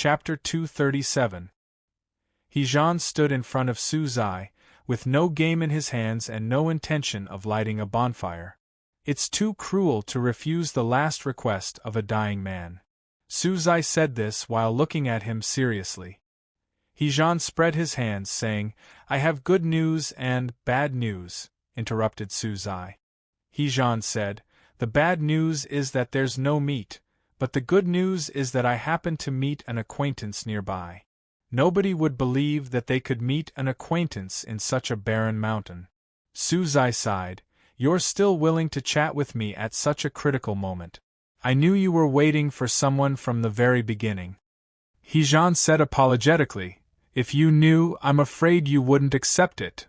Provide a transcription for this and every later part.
Chapter 237. He-Jean stood in front of Su Zai, with no game in his hands and no intention of lighting a bonfire. It's too cruel to refuse the last request of a dying man. Su Zai said this while looking at him seriously. He-Jean spread his hands, saying, "I have good news and bad news," interrupted Su Zai. He-Jean said, "The bad news is that there's no meat, but the good news is that I happened to meet an acquaintance nearby." Nobody would believe that they could meet an acquaintance in such a barren mountain. Su Zai sighed. "You're still willing to chat with me at such a critical moment. I knew you were waiting for someone from the very beginning." He-Jean said apologetically, "If you knew, I'm afraid you wouldn't accept it.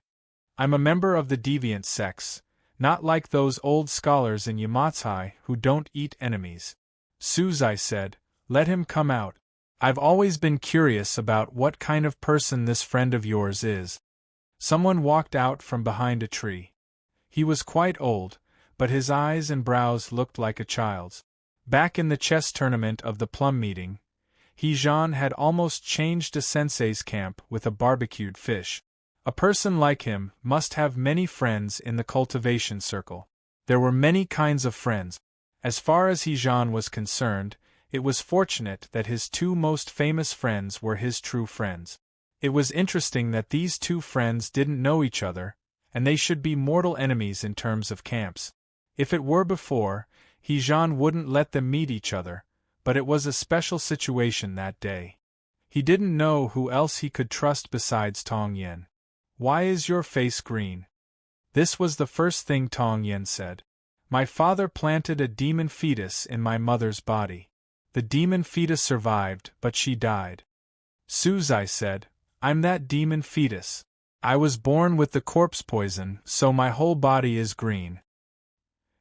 I'm a member of the deviant sects, not like those old scholars in Yamatsai who don't eat enemies." Su Zai said, "Let him come out. I've always been curious about what kind of person this friend of yours is." Someone walked out from behind a tree. He was quite old, but his eyes and brows looked like a child's. Back in the chess tournament of the plum meeting, He-Jean had almost changed a sensei's camp with a barbecued fish. A person like him must have many friends in the cultivation circle. There were many kinds of friends. As far as He-Jean was concerned, it was fortunate that his two most famous friends were his true friends. It was interesting that these two friends didn't know each other, and they should be mortal enemies in terms of camps. If it were before, He-Jean wouldn't let them meet each other, but it was a special situation that day. He didn't know who else he could trust besides Tong Yen. "Why is your face green?" This was the first thing Tong Yen said. "My father planted a demon fetus in my mother's body. The demon fetus survived, but she died." Su Zai said, "I'm that demon fetus. I was born with the corpse poison, so my whole body is green."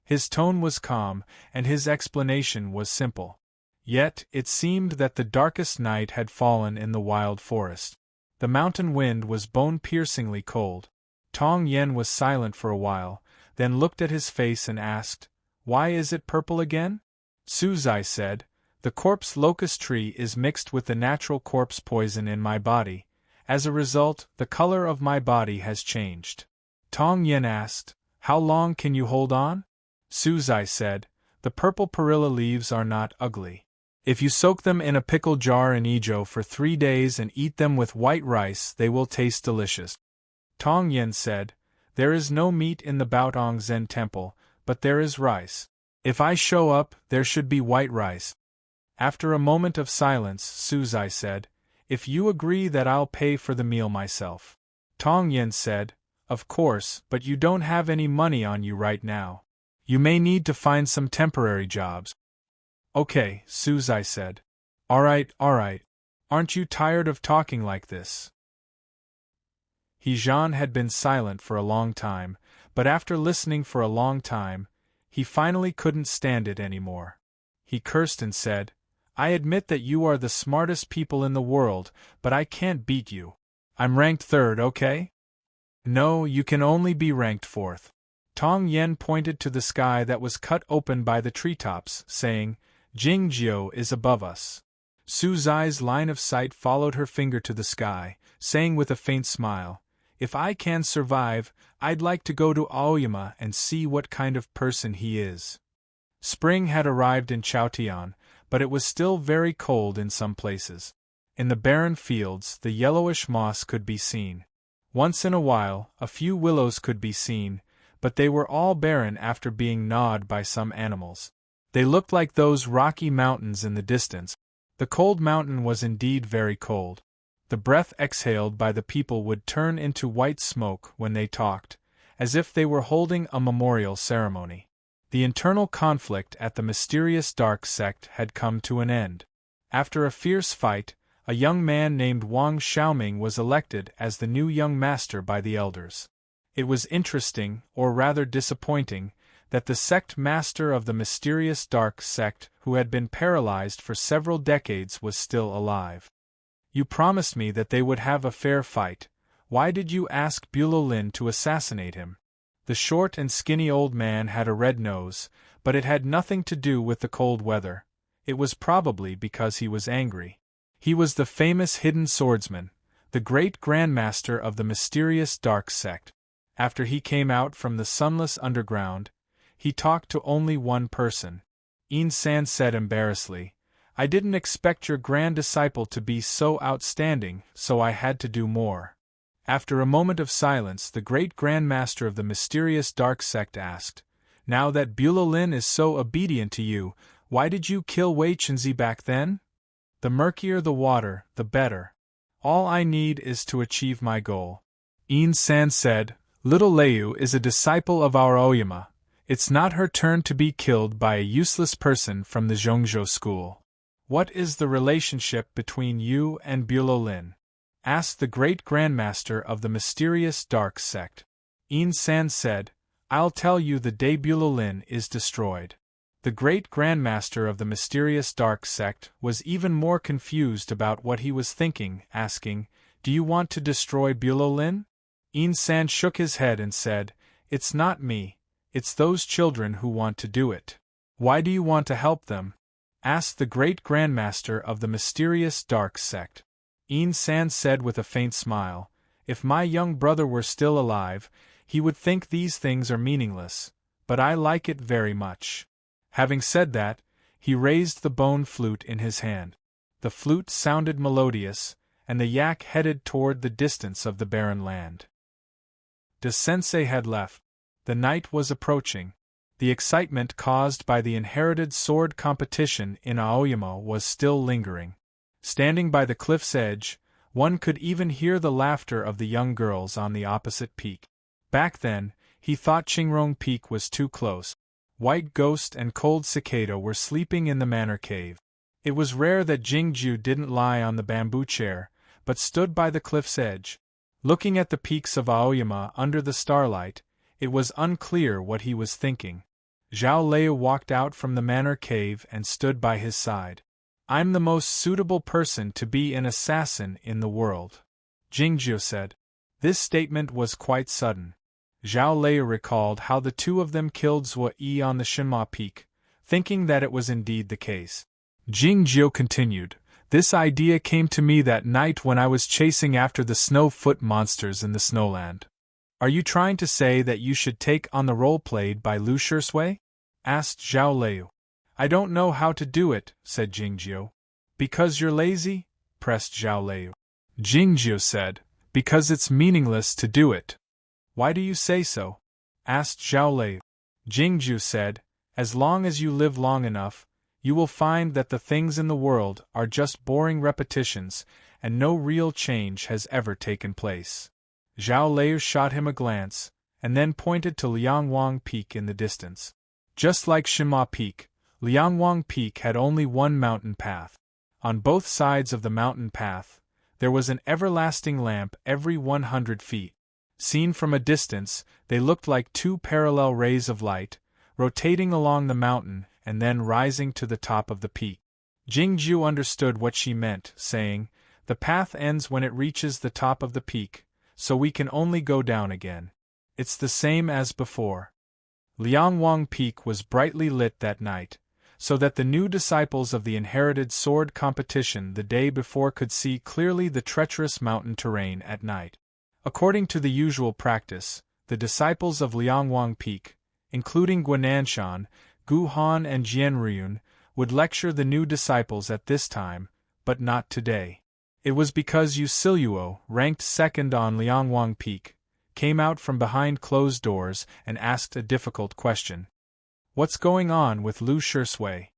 His tone was calm, and his explanation was simple. Yet, it seemed that the darkest night had fallen in the wild forest. The mountain wind was bone-piercingly cold. Tong Yen was silent for a while, then looked at his face and asked, "Why is it purple again?" Su Zai said, "The corpse locust tree is mixed with the natural corpse poison in my body. As a result, the color of my body has changed." Tong Yen asked, "How long can you hold on?" Su Zai said, "The purple perilla leaves are not ugly. If you soak them in a pickle jar in Ijo for 3 days and eat them with white rice, they will taste delicious." Tong Yen said, "There is no meat in the Baotong Zen temple, but there is rice. If I show up, there should be white rice." After a moment of silence, Su Zai said, "If you agree that I'll pay for the meal myself." Tong Yen said, "Of course, but you don't have any money on you right now. You may need to find some temporary jobs." "Okay," Su Zai said. All right. Aren't you tired of talking like this?" He-Jean had been silent for a long time, but after listening for a long time, he finally couldn't stand it anymore. He cursed and said, "I admit that you are the smartest people in the world, but I can't beat you. I'm ranked 3rd, okay?" "No, you can only be ranked 4th. Tong Yen pointed to the sky that was cut open by the treetops, saying, "Jingjiu is above us." Su Zai's line of sight followed her finger to the sky, saying with a faint smile, "If I can survive, I'd like to go to Aoyama and see what kind of person he is." Spring had arrived in Chaotian, but it was still very cold in some places. In the barren fields, the yellowish moss could be seen. Once in a while, a few willows could be seen, but they were all barren after being gnawed by some animals. They looked like those rocky mountains in the distance. The cold mountain was indeed very cold. The breath exhaled by the people would turn into white smoke when they talked, as if they were holding a memorial ceremony. The internal conflict at the mysterious dark sect had come to an end. After a fierce fight, a young man named Wang Xiaoming was elected as the new young master by the elders. It was interesting, or rather disappointing, that the sect master of the mysterious dark sect who had been paralyzed for several decades was still alive. "You promised me that they would have a fair fight. Why did you ask Bulolin to assassinate him?" The short and skinny old man had a red nose, but it had nothing to do with the cold weather. It was probably because he was angry. He was the famous hidden swordsman, the great grandmaster of the mysterious dark sect. After he came out from the sunless underground, he talked to only one person. In-san said embarrassedly, "I didn't expect your grand disciple to be so outstanding, so I had to do more." After a moment of silence, the great grandmaster of the mysterious dark sect asked, "Now that Bülow Lin is so obedient to you, why did you kill Wei Chenzi back then?" "The murkier the water, the better. All I need is to achieve my goal." In-san said, "Little Leu is a disciple of our Oyama. It's not her turn to be killed by a useless person from the Zhongzhou school." "What is the relationship between you and Bülow Lin?" asked the great grandmaster of the mysterious dark sect. In-san said, "I'll tell you the day Bülow Lin is destroyed." The great grandmaster of the mysterious dark sect was even more confused about what he was thinking, asking, "Do you want to destroy Bülow Lin?" In-san shook his head and said, "It's not me, it's those children who want to do it." "Why do you want to help them?" asked the great grandmaster of the mysterious dark sect. In-san said with a faint smile, "If my young brother were still alive, he would think these things are meaningless, but I like it very much." Having said that, he raised the bone flute in his hand. The flute sounded melodious, and the yak headed toward the distance of the barren land. The sensei had left. The night was approaching. The excitement caused by the inherited sword competition in Aoyama was still lingering. Standing by the cliff's edge, one could even hear the laughter of the young girls on the opposite peak. Back then, he thought Qingrong Peak was too close. White Ghost and Cold Cicada were sleeping in the manor cave. It was rare that Jingju didn't lie on the bamboo chair, but stood by the cliff's edge. Looking at the peaks of Aoyama under the starlight, it was unclear what he was thinking. Zhao Lei walked out from the manor cave and stood by his side. "I'm the most suitable person to be an assassin in the world," Jingju said. This statement was quite sudden. Zhao Lei recalled how the two of them killed Zhua Yi on the Shinma Peak, thinking that it was indeed the case. Jingju continued, "This idea came to me that night when I was chasing after the snow-foot monsters in the snowland." "Are you trying to say that you should take on the role played by Lu Shisui?" asked Zhao Lei. "I don't know how to do it," said Jingju. "Because you're lazy?" pressed Zhao Lei. Jingju said, "Because it's meaningless to do it." "Why do you say so?" asked Zhao Lei. Jingju said, "As long as you live long enough, you will find that the things in the world are just boring repetitions, and no real change has ever taken place." Zhao Lei shot him a glance, and then pointed to Liangwang Peak in the distance. Just like Shinma Peak, Liangwang Peak had only one mountain path. On both sides of the mountain path, there was an everlasting lamp every 100 feet. Seen from a distance, they looked like two parallel rays of light, rotating along the mountain and then rising to the top of the peak. Jingju understood what she meant, saying, "The path ends when it reaches the top of the peak, so we can only go down again. It's the same as before." Liangwang Peak was brightly lit that night, so that the new disciples of the inherited sword competition the day before could see clearly the treacherous mountain terrain at night. According to the usual practice, the disciples of Liangwang Peak, including Guananshan, Gu Han and Jianryun, would lecture the new disciples at this time, but not today. It was because Yu Siluo, ranked second on Liangwang Peak, came out from behind closed doors and asked a difficult question. "What's going on with Lu Shisui?"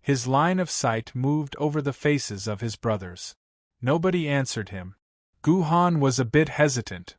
His line of sight moved over the faces of his brothers. Nobody answered him. Gu Han was a bit hesitant.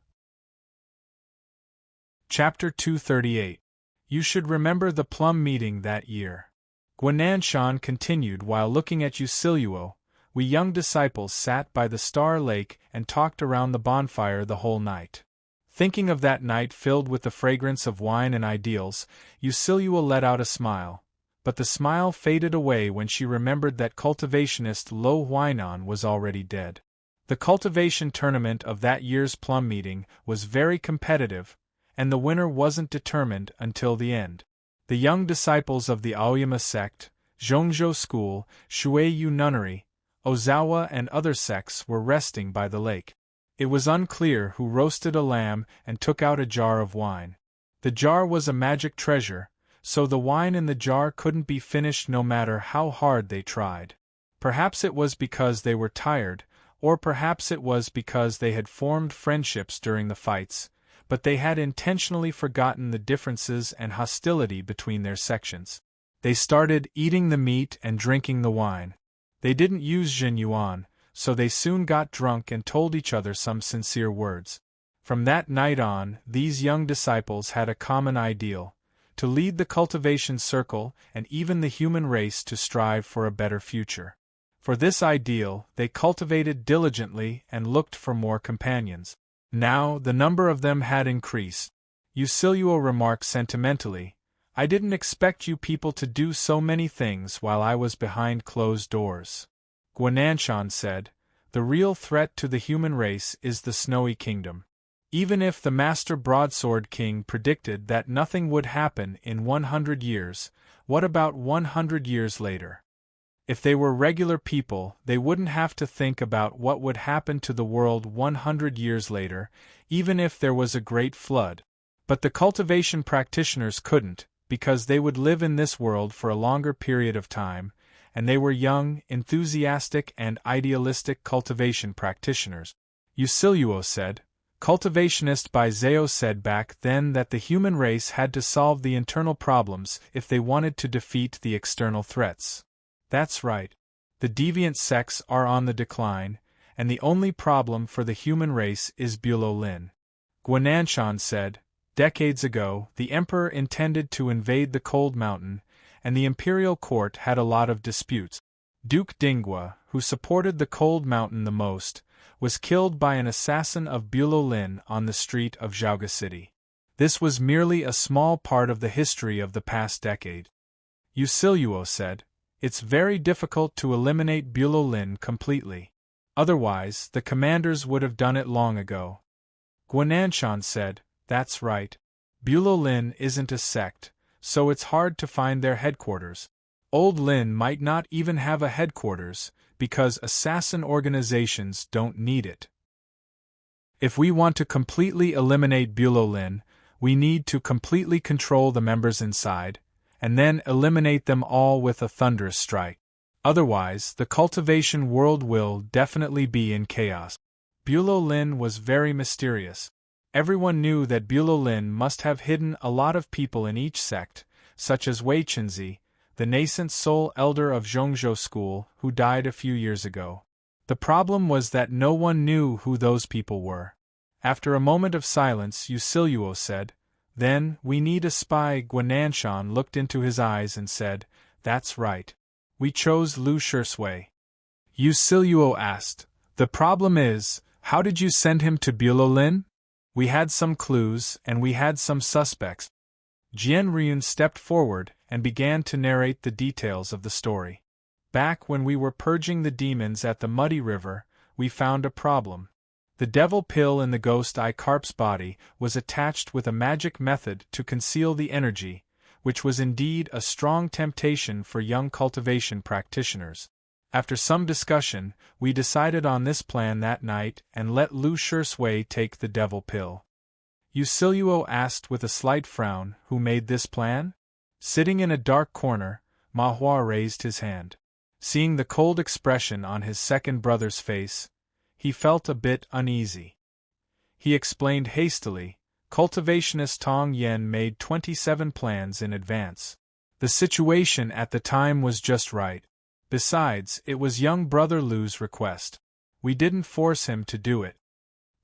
Chapter 238. You should remember the plum meeting that year. Guananshan continued while looking at Yu Siluo. "We young disciples sat by the Star Lake and talked around the bonfire the whole night." Thinking of that night filled with the fragrance of wine and ideals, Yu Siluo let out a smile. But the smile faded away when she remembered that cultivationist Lo Huainan was already dead. The cultivation tournament of that year's plum meeting was very competitive, and the winner wasn't determined until the end. The young disciples of the Aoyama sect, Zhongzhou School, Shuiyu Nunnery, Ozawa and other sects were resting by the lake. It was unclear who roasted a lamb and took out a jar of wine. The jar was a magic treasure, so the wine in the jar couldn't be finished no matter how hard they tried. Perhaps it was because they were tired, or perhaps it was because they had formed friendships during the fights, but they had intentionally forgotten the differences and hostility between their sections. They started eating the meat and drinking the wine. They didn't use Jinyuan, so they soon got drunk and told each other some sincere words. From that night on, these young disciples had a common ideal: to lead the cultivation circle and even the human race to strive for a better future. For this ideal, they cultivated diligently and looked for more companions. Now, the number of them had increased. Yusiluo remarked sentimentally, "I didn't expect you people to do so many things while I was behind closed doors." Guananshan said, "The real threat to the human race is the Snowy Kingdom. Even if the Master Broadsword King predicted that nothing would happen in 100 years, what about 100 years later? If they were regular people, they wouldn't have to think about what would happen to the world 100 years later, even if there was a great flood. But the cultivation practitioners couldn't, because they would live in this world for a longer period of time, and they were young, enthusiastic and idealistic cultivation practitioners." Yusiluo said, "Cultivationist by Zao said back then that the human race had to solve the internal problems if they wanted to defeat the external threats." That's right. The deviant sects are on the decline, and the only problem for the human race is Bulo Lin. Guananshan said, "Decades ago, the emperor intended to invade the Cold Mountain, and the imperial court had a lot of disputes. Duke Dingwa, who supported the Cold Mountain the most, was killed by an assassin of Bulo Lin on the street of Zhaoga City. This was merely a small part of the history of the past decade." Yusiluo said, "It's very difficult to eliminate Bulo Lin completely. Otherwise, the commanders would have done it long ago." Guananshan said, "That's right. Bulo Lin isn't a sect, so it's hard to find their headquarters. Old Lin might not even have a headquarters, because assassin organizations don't need it. If we want to completely eliminate Bulo Lin, we need to completely control the members inside, and then eliminate them all with a thunderous strike. Otherwise, the cultivation world will definitely be in chaos." Bulo Lin was very mysterious. Everyone knew that Bulo Lin must have hidden a lot of people in each sect, such as Wei Chenzi, the nascent sole elder of Zhongzhou School, who died a few years ago. The problem was that no one knew who those people were. After a moment of silence, Yusiluo said, "Then, we need a spy." Guananshan looked into his eyes and said, "That's right. We chose Lu Shisui." Yusiluo asked, "The problem is, how did you send him to Bulo Lin?" "We had some clues, and we had some suspects." Jian Ryun stepped forward and began to narrate the details of the story. "Back when we were purging the demons at the Muddy River, we found a problem. The devil pill in the ghost eye carp's body was attached with a magic method to conceal the energy, which was indeed a strong temptation for young cultivation practitioners. After some discussion, we decided on this plan that night and let Lu Shisui take the devil pill." Yusiluo asked with a slight frown, "Who made this plan?" Sitting in a dark corner, Ma Hua raised his hand. Seeing the cold expression on his second brother's face, he felt a bit uneasy. He explained hastily, "Cultivationist Tong Yen made 27 plans in advance. The situation at the time was just right. Besides, it was young brother Lu's request. We didn't force him to do it."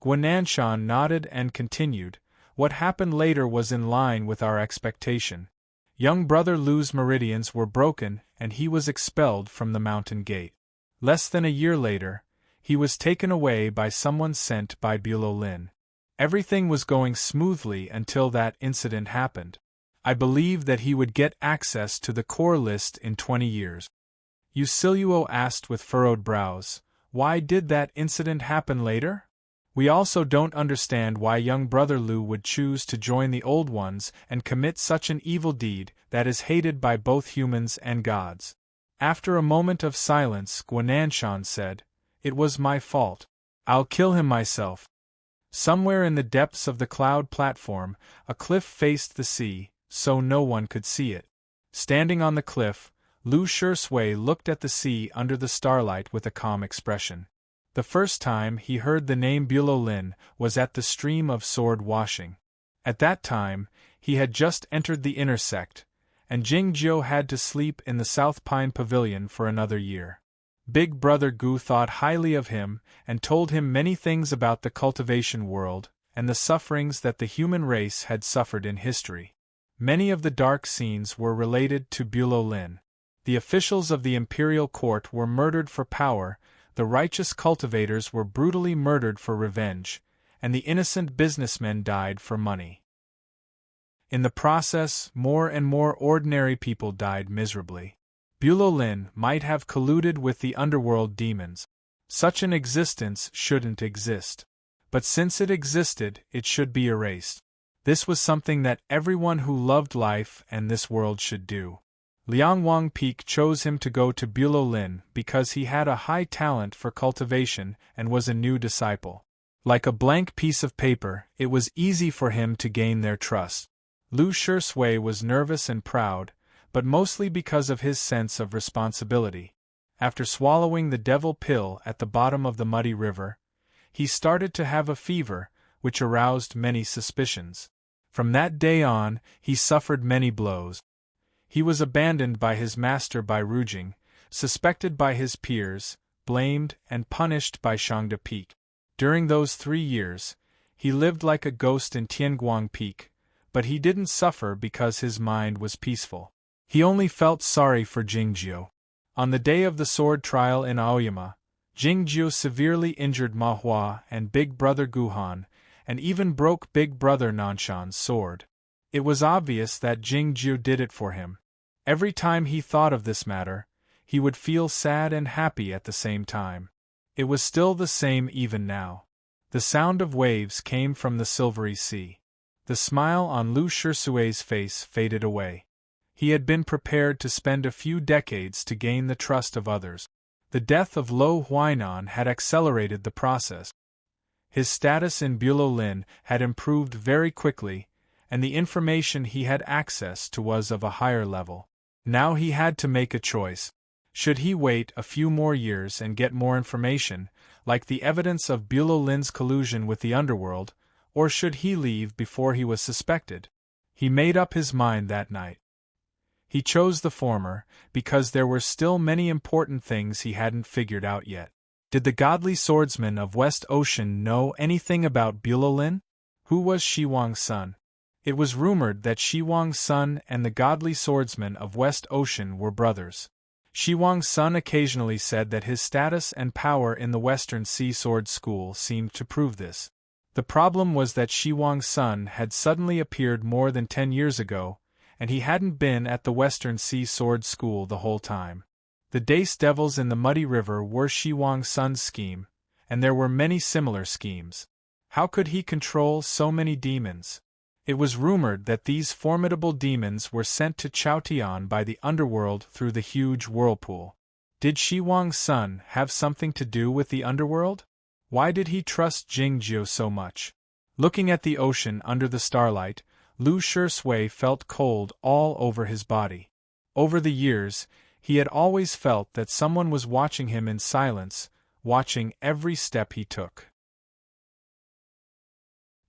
Guananshan nodded and continued, "What happened later was in line with our expectation. Young brother Lu's meridians were broken and he was expelled from the mountain gate. Less than a year later, he was taken away by someone sent by Bulo Lin. Everything was going smoothly until that incident happened. I believe that he would get access to the core list in 20 years. Yusiluo asked with furrowed brows, "Why did that incident happen later? We also don't understand why young brother Lu would choose to join the old ones and commit such an evil deed that is hated by both humans and gods." After a moment of silence, Guananshan said, "It was my fault. I'll kill him myself." Somewhere in the depths of the cloud platform, a cliff faced the sea, so no one could see it. Standing on the cliff, Lu Shui looked at the sea under the starlight with a calm expression. The first time he heard the name Bulolin was at the stream of sword washing. At that time, he had just entered the inner sect, and Jingjiu had to sleep in the South Pine Pavilion for another year. Big Brother Gu thought highly of him and told him many things about the cultivation world and the sufferings that the human race had suffered in history. Many of the dark scenes were related to Bulolin. The officials of the imperial court were murdered for power, the righteous cultivators were brutally murdered for revenge, and the innocent businessmen died for money. In the process, more and more ordinary people died miserably. Bulolin might have colluded with the underworld demons. Such an existence shouldn't exist. But since it existed, it should be erased. This was something that everyone who loved life and this world should do. Liangwang Peak chose him to go to Bulolin because he had a high talent for cultivation and was a new disciple. Like a blank piece of paper, it was easy for him to gain their trust. Lu Shui was nervous and proud, but mostly because of his sense of responsibility. After swallowing the devil pill at the bottom of the muddy river, he started to have a fever, which aroused many suspicions. From that day on, he suffered many blows. He was abandoned by his master Bai Rujing, suspected by his peers, blamed and punished by Shangda Peak. During those 3 years, he lived like a ghost in Tianguang Peak, but he didn't suffer because his mind was peaceful. He only felt sorry for Jingjiu. On the day of the sword trial in Aoyama, Jingjiu severely injured Ma Hua and Big Brother Guhan, and even broke Big Brother Nanshan's sword. It was obvious that Jingjiu did it for him. Every time he thought of this matter, he would feel sad and happy at the same time. It was still the same even now. The sound of waves came from the silvery sea. The smile on Lu Shui's face faded away. He had been prepared to spend a few decades to gain the trust of others. The death of Lo Huainan had accelerated the process. His status in Bulolin had improved very quickly, and the information he had access to was of a higher level. Now he had to make a choice. Should he wait a few more years and get more information, like the evidence of Bulolin's collusion with the underworld, or should he leave before he was suspected? He made up his mind that night. He chose the former, because there were still many important things he hadn't figured out yet. Did the godly swordsman of West Ocean know anything about Bulolin? Who was Shiwang's son? It was rumored that Shiwang's son and the godly swordsman of West Ocean were brothers. Shiwang's son occasionally said that his status and power in the Western Sea Sword School seemed to prove this. The problem was that Shiwang's son had suddenly appeared more than 10 years ago, and he hadn't been at the Western Sea Sword School the whole time. The Dace Devils in the Muddy River were Shiwang's son's scheme, and there were many similar schemes. How could he control so many demons? It was rumored that these formidable demons were sent to Chaotian by the underworld through the huge whirlpool. Did Shiwang's son have something to do with the underworld? Why did he trust Jingjiu so much? Looking at the ocean under the starlight, Lu Shui felt cold all over his body. Over the years, he had always felt that someone was watching him in silence, watching every step he took.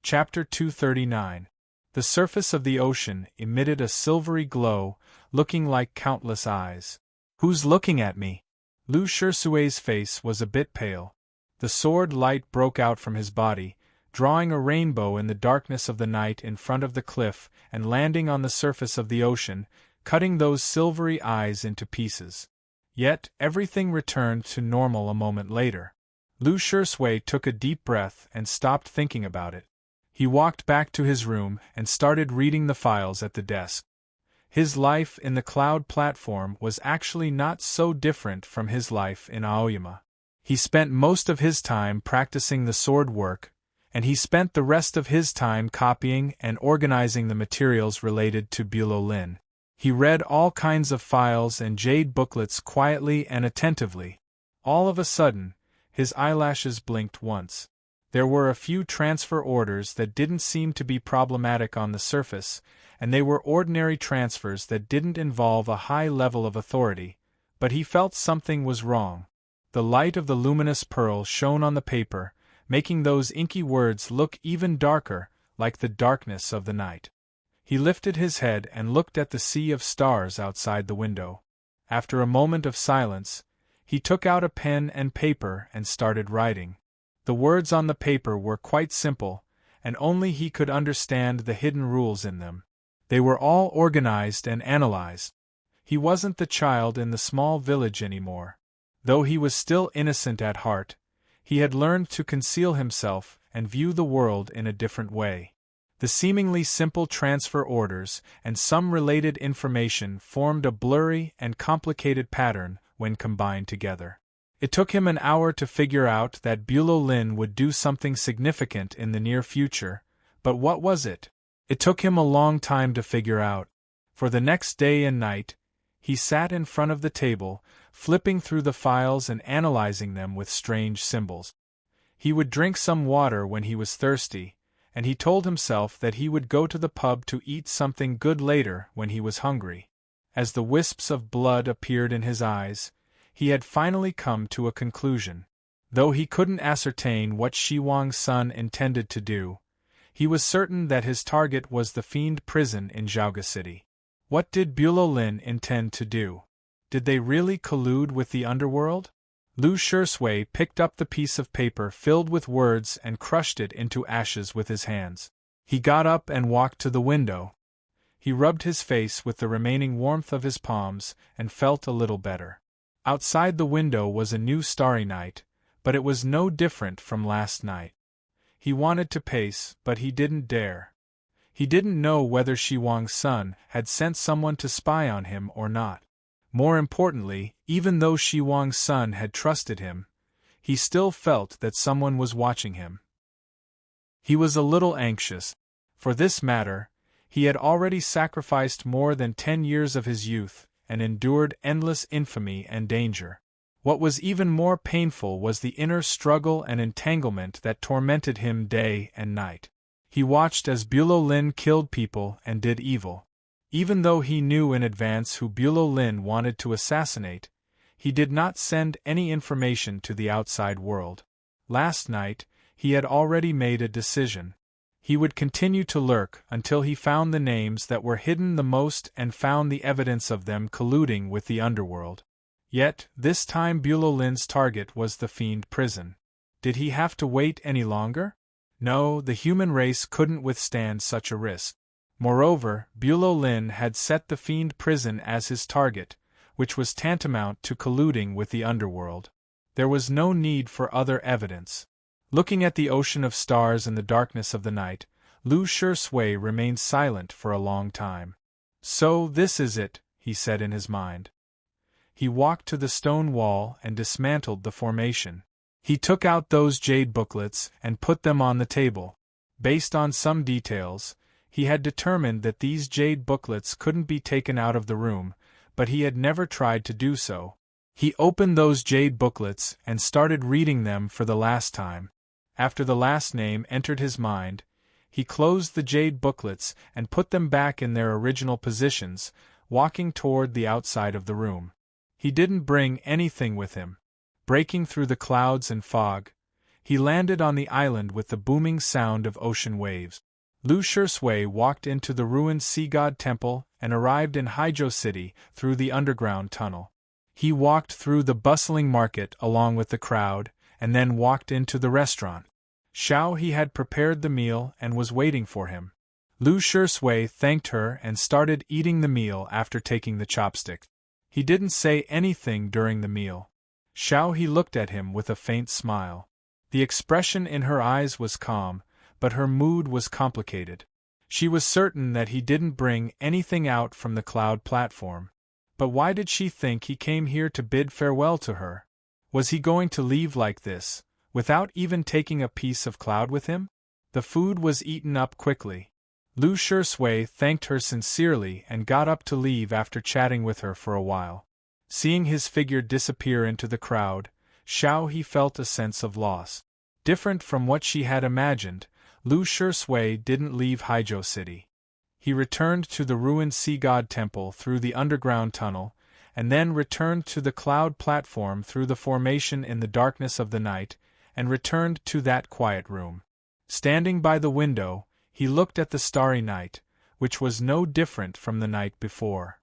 Chapter 239. The surface of the ocean emitted a silvery glow, looking like countless eyes. "Who's looking at me?" Lu Shui's face was a bit pale. The sword light broke out from his body, drawing a rainbow in the darkness of the night in front of the cliff and landing on the surface of the ocean, cutting those silvery eyes into pieces. Yet everything returned to normal a moment later. Lu Shui took a deep breath and stopped thinking about it. He walked back to his room and started reading the files at the desk. His life in the cloud platform was actually not so different from his life in Aoyama. He spent most of his time practicing the sword work, and he spent the rest of his time copying and organizing the materials related to Bulolin. He read all kinds of files and jade booklets quietly and attentively. All of a sudden, his eyelashes blinked once. There were a few transfer orders that didn't seem to be problematic on the surface, and they were ordinary transfers that didn't involve a high level of authority, but he felt something was wrong. The light of the luminous pearl shone on the paper, making those inky words look even darker, like the darkness of the night. He lifted his head and looked at the sea of stars outside the window. After a moment of silence, he took out a pen and paper and started writing. The words on the paper were quite simple, and only he could understand the hidden rules in them. They were all organized and analyzed. He wasn't the child in the small village anymore. Though he was still innocent at heart, he had learned to conceal himself and view the world in a different way. The seemingly simple transfer orders and some related information formed a blurry and complicated pattern when combined together. It took him an hour to figure out that Bulow Lin would do something significant in the near future, but what was it? It took him a long time to figure out. For the next day and night, he sat in front of the table, flipping through the files and analyzing them with strange symbols. He would drink some water when he was thirsty, and he told himself that he would go to the pub to eat something good later when he was hungry. As the wisps of blood appeared in his eyes, he had finally come to a conclusion. Though he couldn't ascertain what Shi Wang's son intended to do, he was certain that his target was the fiend prison in Zhaoga City. What did Bulow Lin intend to do? Did they really collude with the underworld? Lu Shisui picked up the piece of paper filled with words and crushed it into ashes with his hands. He got up and walked to the window. He rubbed his face with the remaining warmth of his palms and felt a little better. Outside the window was a new starry night, but it was no different from last night. He wanted to pace, but he didn't dare. He didn't know whether Shi Wang's son had sent someone to spy on him or not. More importantly, even though Shi Wang's son had trusted him, he still felt that someone was watching him. He was a little anxious. For this matter, he had already sacrificed more than 10 years of his youth and endured endless infamy and danger. What was even more painful was the inner struggle and entanglement that tormented him day and night. He watched as Bulow Lin killed people and did evil. Even though he knew in advance who Bulow Lin wanted to assassinate, he did not send any information to the outside world. Last night, he had already made a decision. He would continue to lurk until he found the names that were hidden the most and found the evidence of them colluding with the underworld. Yet, this time Bulow Lin's target was the fiend prison. Did he have to wait any longer? No, the human race couldn't withstand such a risk. Moreover, Bulow Lin had set the fiend prison as his target, which was tantamount to colluding with the underworld. There was no need for other evidence. Looking at the ocean of stars in the darkness of the night, Lu Shisui remained silent for a long time. So this is it, he said in his mind. He walked to the stone wall and dismantled the formation. He took out those jade booklets and put them on the table. Based on some details, he had determined that these jade booklets couldn't be taken out of the room, but he had never tried to do so. He opened those jade booklets and started reading them for the last time. After the last name entered his mind, he closed the jade booklets and put them back in their original positions, walking toward the outside of the room. He didn't bring anything with him. Breaking through the clouds and fog, he landed on the island with the booming sound of ocean waves. Lu Shisui walked into the ruined sea god temple and arrived in Haijiu City through the underground tunnel. He walked through the bustling market along with the crowd, and then walked into the restaurant. Xiao He had prepared the meal and was waiting for him. Lu Shisui thanked her and started eating the meal after taking the chopstick. He didn't say anything during the meal. Xiao He looked at him with a faint smile. The expression in her eyes was calm, but her mood was complicated. She was certain that he didn't bring anything out from the cloud platform. But why did she think he came here to bid farewell to her? Was he going to leave like this, without even taking a piece of cloud with him? The food was eaten up quickly. Lu Shui thanked her sincerely and got up to leave after chatting with her for a while. Seeing his figure disappear into the crowd, he felt a sense of loss. Different from what she had imagined, Lu Shui didn't leave Haizhou City. He returned to the ruined sea god temple through the underground tunnel, and then returned to the cloud platform through the formation in the darkness of the night, and returned to that quiet room. Standing by the window, he looked at the starry night, which was no different from the night before.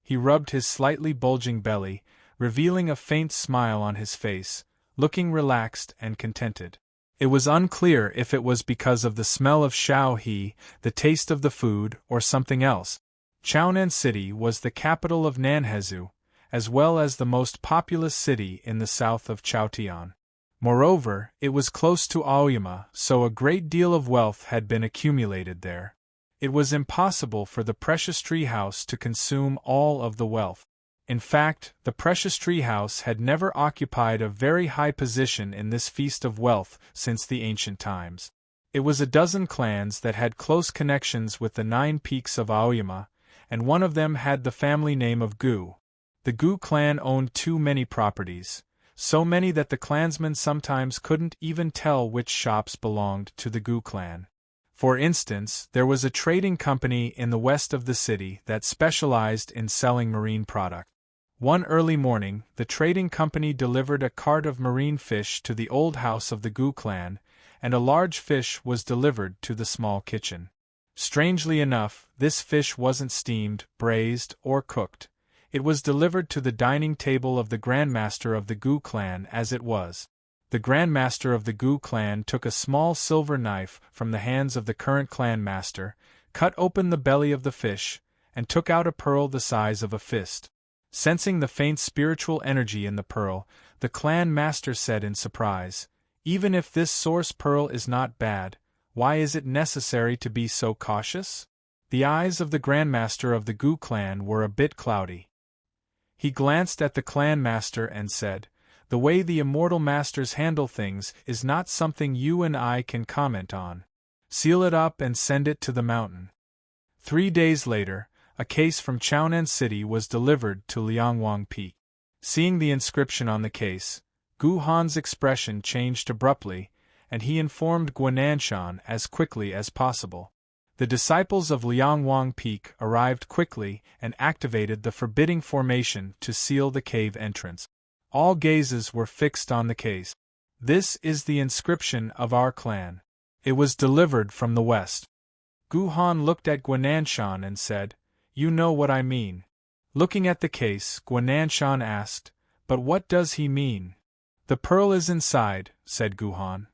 He rubbed his slightly bulging belly, revealing a faint smile on his face, looking relaxed and contented. It was unclear if it was because of the smell of Shaohe, the taste of the food, or something else. Chaonan City was the capital of Nanhezu, as well as the most populous city in the south of Chaotian. Moreover, it was close to Aoyama, so a great deal of wealth had been accumulated there. It was impossible for the Precious Tree House to consume all of the wealth. In fact, the Precious Tree House had never occupied a very high position in this feast of wealth since the ancient times. It was a dozen clans that had close connections with the 9 peaks of Aoyama, and one of them had the family name of Gu. The Gu clan owned too many properties, so many that the clansmen sometimes couldn't even tell which shops belonged to the Gu clan. For instance, there was a trading company in the west of the city that specialized in selling marine products. One early morning, the trading company delivered a cart of marine fish to the old house of the Gu clan, and a large fish was delivered to the small kitchen. Strangely enough, this fish wasn't steamed, braised, or cooked. It was delivered to the dining table of the Grandmaster of the Gu clan as it was. The Grandmaster of the Gu clan took a small silver knife from the hands of the current clan master, cut open the belly of the fish, and took out a pearl the size of a fist. Sensing the faint spiritual energy in the pearl, the clan master said in surprise, "Even if this source pearl is not bad, why is it necessary to be so cautious?" The eyes of the Grandmaster of the Gu clan were a bit cloudy. He glanced at the clan master and said, "The way the immortal masters handle things is not something you and I can comment on. Seal it up and send it to the mountain." 3 days later, a case from Chaonan City was delivered to Liangwang Peak. Seeing the inscription on the case, Gu Han's expression changed abruptly, and he informed Guananshan as quickly as possible. The disciples of Liangwang Peak arrived quickly and activated the forbidding formation to seal the cave entrance. All gazes were fixed on the case. "This is the inscription of our clan. It was delivered from the west." Gu Han looked at Guananshan and said, "You know what I mean." Looking at the case, Guananshan asked, "But what does he mean?" "The pearl is inside," said Gu Han.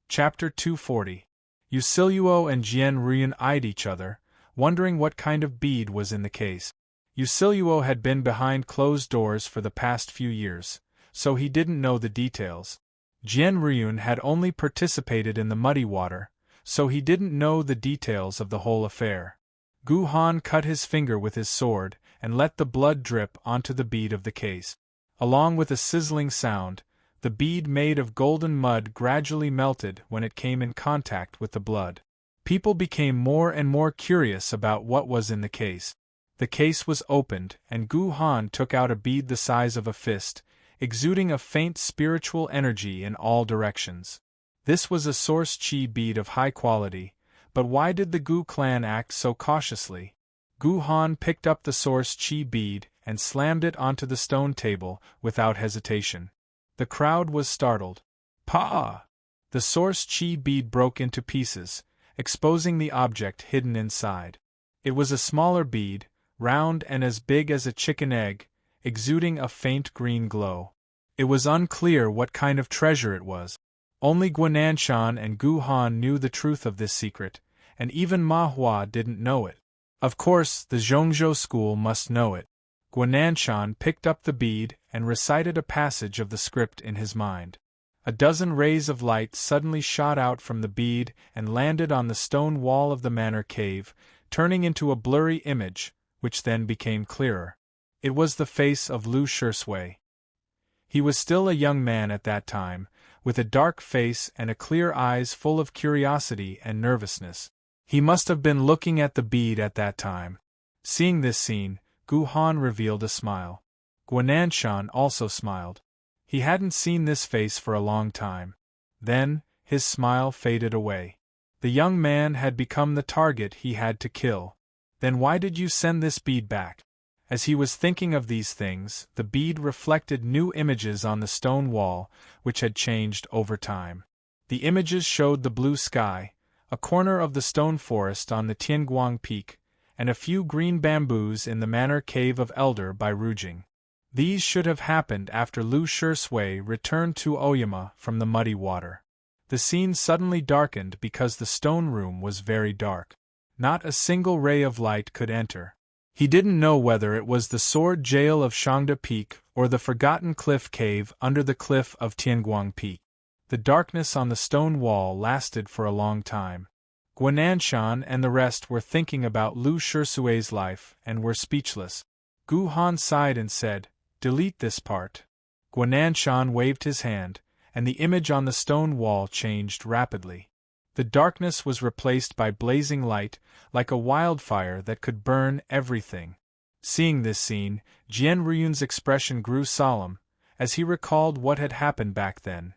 Chapter 240. Yusiluo and Jian Ruyan eyed each other, wondering what kind of bead was in the case. Yusiluo had been behind closed doors for the past few years, so he didn't know the details. Jian Ruyan had only participated in the muddy water, so he didn't know the details of the whole affair. Gu Han cut his finger with his sword and let the blood drip onto the bead of the case. Along with a sizzling sound, the bead made of golden mud gradually melted when it came in contact with the blood. People became more and more curious about what was in the case. The case was opened, and Gu Han took out a bead the size of a fist, exuding a faint spiritual energy in all directions. This was a source chi bead of high quality, but why did the Gu clan act so cautiously? Gu Han picked up the source chi bead and slammed it onto the stone table without hesitation. The crowd was startled. "Pa!" The source chi bead broke into pieces, exposing the object hidden inside. It was a smaller bead, round and as big as a chicken egg, exuding a faint green glow. It was unclear what kind of treasure it was. Only Guananshan and Gu Han knew the truth of this secret, and even Ma Hua didn't know it. Of course, the Zhongzhou school must know it. Guananshan picked up the bead and recited a passage of the script in his mind. A dozen rays of light suddenly shot out from the bead and landed on the stone wall of the manor cave, turning into a blurry image, which then became clearer. It was the face of Lu Shui. He was still a young man at that time, with a dark face and a clear eyes full of curiosity and nervousness. He must have been looking at the bead at that time. Seeing this scene, Gu Han revealed a smile. Guananshan also smiled. He hadn't seen this face for a long time. Then, his smile faded away. The young man had become the target he had to kill. Then why did you send this bead back? As he was thinking of these things, the bead reflected new images on the stone wall, which had changed over time. The images showed the blue sky, a corner of the stone forest on the Tianguang Peak, and a few green bamboos in the manor cave of Elder by Rujing. These should have happened after Lu Shui returned to Oyama from the muddy water. The scene suddenly darkened because the stone room was very dark. Not a single ray of light could enter. He didn't know whether it was the sword jail of Shangda Peak or the forgotten cliff cave under the cliff of Tianguang Peak. The darkness on the stone wall lasted for a long time. Guananshan and the rest were thinking about Lu Shui's life and were speechless. Gu Han sighed and said, "Delete this part." Guananshan waved his hand, and the image on the stone wall changed rapidly. The darkness was replaced by blazing light, like a wildfire that could burn everything. Seeing this scene, Jian Ruyun's expression grew solemn, as he recalled what had happened back then.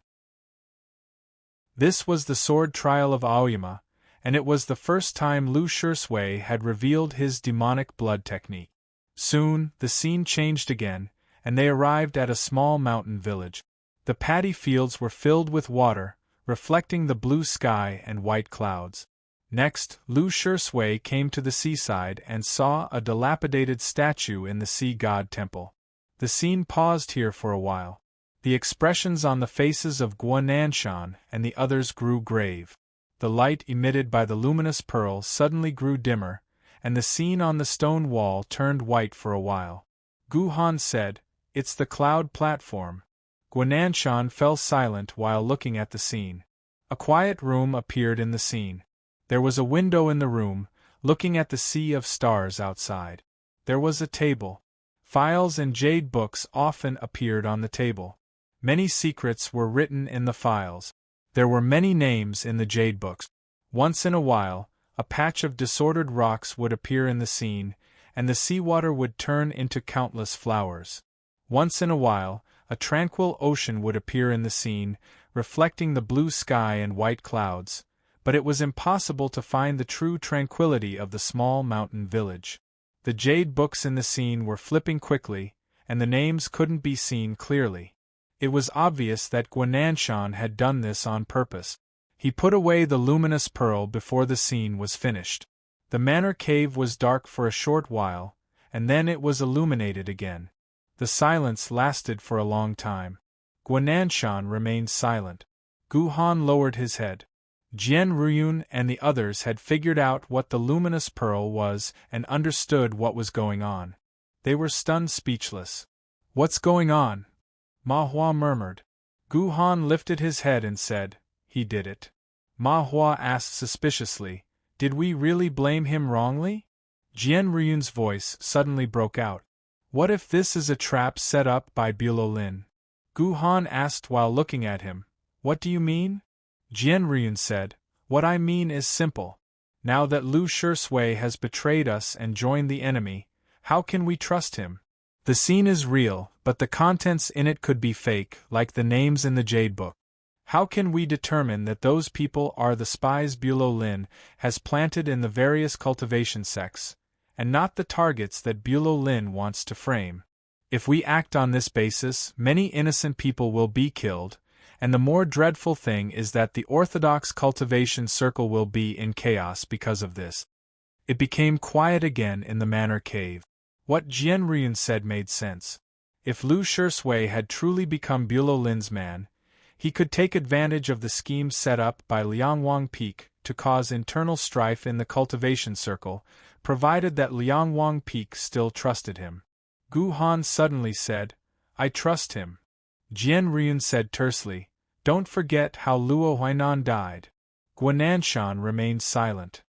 This was the sword trial of Aoyama, and it was the first time Lu Shui had revealed his demonic blood technique. Soon, the scene changed again, and they arrived at a small mountain village. The paddy fields were filled with water, reflecting the blue sky and white clouds. Next, Lu Shui came to the seaside and saw a dilapidated statue in the sea god temple. The scene paused here for a while. The expressions on the faces of Guananshan and the others grew grave. The light emitted by the luminous pearl suddenly grew dimmer, and the scene on the stone wall turned white for a while. Gu Han said, "It's the cloud platform." Guananshan fell silent while looking at the scene. A quiet room appeared in the scene. There was a window in the room, looking at the sea of stars outside. There was a table. Files and jade books often appeared on the table. Many secrets were written in the files. There were many names in the jade books. Once in a while, a patch of disordered rocks would appear in the scene, and the seawater would turn into countless flowers. Once in a while, a tranquil ocean would appear in the scene, reflecting the blue sky and white clouds, but it was impossible to find the true tranquility of the small mountain village. The jade books in the scene were flipping quickly, and the names couldn't be seen clearly. It was obvious that Guananshan had done this on purpose. He put away the luminous pearl before the scene was finished. The manor cave was dark for a short while, and then it was illuminated again. The silence lasted for a long time. Guananshan remained silent. Gu Han lowered his head. Jian Ruyun and the others had figured out what the luminous pearl was and understood what was going on. They were stunned speechless. "What's going on?" Ma Hua murmured. Gu Han lifted his head and said, "He did it." Ma Hua asked suspiciously, "Did we really blame him wrongly?" Jian Ruyun's voice suddenly broke out. "What if this is a trap set up by Bulo Lin?" Gu Han asked while looking at him, "What do you mean?" Jian Ruyun said, "What I mean is simple. Now that Lu Shui has betrayed us and joined the enemy, how can we trust him? The scene is real, but the contents in it could be fake, like the names in the Jade Book. How can we determine that those people are the spies Bulo Lin has planted in the various cultivation sects, and not the targets that Bulo Lin wants to frame? If we act on this basis, many innocent people will be killed, and the more dreadful thing is that the orthodox cultivation circle will be in chaos because of this." It became quiet again in the manor cave. What Jian Ruyun said made sense. If Lu Shui had truly become Bulo Lin's man, he could take advantage of the scheme set up by Liangwang Peak to cause internal strife in the cultivation circle, provided that Liangwang Peak still trusted him. Gu Han suddenly said, "I trust him." Jian Ruyun said tersely, "Don't forget how Luo Huainan died." Guananshan remained silent.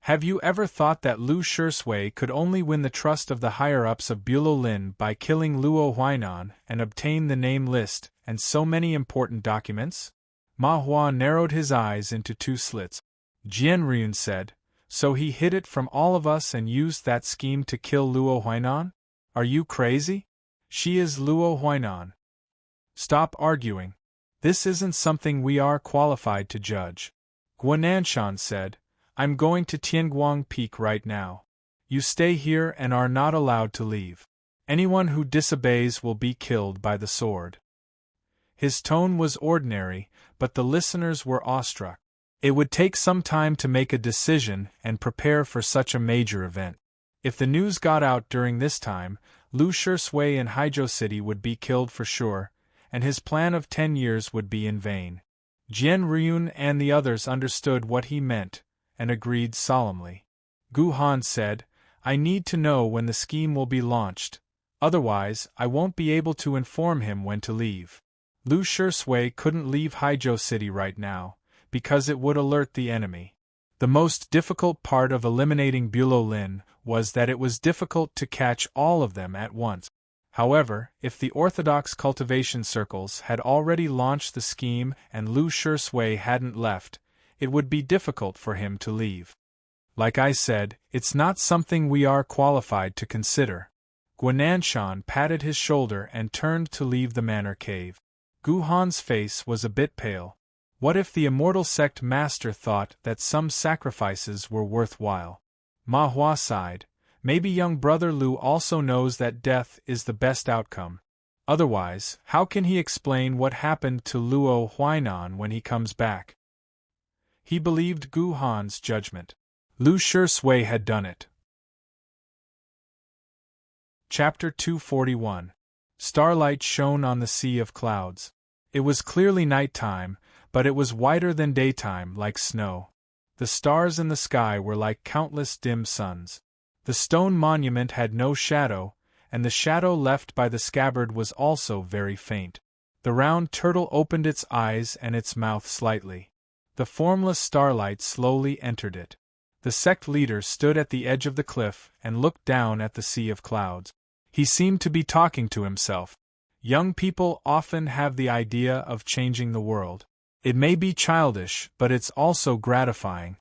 Have you ever thought that Lu Shui could only win the trust of the higher-ups of Bulo Lin by killing Luo Huainan and obtain the name list and so many important documents? Ma Hua narrowed his eyes into two slits. Jian Ryun said, so he hid it from all of us and used that scheme to kill Luo Huainan? Are you crazy? She is Luo Huainan. Stop arguing. This isn't something we are qualified to judge. Guananshan said, I'm going to Tianguang Peak right now. You stay here and are not allowed to leave. Anyone who disobeys will be killed by the sword. His tone was ordinary, but the listeners were awestruck. It would take some time to make a decision and prepare for such a major event. If the news got out during this time, Lu Shui in Haizhou City would be killed for sure, and his plan of 10 years would be in vain. Jian Ryun and the others understood what he meant, and agreed solemnly. Gu Han said, I need to know when the scheme will be launched, otherwise I won't be able to inform him when to leave. Lu Shui couldn't leave Haizhou City right now, because it would alert the enemy. The most difficult part of eliminating Bulo Lin was that it was difficult to catch all of them at once. However, if the orthodox cultivation circles had already launched the scheme and Lu Shui hadn't left, it would be difficult for him to leave. Like I said, it's not something we are qualified to consider. Guananshan patted his shoulder and turned to leave the manor cave. Gu Han's face was a bit pale. What if the immortal sect master thought that some sacrifices were worthwhile? Ma Hua sighed. Maybe young brother Lu also knows that death is the best outcome. Otherwise, how can he explain what happened to Luo Huainan when he comes back? He believed Gu Han's judgment. Lu Shui had done it. Chapter 241. Starlight shone on the sea of clouds. It was clearly night time, but it was whiter than daytime, like snow. The stars in the sky were like countless dim suns. The stone monument had no shadow, and the shadow left by the scabbard was also very faint. The round turtle opened its eyes and its mouth slightly. The formless starlight slowly entered it. The sect leader stood at the edge of the cliff and looked down at the sea of clouds. He seemed to be talking to himself. Young people often have the idea of changing the world. It may be childish, but it's also gratifying.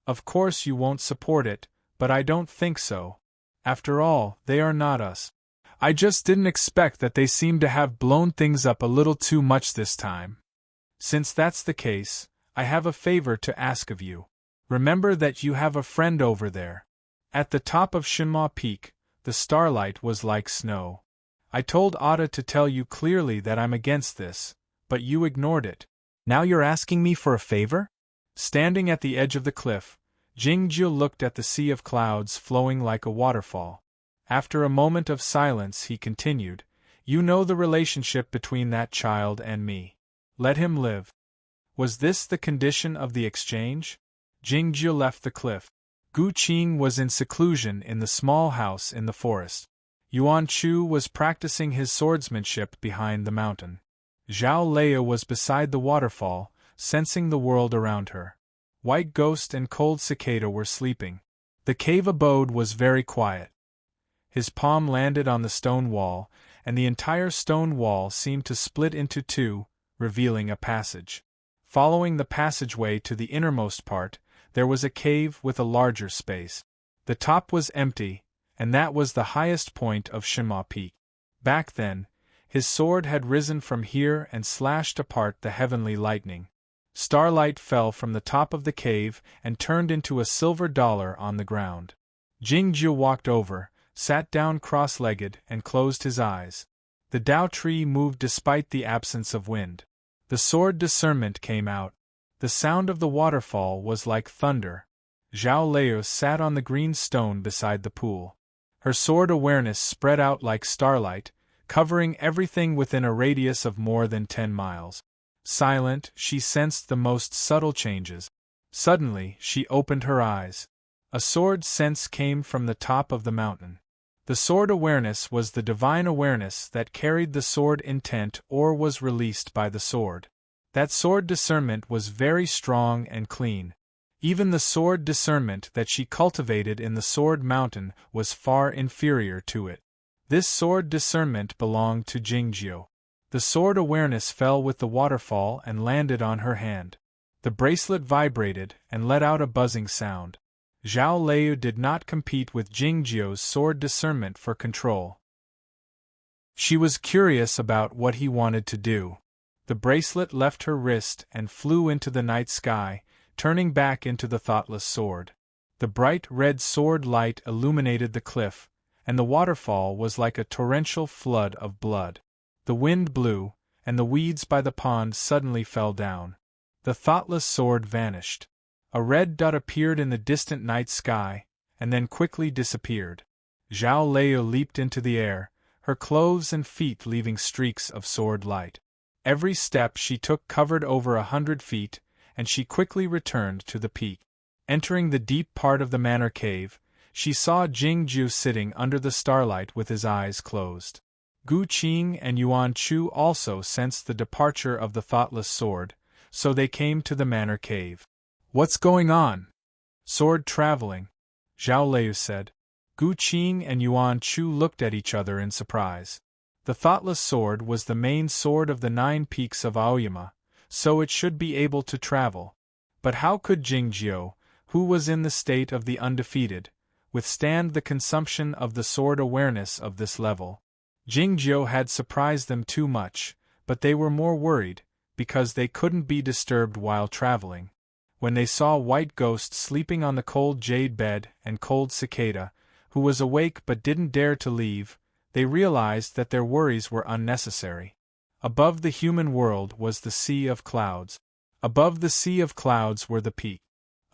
Of course you won't support it, but I don't think so. After all, they are not us. I just didn't expect that they seem to have blown things up a little too much this time. Since that's the case, I have a favor to ask of you. Remember that you have a friend over there. At the top of Shinma Peak, the starlight was like snow. I told Ada to tell you clearly that I'm against this, but you ignored it. Now you're asking me for a favor? Standing at the edge of the cliff, Jingjiu looked at the sea of clouds flowing like a waterfall. After a moment of silence he continued, You know the relationship between that child and me. Let him live. Was this the condition of the exchange? Jingjiu left the cliff. Gu Qing was in seclusion in the small house in the forest. Yuan Chu was practicing his swordsmanship behind the mountain. Zhao Leia was beside the waterfall, sensing the world around her. White Ghost and Cold Cicada were sleeping. The cave abode was very quiet. His palm landed on the stone wall, and the entire stone wall seemed to split into two, revealing a passage. Following the passageway to the innermost part, there was a cave with a larger space. The top was empty, and that was the highest point of Shinma Peak. Back then, his sword had risen from here and slashed apart the heavenly lightning. Starlight fell from the top of the cave and turned into a silver dollar on the ground. Jingjiu walked over, sat down cross-legged and closed his eyes. The Dao tree moved despite the absence of wind. The sword discernment came out. The sound of the waterfall was like thunder. Zhao Lei sat on the green stone beside the pool. Her sword awareness spread out like starlight, covering everything within a radius of more than 10 miles. Silent, she sensed the most subtle changes. Suddenly, she opened her eyes. A sword sense came from the top of the mountain. The sword awareness was the divine awareness that carried the sword intent or was released by the sword. That sword discernment was very strong and clean. Even the sword discernment that she cultivated in the Sword Mountain was far inferior to it. This sword discernment belonged to Jingjiu. The sword awareness fell with the waterfall and landed on her hand. The bracelet vibrated and let out a buzzing sound. Zhao Lei did not compete with Jingjiu's sword discernment for control. She was curious about what he wanted to do. The bracelet left her wrist and flew into the night sky, turning back into the thoughtless sword. The bright red sword light illuminated the cliff, and the waterfall was like a torrential flood of blood. The wind blew, and the weeds by the pond suddenly fell down. The thoughtless sword vanished. A red dot appeared in the distant night sky, and then quickly disappeared. Zhao Lei leaped into the air, her clothes and feet leaving streaks of sword light. Every step she took covered over 100 feet, and she quickly returned to the peak. Entering the deep part of the manor cave, she saw Jingjiu sitting under the starlight with his eyes closed. Gu Qing and Yuan Chu also sensed the departure of the thoughtless sword, so they came to the manor cave. "What's going on?" "Sword traveling," Zhao Lei said. Gu Qing and Yuan Chu looked at each other in surprise. The thoughtless sword was the main sword of the 9 peaks of Aoyama, so it should be able to travel. But how could Jingjiu, who was in the state of the undefeated, withstand the consumption of the sword awareness of this level? Jingjiu had surprised them too much, but they were more worried, because they couldn't be disturbed while traveling. When they saw White Ghost sleeping on the cold jade bed and Cold Cicada, who was awake but didn't dare to leave, they realized that their worries were unnecessary. Above the human world was the sea of clouds. Above the sea of clouds were the peaks.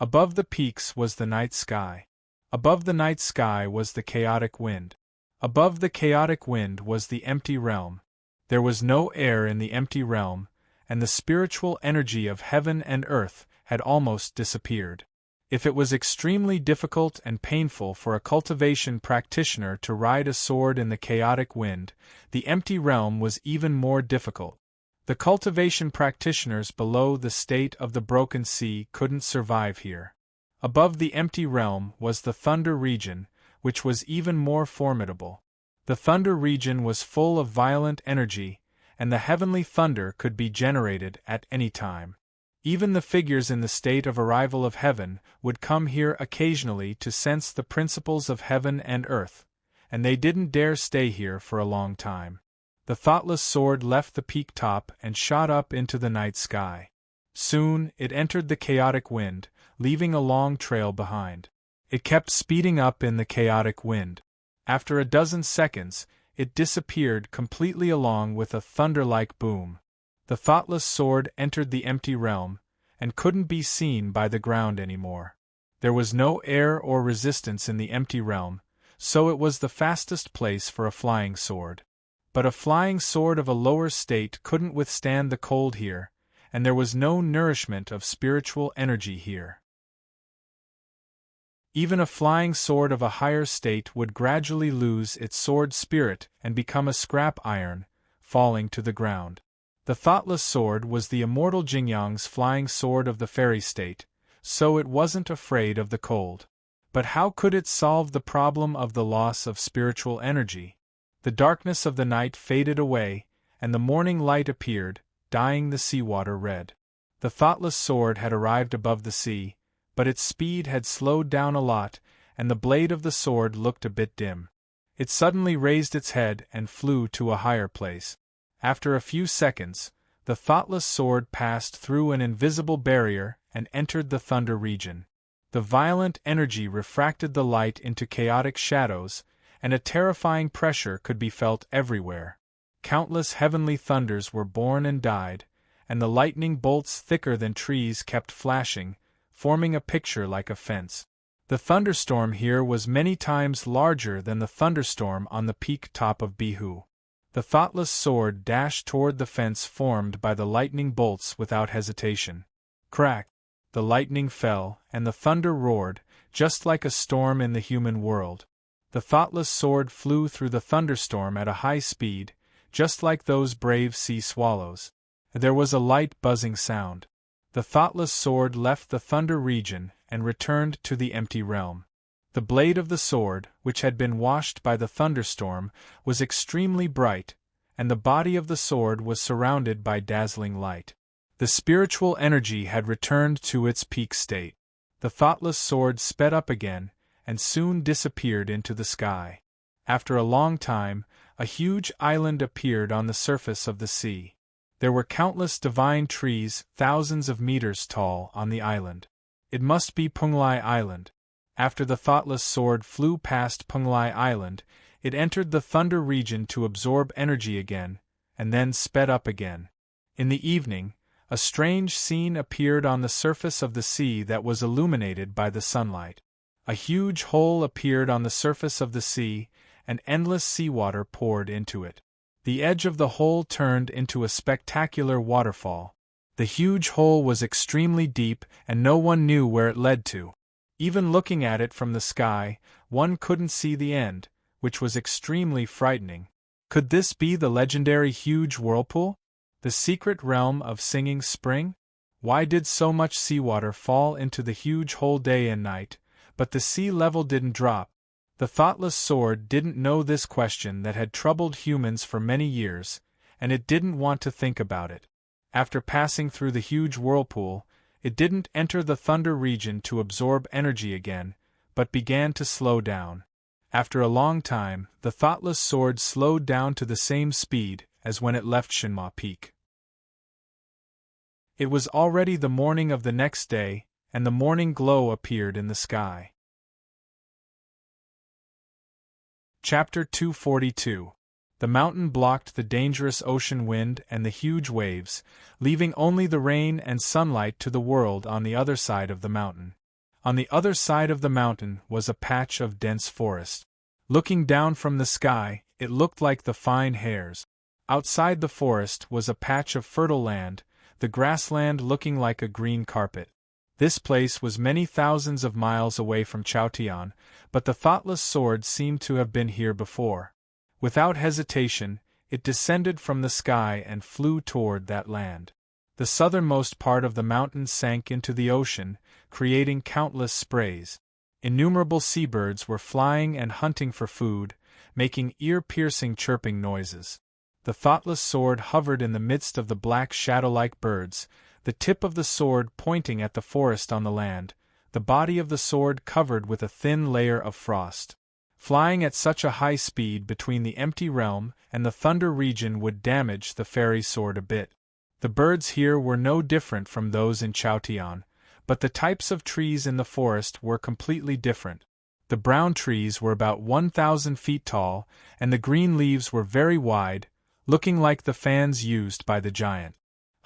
Above the peaks was the night sky. Above the night sky was the chaotic wind. Above the chaotic wind was the empty realm. There was no air in the empty realm, and the spiritual energy of heaven and earth had almost disappeared. If it was extremely difficult and painful for a cultivation practitioner to ride a sword in the chaotic wind, the empty realm was even more difficult. The cultivation practitioners below the state of the broken sea couldn't survive here. Above the empty realm was the thunder region, which was even more formidable. The thunder region was full of violent energy, and the heavenly thunder could be generated at any time. Even the figures in the state of arrival of heaven would come here occasionally to sense the principles of heaven and earth, and they didn't dare stay here for a long time. The thoughtless sword left the peak top and shot up into the night sky. Soon, it entered the chaotic wind, leaving a long trail behind. It kept speeding up in the chaotic wind. After a dozen seconds, it disappeared completely along with a thunder-like boom. The thoughtless sword entered the empty realm, and couldn't be seen by the ground anymore. There was no air or resistance in the empty realm, so it was the fastest place for a flying sword. But a flying sword of a lower state couldn't withstand the cold here, and there was no nourishment of spiritual energy here. Even a flying sword of a higher state would gradually lose its sword spirit and become a scrap iron, falling to the ground. The thoughtless sword was the immortal Jingyang's flying sword of the fairy state, so it wasn't afraid of the cold. But how could it solve the problem of the loss of spiritual energy? The darkness of the night faded away, and the morning light appeared, dyeing the seawater red. The thoughtless sword had arrived above the sea, but its speed had slowed down a lot, and the blade of the sword looked a bit dim. It suddenly raised its head and flew to a higher place. After a few seconds, the thoughtless sword passed through an invisible barrier and entered the thunder region. The violent energy refracted the light into chaotic shadows, and a terrifying pressure could be felt everywhere. Countless heavenly thunders were born and died, and the lightning bolts thicker than trees kept flashing, forming a picture like a fence. The thunderstorm here was many times larger than the thunderstorm on the peak top of Bihu. The thoughtless sword dashed toward the fence formed by the lightning bolts without hesitation. Crack! The lightning fell, and the thunder roared, just like a storm in the human world. The thoughtless sword flew through the thunderstorm at a high speed, just like those brave sea swallows. There was a light buzzing sound. The thoughtless sword left the thunder region and returned to the empty realm. The blade of the sword, which had been washed by the thunderstorm, was extremely bright, and the body of the sword was surrounded by dazzling light. The spiritual energy had returned to its peak state. The thoughtless sword sped up again, and soon disappeared into the sky. After a long time, a huge island appeared on the surface of the sea. There were countless divine trees, thousands of meters tall, on the island. It must be Punglai Island. After the thoughtless sword flew past Punglai Island, it entered the thunder region to absorb energy again, and then sped up again. In the evening, a strange scene appeared on the surface of the sea that was illuminated by the sunlight. A huge hole appeared on the surface of the sea, and endless seawater poured into it. The edge of the hole turned into a spectacular waterfall. The huge hole was extremely deep, and no one knew where it led to. Even looking at it from the sky, one couldn't see the end, which was extremely frightening. Could this be the legendary huge whirlpool? The secret realm of singing spring? Why did so much seawater fall into the huge hole day and night, but the sea level didn't drop? The thoughtless sword didn't know this question that had troubled humans for many years, and it didn't want to think about it. After passing through the huge whirlpool, it didn't enter the thunder region to absorb energy again, but began to slow down. After a long time, the thoughtless sword slowed down to the same speed as when it left Shinma Peak. It was already the morning of the next day, and the morning glow appeared in the sky. Chapter 242. The mountain blocked the dangerous ocean wind and the huge waves, leaving only the rain and sunlight to the world on the other side of the mountain. On the other side of the mountain was a patch of dense forest. Looking down from the sky, it looked like the fine hairs. Outside the forest was a patch of fertile land, the grassland looking like a green carpet. This place was many thousands of miles away from Chaotian, but the thoughtless sword seemed to have been here before. Without hesitation, it descended from the sky and flew toward that land. The southernmost part of the mountain sank into the ocean, creating countless sprays. Innumerable seabirds were flying and hunting for food, making ear-piercing chirping noises. The thoughtless sword hovered in the midst of the black shadow-like birds, the tip of the sword pointing at the forest on the land, the body of the sword covered with a thin layer of frost. Flying at such a high speed between the empty realm and the thunder region would damage the fairy sword a bit. The birds here were no different from those in Chaotian, but the types of trees in the forest were completely different. The brown trees were about 1,000 feet tall, and the green leaves were very wide, looking like the fans used by the giant.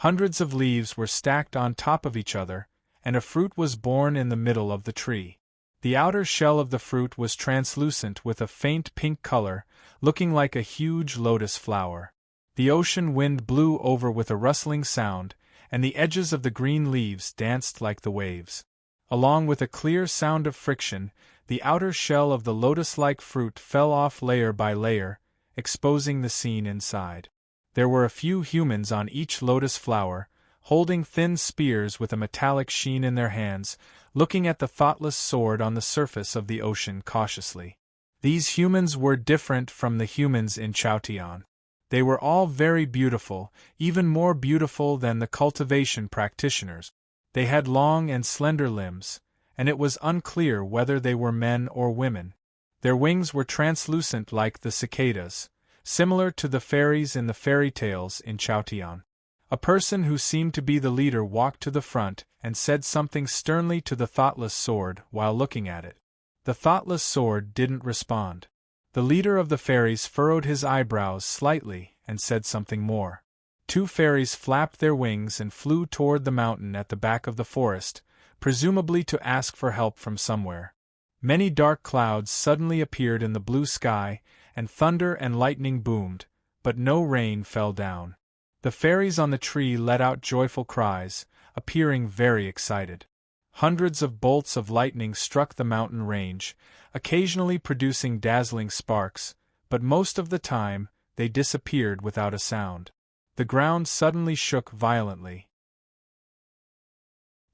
Hundreds of leaves were stacked on top of each other, and a fruit was borne in the middle of the tree. The outer shell of the fruit was translucent with a faint pink color, looking like a huge lotus flower. The ocean wind blew over with a rustling sound, and the edges of the green leaves danced like the waves. Along with a clear sound of friction, the outer shell of the lotus-like fruit fell off layer by layer, exposing the scene inside. There were a few humans on each lotus flower, holding thin spears with a metallic sheen in their hands, looking at the thoughtless sword on the surface of the ocean cautiously. These humans were different from the humans in Chaotian. They were all very beautiful, even more beautiful than the cultivation practitioners. They had long and slender limbs, and it was unclear whether they were men or women. Their wings were translucent like the cicadas, similar to the fairies in the fairy tales in Chaotian. A person who seemed to be the leader walked to the front and said something sternly to the thoughtless sword while looking at it. The thoughtless sword didn't respond. The leader of the fairies furrowed his eyebrows slightly and said something more. Two fairies flapped their wings and flew toward the mountain at the back of the forest, presumably to ask for help from somewhere. Many dark clouds suddenly appeared in the blue sky, and thunder and lightning boomed, but no rain fell down. The fairies on the tree let out joyful cries, appearing very excited. Hundreds of bolts of lightning struck the mountain range, occasionally producing dazzling sparks, but most of the time, they disappeared without a sound. The ground suddenly shook violently.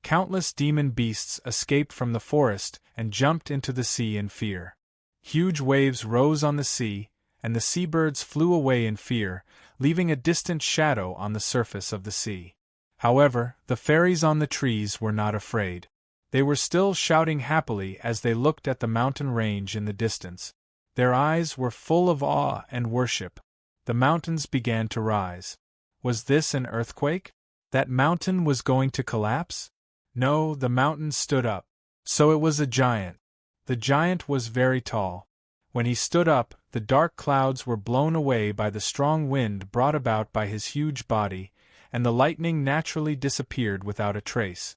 Countless demon beasts escaped from the forest and jumped into the sea in fear. Huge waves rose on the sea, and the seabirds flew away in fear, leaving a distant shadow on the surface of the sea. However, the fairies on the trees were not afraid. They were still shouting happily as they looked at the mountain range in the distance. Their eyes were full of awe and worship. The mountains began to rise. Was this an earthquake? That mountain was going to collapse? No, the mountain stood up. So it was a giant. The giant was very tall. When he stood up, the dark clouds were blown away by the strong wind brought about by his huge body, and the lightning naturally disappeared without a trace.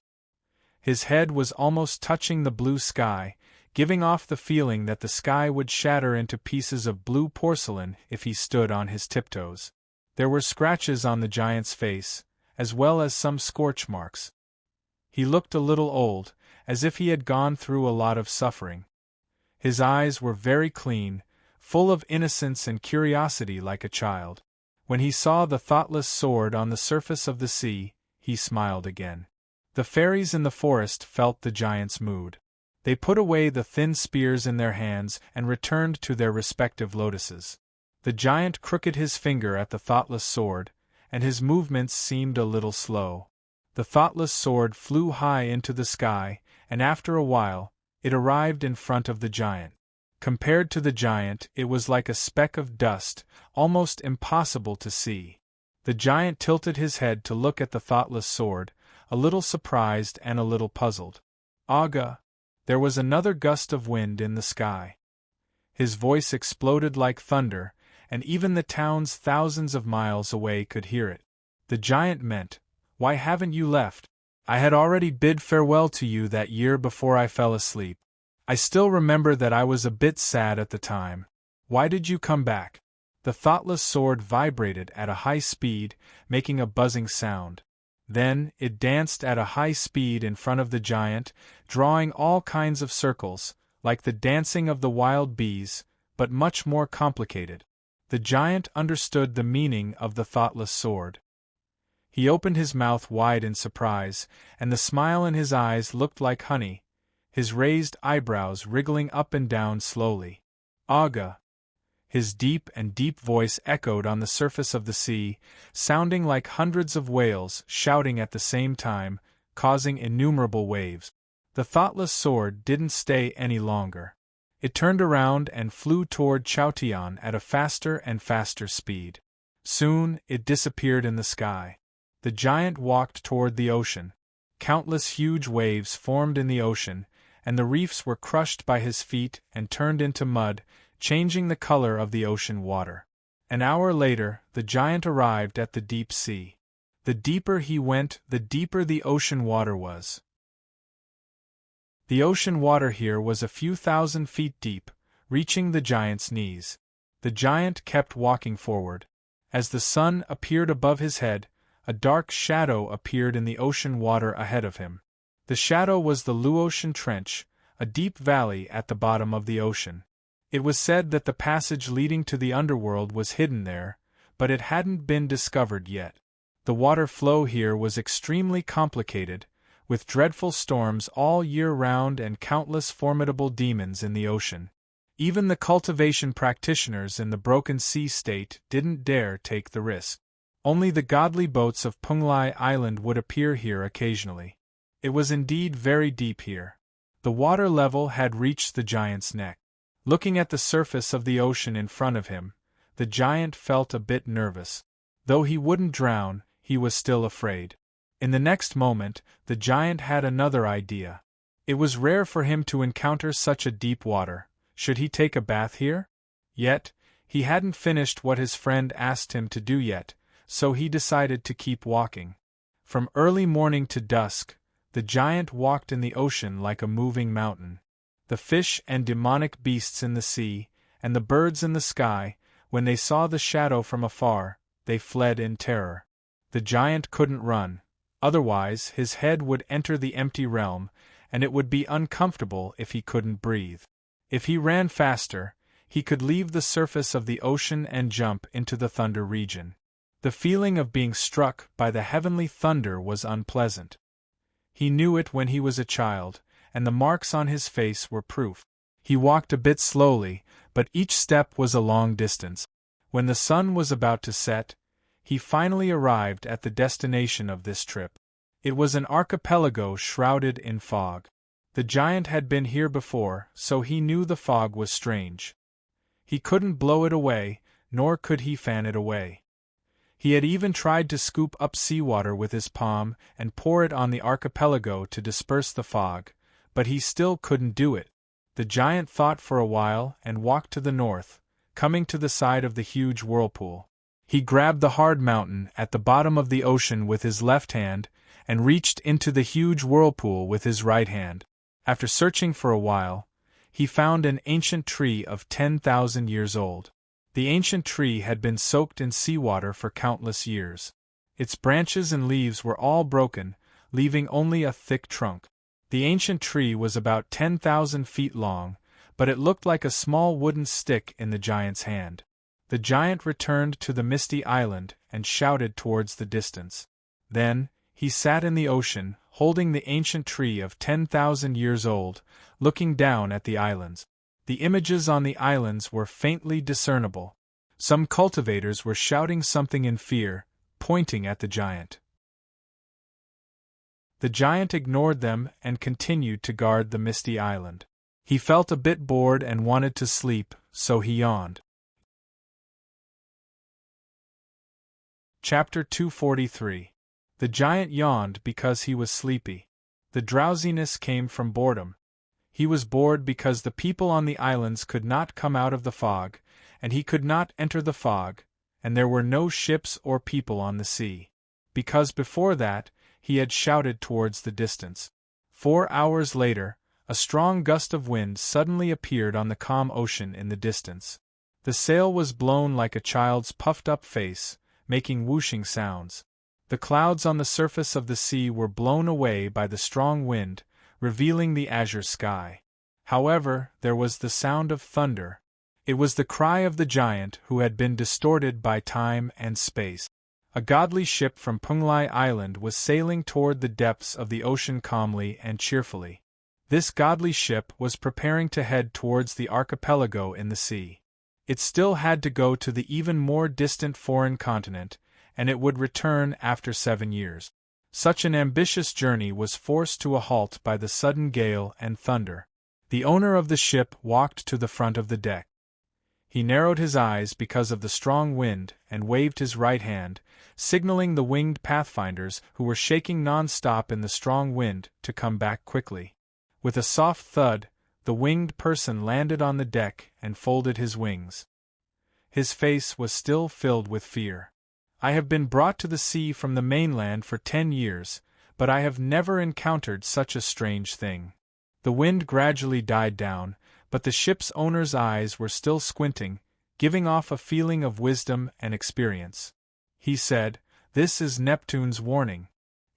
His head was almost touching the blue sky, giving off the feeling that the sky would shatter into pieces of blue porcelain if he stood on his tiptoes. There were scratches on the giant's face, as well as some scorch marks. He looked a little old, as if he had gone through a lot of suffering. His eyes were very clean, full of innocence and curiosity like a child. When he saw the thoughtless sword on the surface of the sea, he smiled again. The fairies in the forest felt the giant's mood. They put away the thin spears in their hands and returned to their respective lotuses. The giant crooked his finger at the thoughtless sword, and his movements seemed a little slow. The thoughtless sword flew high into the sky, and after a while, it arrived in front of the giant. Compared to the giant, it was like a speck of dust, almost impossible to see. The giant tilted his head to look at the thoughtless sword, a little surprised and a little puzzled. Aga! There was another gust of wind in the sky. His voice exploded like thunder, and even the towns thousands of miles away could hear it. The giant meant, "Why haven't you left? I had already bid farewell to you that year before I fell asleep. I still remember that I was a bit sad at the time. Why did you come back?" The thoughtless sword vibrated at a high speed, making a buzzing sound. Then, it danced at a high speed in front of the giant, drawing all kinds of circles, like the dancing of the wild bees, but much more complicated. The giant understood the meaning of the thoughtless sword. He opened his mouth wide in surprise, and the smile in his eyes looked like honey, his raised eyebrows wriggling up and down slowly. Aga! His deep voice echoed on the surface of the sea, sounding like hundreds of whales shouting at the same time, causing innumerable waves. The thoughtless sword didn't stay any longer. It turned around and flew toward Chaotian at a faster and faster speed. Soon, it disappeared in the sky. The giant walked toward the ocean. Countless huge waves formed in the ocean, and the reefs were crushed by his feet and turned into mud, changing the color of the ocean water. An hour later, the giant arrived at the deep sea. The deeper he went, the deeper the ocean water was. The ocean water here was a few thousand feet deep, reaching the giant's knees. The giant kept walking forward. As the sun appeared above his head, a dark shadow appeared in the ocean water ahead of him. The shadow was the Luotian Trench, a deep valley at the bottom of the ocean. It was said that the passage leading to the underworld was hidden there, but it hadn't been discovered yet. The water flow here was extremely complicated, with dreadful storms all year round and countless formidable demons in the ocean. Even the cultivation practitioners in the Broken Sea state didn't dare take the risk. Only the godly boats of Punglai Island would appear here occasionally. It was indeed very deep here. The water level had reached the giant's neck. Looking at the surface of the ocean in front of him, the giant felt a bit nervous. Though he wouldn't drown, he was still afraid. In the next moment, the giant had another idea. It was rare for him to encounter such a deep water. Should he take a bath here? Yet, he hadn't finished what his friend asked him to do yet, so he decided to keep walking. From early morning to dusk, the giant walked in the ocean like a moving mountain. The fish and demonic beasts in the sea, and the birds in the sky, when they saw the shadow from afar, they fled in terror. The giant couldn't run, otherwise his head would enter the empty realm, and it would be uncomfortable if he couldn't breathe. If he ran faster, he could leave the surface of the ocean and jump into the thunder region. The feeling of being struck by the heavenly thunder was unpleasant. He knew it when he was a child, and the marks on his face were proof. He walked a bit slowly, but each step was a long distance. When the sun was about to set, he finally arrived at the destination of this trip. It was an archipelago shrouded in fog. The giant had been here before, so he knew the fog was strange. He couldn't blow it away, nor could he fan it away. He had even tried to scoop up seawater with his palm and pour it on the archipelago to disperse the fog, but he still couldn't do it. The giant thought for a while and walked to the north, coming to the side of the huge whirlpool. He grabbed the hard mountain at the bottom of the ocean with his left hand and reached into the huge whirlpool with his right hand. After searching for a while, he found an ancient tree of 10,000 years old. The ancient tree had been soaked in seawater for countless years. Its branches and leaves were all broken, leaving only a thick trunk. The ancient tree was about 10,000 feet long, but it looked like a small wooden stick in the giant's hand. The giant returned to the misty island and shouted towards the distance. Then, he sat in the ocean, holding the ancient tree of 10,000 years old, looking down at the islands. The images on the islands were faintly discernible. Some cultivators were shouting something in fear, pointing at the giant. The giant ignored them and continued to guard the misty island. He felt a bit bored and wanted to sleep, so he yawned. Chapter 243. The giant yawned because he was sleepy. The drowsiness came from boredom. He was bored because the people on the islands could not come out of the fog, and he could not enter the fog, and there were no ships or people on the sea. Because before that, he had shouted towards the distance. 4 hours later, a strong gust of wind suddenly appeared on the calm ocean in the distance. The sail was blown like a child's puffed-up face, making whooshing sounds. The clouds on the surface of the sea were blown away by the strong wind, revealing the azure sky. However, there was the sound of thunder. It was the cry of the giant who had been distorted by time and space. A godly ship from Punglai Island was sailing toward the depths of the ocean calmly and cheerfully. This godly ship was preparing to head towards the archipelago in the sea. It still had to go to the even more distant foreign continent, and it would return after 7 years. Such an ambitious journey was forced to a halt by the sudden gale and thunder. The owner of the ship walked to the front of the deck. He narrowed his eyes because of the strong wind and waved his right hand, signaling the winged pathfinders who were shaking non-stop in the strong wind to come back quickly. With a soft thud, the winged person landed on the deck and folded his wings. His face was still filled with fear. I have been brought to the sea from the mainland for 10 years, but I have never encountered such a strange thing. The wind gradually died down, but the ship's owner's eyes were still squinting, giving off a feeling of wisdom and experience. He said, "This is Neptune's warning."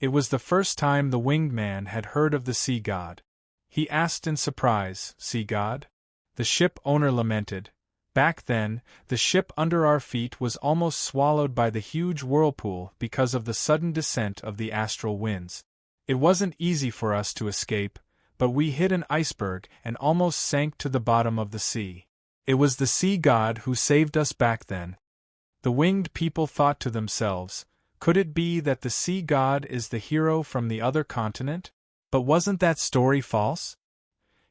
It was the first time the winged man had heard of the sea god. He asked in surprise, "Sea god?" The ship owner lamented. Back then, the ship under our feet was almost swallowed by the huge whirlpool because of the sudden descent of the astral winds. It wasn't easy for us to escape, but we hit an iceberg and almost sank to the bottom of the sea. It was the sea god who saved us back then. The winged people thought to themselves, could it be that the sea god is the hero from the other continent? But wasn't that story false?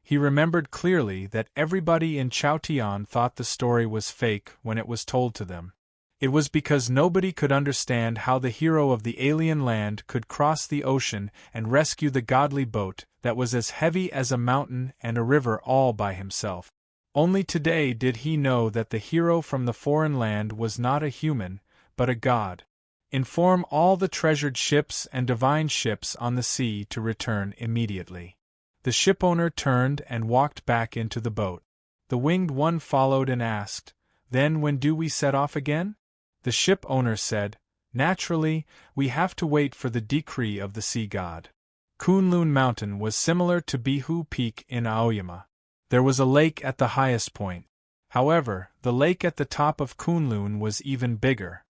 He remembered clearly that everybody in Chaotian thought the story was fake when it was told to them. It was because nobody could understand how the hero of the alien land could cross the ocean and rescue the godly boat that was as heavy as a mountain and a river all by himself. Only today did he know that the hero from the foreign land was not a human, but a god. Inform all the treasured ships and divine ships on the sea to return immediately. The shipowner turned and walked back into the boat. The winged one followed and asked, "Then when do we set off again?" The shipowner said, "Naturally, we have to wait for the decree of the sea god." Kunlun Mountain was similar to Bihu Peak in Aoyama. There was a lake at the highest point. However, the lake at the top of Kunlun was even bigger.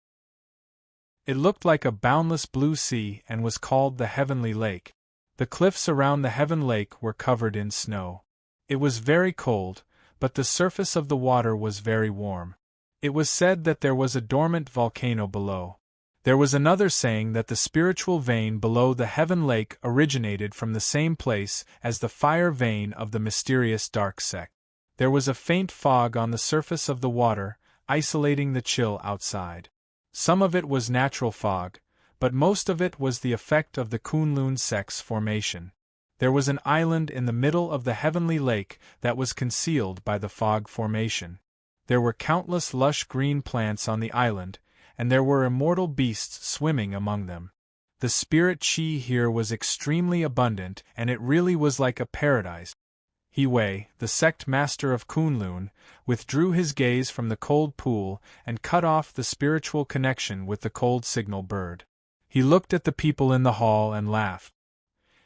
It looked like a boundless blue sea and was called the Heavenly Lake. The cliffs around the Heaven Lake were covered in snow. It was very cold, but the surface of the water was very warm. It was said that there was a dormant volcano below. There was another saying that the spiritual vein below the Heaven Lake originated from the same place as the fire vein of the mysterious dark sect. There was a faint fog on the surface of the water, isolating the chill outside. Some of it was natural fog, but most of it was the effect of the Kunlun sect's formation. There was an island in the middle of the heavenly lake that was concealed by the fog formation. There were countless lush green plants on the island, and there were immortal beasts swimming among them. The spirit chi here was extremely abundant, and it really was like a paradise. He Wei, the sect master of Kunlun, withdrew his gaze from the cold pool and cut off the spiritual connection with the cold signal bird. He looked at the people in the hall and laughed.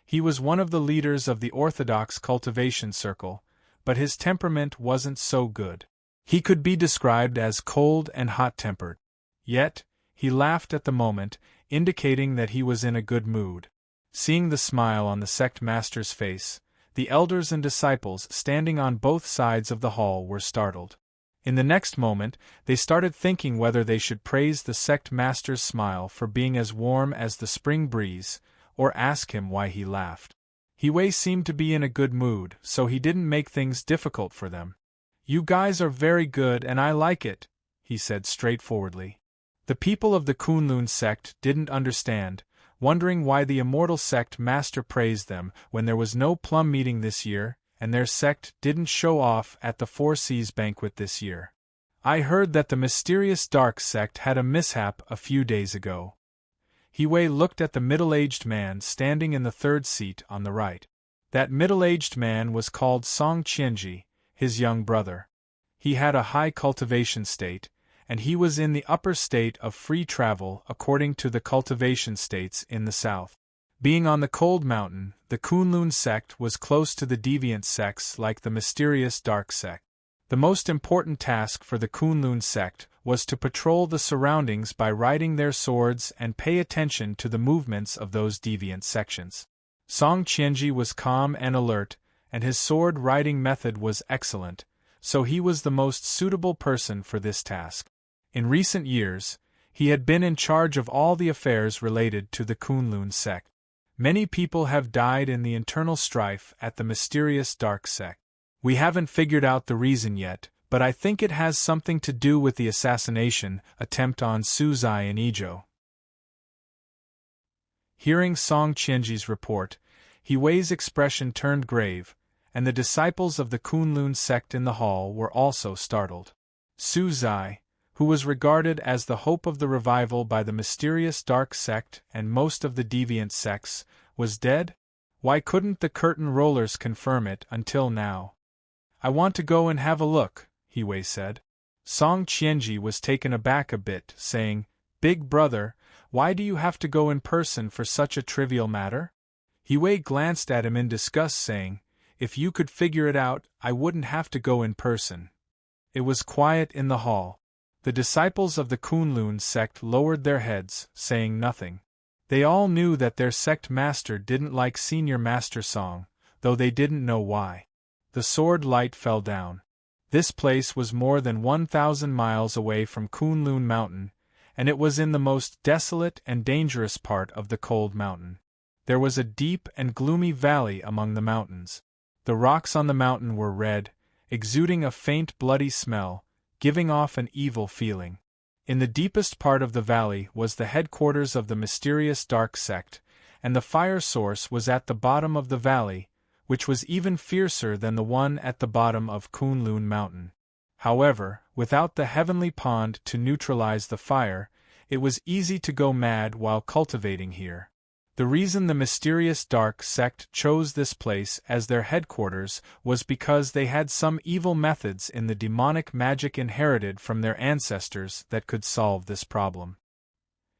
He was one of the leaders of the Orthodox cultivation circle, but his temperament wasn't so good. He could be described as cold and hot-tempered. Yet, he laughed at the moment, indicating that he was in a good mood. Seeing the smile on the sect master's face, the elders and disciples standing on both sides of the hall were startled. In the next moment, they started thinking whether they should praise the sect master's smile for being as warm as the spring breeze, or ask him why he laughed. He Wei seemed to be in a good mood, so he didn't make things difficult for them. "You guys are very good and I like it," he said straightforwardly. The people of the Kunlun sect didn't understand, wondering why the immortal sect master praised them when there was no plum meeting this year, and their sect didn't show off at the Four Seas banquet this year. "I heard that the mysterious dark sect had a mishap a few days ago." He Wei looked at the middle-aged man standing in the third seat on the right. That middle-aged man was called Song Qianji, his young brother. He had a high cultivation state, and he was in the upper state of free travel according to the cultivation states in the south. Being on the cold mountain, the Kunlun sect was close to the deviant sects like the mysterious dark sect. The most important task for the Kunlun sect was to patrol the surroundings by riding their swords and pay attention to the movements of those deviant sections. Song Qianji was calm and alert, and his sword-riding method was excellent, so he was the most suitable person for this task. In recent years, he had been in charge of all the affairs related to the Kunlun sect. Many people have died in the internal strife at the mysterious dark sect. We haven't figured out the reason yet, but I think it has something to do with the assassination attempt on Su Zai and Ijo. Hearing Song Qianji's report, He Wei's expression turned grave, and the disciples of the Kunlun sect in the hall were also startled. Su Zai, who was regarded as the hope of the revival by the mysterious dark sect and most of the deviant sects, was dead? Why couldn't the curtain rollers confirm it until now? "I want to go and have a look," He Wei said. Song Qianji was taken aback a bit, saying, "Big brother, why do you have to go in person for such a trivial matter?" He Wei glanced at him in disgust, saying, "If you could figure it out, I wouldn't have to go in person." It was quiet in the hall. The disciples of the Kunlun sect lowered their heads, saying nothing. They all knew that their sect master didn't like Senior Master Song, though they didn't know why. The sword light fell down. This place was more than 1,000 miles away from Kunlun Mountain, and it was in the most desolate and dangerous part of the cold mountain. There was a deep and gloomy valley among the mountains. The rocks on the mountain were red, exuding a faint bloody smell, giving off an evil feeling. In the deepest part of the valley was the headquarters of the mysterious dark sect, and the fire source was at the bottom of the valley, which was even fiercer than the one at the bottom of Kunlun Mountain. However, without the heavenly pond to neutralize the fire, it was easy to go mad while cultivating here. The reason the mysterious dark sect chose this place as their headquarters was because they had some evil methods in the demonic magic inherited from their ancestors that could solve this problem.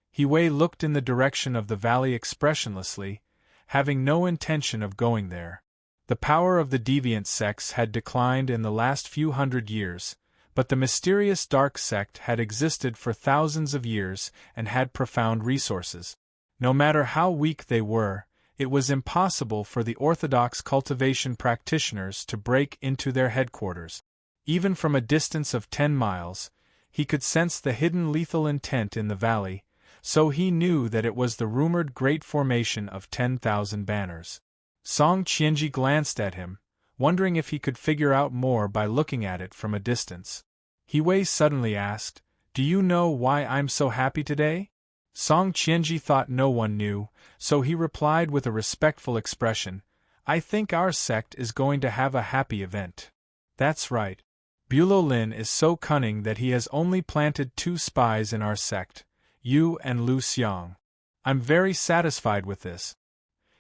He Wei looked in the direction of the valley expressionlessly, having no intention of going there. The power of the deviant sects had declined in the last few hundred years, but the mysterious dark sect had existed for thousands of years and had profound resources. No matter how weak they were, It was impossible for the orthodox cultivation practitioners to break into their headquarters. Even from a distance of 10 miles, he could sense the hidden lethal intent in the valley, so he knew that it was the rumored great formation of 10,000 banners. Song Qianji glanced at him, wondering if he could figure out more by looking at it from a distance. He Wei suddenly asked, "Do you know why I'm so happy today?" Song Qianji thought no one knew, so he replied with a respectful expression, "I think our sect is going to have a happy event." "That's right. Bulo Lin is so cunning that he has only planted 2 spies in our sect, you and Lu Xiang. I'm very satisfied with this."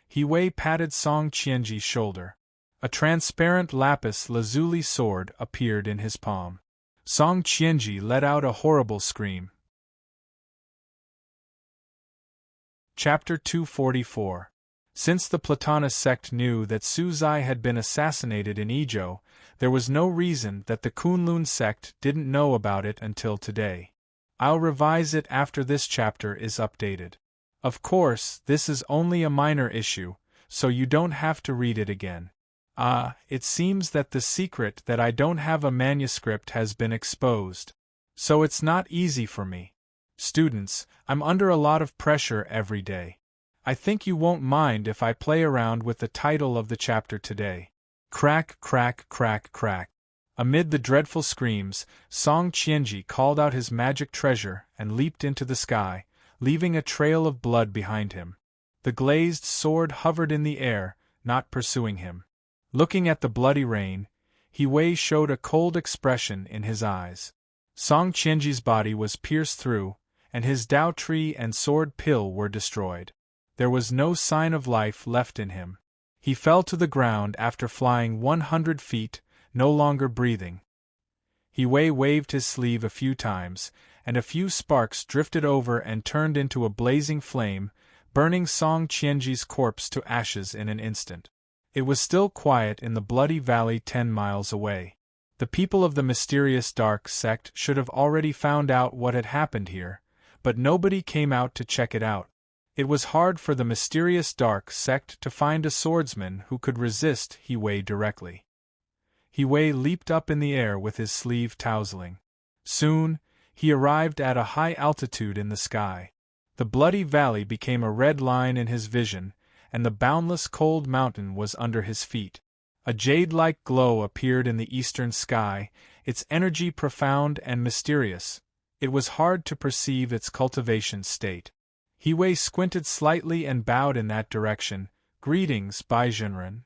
He Wei patted Song Qianji's shoulder. A transparent lapis lazuli sword appeared in his palm. Song Qianji let out a horrible scream. Chapter 244. Since the Platonist sect knew that Su Zai had been assassinated in Ezhou, there was no reason that the Kunlun sect didn't know about it until today. I'll revise it after this chapter is updated. Of course, this is only a minor issue, so you don't have to read it again. It seems that the secret that I don't have a manuscript has been exposed. So it's not easy for me. Students, I'm under a lot of pressure every day. I think you won't mind if I play around with the title of the chapter today. Crack, crack, crack, crack. Amid the dreadful screams, Song Qianji called out his magic treasure and leaped into the sky, leaving a trail of blood behind him. The glazed sword hovered in the air, not pursuing him. Looking at the bloody rain, He Wei showed a cold expression in his eyes. Song Qianji's body was pierced through, and his Dao tree and sword pill were destroyed. There was no sign of life left in him. He fell to the ground after flying 100 feet, no longer breathing. He Wei waved his sleeve a few times, and a few sparks drifted over and turned into a blazing flame, burning Song Qianji's corpse to ashes in an instant. It was still quiet in the bloody valley 10 miles away. The people of the mysterious dark sect should have already found out what had happened here, but nobody came out to check it out. It was hard for the mysterious dark sect to find a swordsman who could resist He Wei directly. He Wei leaped up in the air with his sleeve tousling. Soon, he arrived at a high altitude in the sky. The bloody valley became a red line in his vision, and the boundless cold mountain was under his feet. A jade-like glow appeared in the eastern sky, its energy profound and mysterious. It was hard to perceive its cultivation state. He Wei squinted slightly and bowed in that direction. "Greetings, Baizhenren.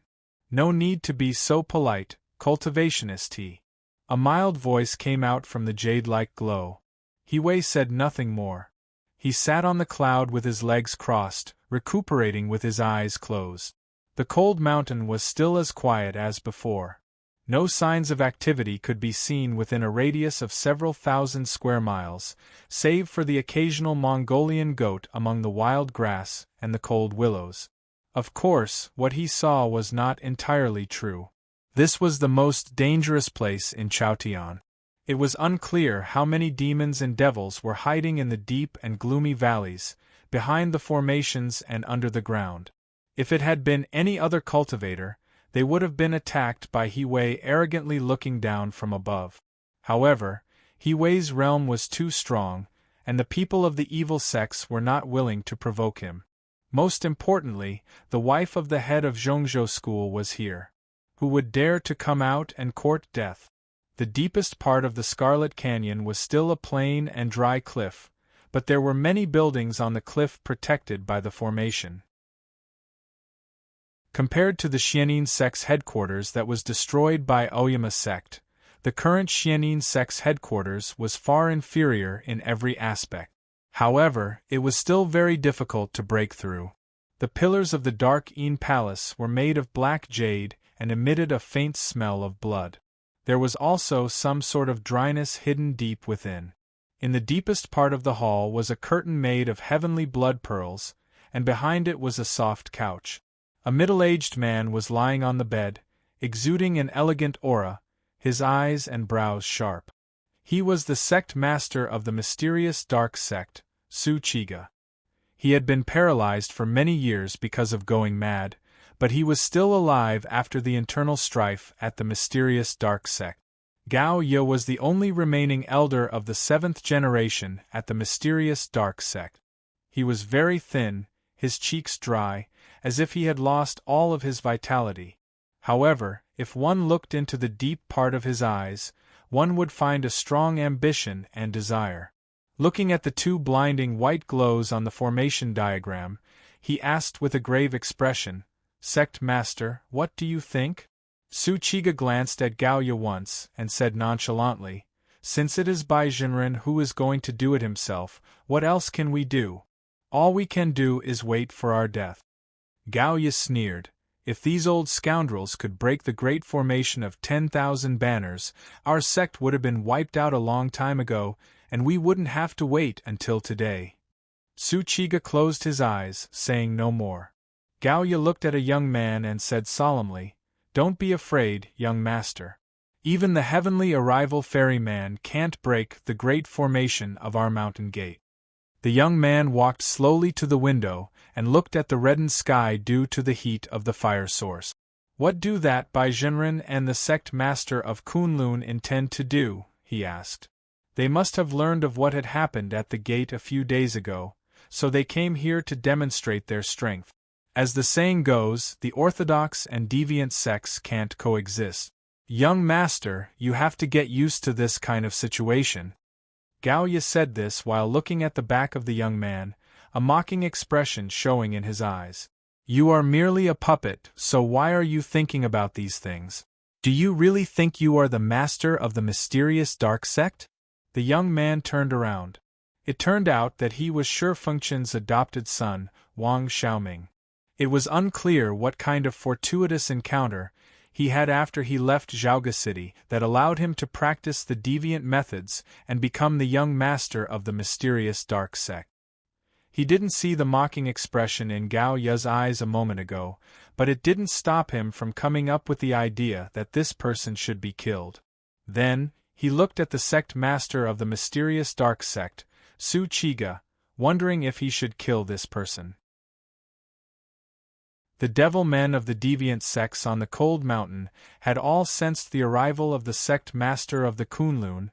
No need to be so polite, cultivationist he." A mild voice came out from the jade-like glow. He Wei said nothing more. He sat on the cloud with his legs crossed, recuperating with his eyes closed. The cold mountain was still as quiet as before. No signs of activity could be seen within a radius of several thousand square miles, save for the occasional Mongolian goat among the wild grass and the cold willows. Of course, what he saw was not entirely true. This was the most dangerous place in Chaotian. It was unclear how many demons and devils were hiding in the deep and gloomy valleys, behind the formations and under the ground. If it had been any other cultivator, they would have been attacked by He Wei arrogantly looking down from above. However, He Wei's realm was too strong, and the people of the evil sects were not willing to provoke him. Most importantly, the wife of the head of Zhongzhou school was here. Who would dare to come out and court death? The deepest part of the Scarlet Canyon was still a plain and dry cliff, but there were many buildings on the cliff protected by the formation. Compared to the Xianin sect's headquarters that was destroyed by Oyama sect, the current Xianin sect's headquarters was far inferior in every aspect. However, it was still very difficult to break through. The pillars of the Dark Yin Palace were made of black jade and emitted a faint smell of blood. There was also some sort of dryness hidden deep within. In the deepest part of the hall was a curtain made of heavenly blood pearls, and behind it was a soft couch. A middle-aged man was lying on the bed, exuding an elegant aura, his eyes and brows sharp. He was the sect master of the mysterious dark sect, Su Chiga. He had been paralyzed for many years because of going mad, but he was still alive after the internal strife at the mysterious dark sect. Gao Ye was the only remaining elder of the 7th generation at the mysterious dark sect. He was very thin, his cheeks dry, as if he had lost all of his vitality. However, if one looked into the deep part of his eyes, one would find a strong ambition and desire. Looking at the two blinding white glows on the formation diagram, he asked with a grave expression, "Sect Master, what do you think?" Su Chiga glanced at Gao Ye once, and said nonchalantly, "Since it is Bai Jinren who is going to do it himself, what else can we do? All we can do is wait for our death." Gao Ye sneered, "If these old scoundrels could break the great formation of 10,000 banners, our sect would have been wiped out a long time ago, and we wouldn't have to wait until today." Su Chiga closed his eyes, saying no more. Gao Ye looked at a young man and said solemnly, "Don't be afraid, young master. Even the heavenly arrival ferryman can't break the great formation of our mountain gate." The young man walked slowly to the window and looked at the reddened sky due to the heat of the fire source. "What do that Bai Jinren and the sect master of Kunlun intend to do?" he asked. "They must have learned of what had happened at the gate a few days ago, so they came here to demonstrate their strength. As the saying goes, the orthodox and deviant sects can't coexist. Young master, you have to get used to this kind of situation." Gao Ye said this while looking at the back of the young man, a mocking expression showing in his eyes. "You are merely a puppet, so why are you thinking about these things? Do you really think you are the master of the mysterious dark sect?" The young man turned around. It turned out that he was Shi Fengchen's adopted son, Wang Xiaoming. It was unclear what kind of fortuitous encounter he had after he left Zhaoge City that allowed him to practice the deviant methods and become the young master of the mysterious dark sect. He didn't see the mocking expression in Gao Ye's eyes a moment ago, but it didn't stop him from coming up with the idea that this person should be killed. Then, he looked at the sect master of the mysterious dark sect, Su Chiga, wondering if he should kill this person. The devil men of the deviant sects on the cold mountain had all sensed the arrival of the sect master of the Kunlun,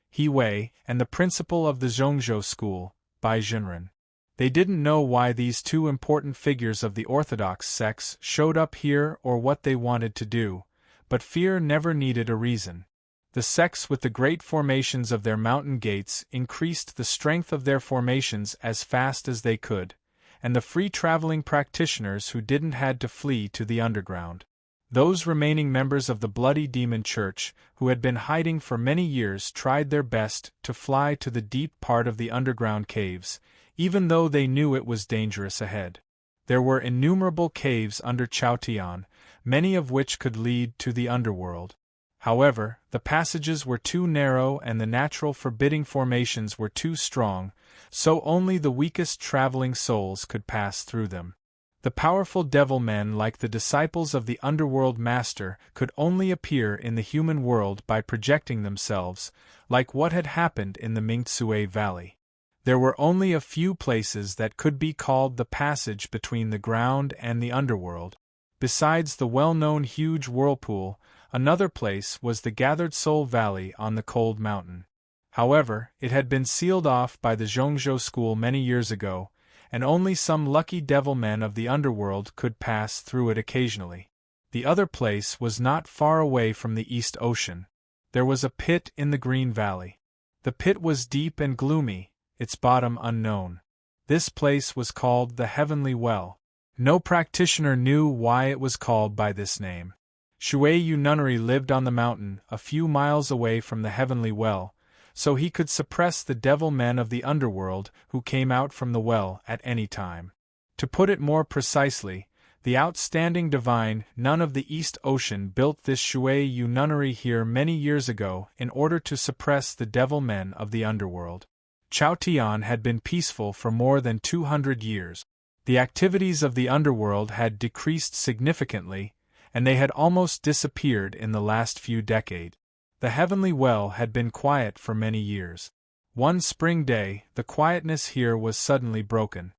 He Wei, and the principal of the Zhongzhou school, Bai Jinren. They didn't know why these two important figures of the orthodox sects showed up here or what they wanted to do, but fear never needed a reason. The sects with the great formations of their mountain gates increased the strength of their formations as fast as they could, and the free-traveling practitioners who didn't had to flee to the underground. Those remaining members of the Bloody Demon Church, who had been hiding for many years, tried their best to fly to the deep part of the underground caves, even though they knew it was dangerous ahead. There were innumerable caves under Chaotian, many of which could lead to the underworld. However, the passages were too narrow and the natural forbidding formations were too strong, so only the weakest traveling souls could pass through them. The powerful devil men like the disciples of the underworld master could only appear in the human world by projecting themselves, like what had happened in the Mingtsue Valley. There were only a few places that could be called the passage between the ground and the underworld. Besides the well-known huge whirlpool, another place was the Gathered Soul Valley on the cold mountain. However, it had been sealed off by the Zhongzhou school many years ago, and only some lucky devil men of the underworld could pass through it occasionally. The other place was not far away from the East Ocean. There was a pit in the Green Valley. The pit was deep and gloomy, its bottom unknown. This place was called the Heavenly Well. No practitioner knew why it was called by this name. Shuiyu Nunnery lived on the mountain a few miles away from the Heavenly Well, so he could suppress the devil men of the underworld who came out from the well at any time. To put it more precisely, the outstanding divine nun of the East Ocean built this Shuiyu Nunnery here many years ago in order to suppress the devil men of the underworld. Chaotian had been peaceful for more than 200 years. The activities of the underworld had decreased significantly, and they had almost disappeared in the last few decades. The Heavenly Well had been quiet for many years. One spring day, the quietness here was suddenly broken.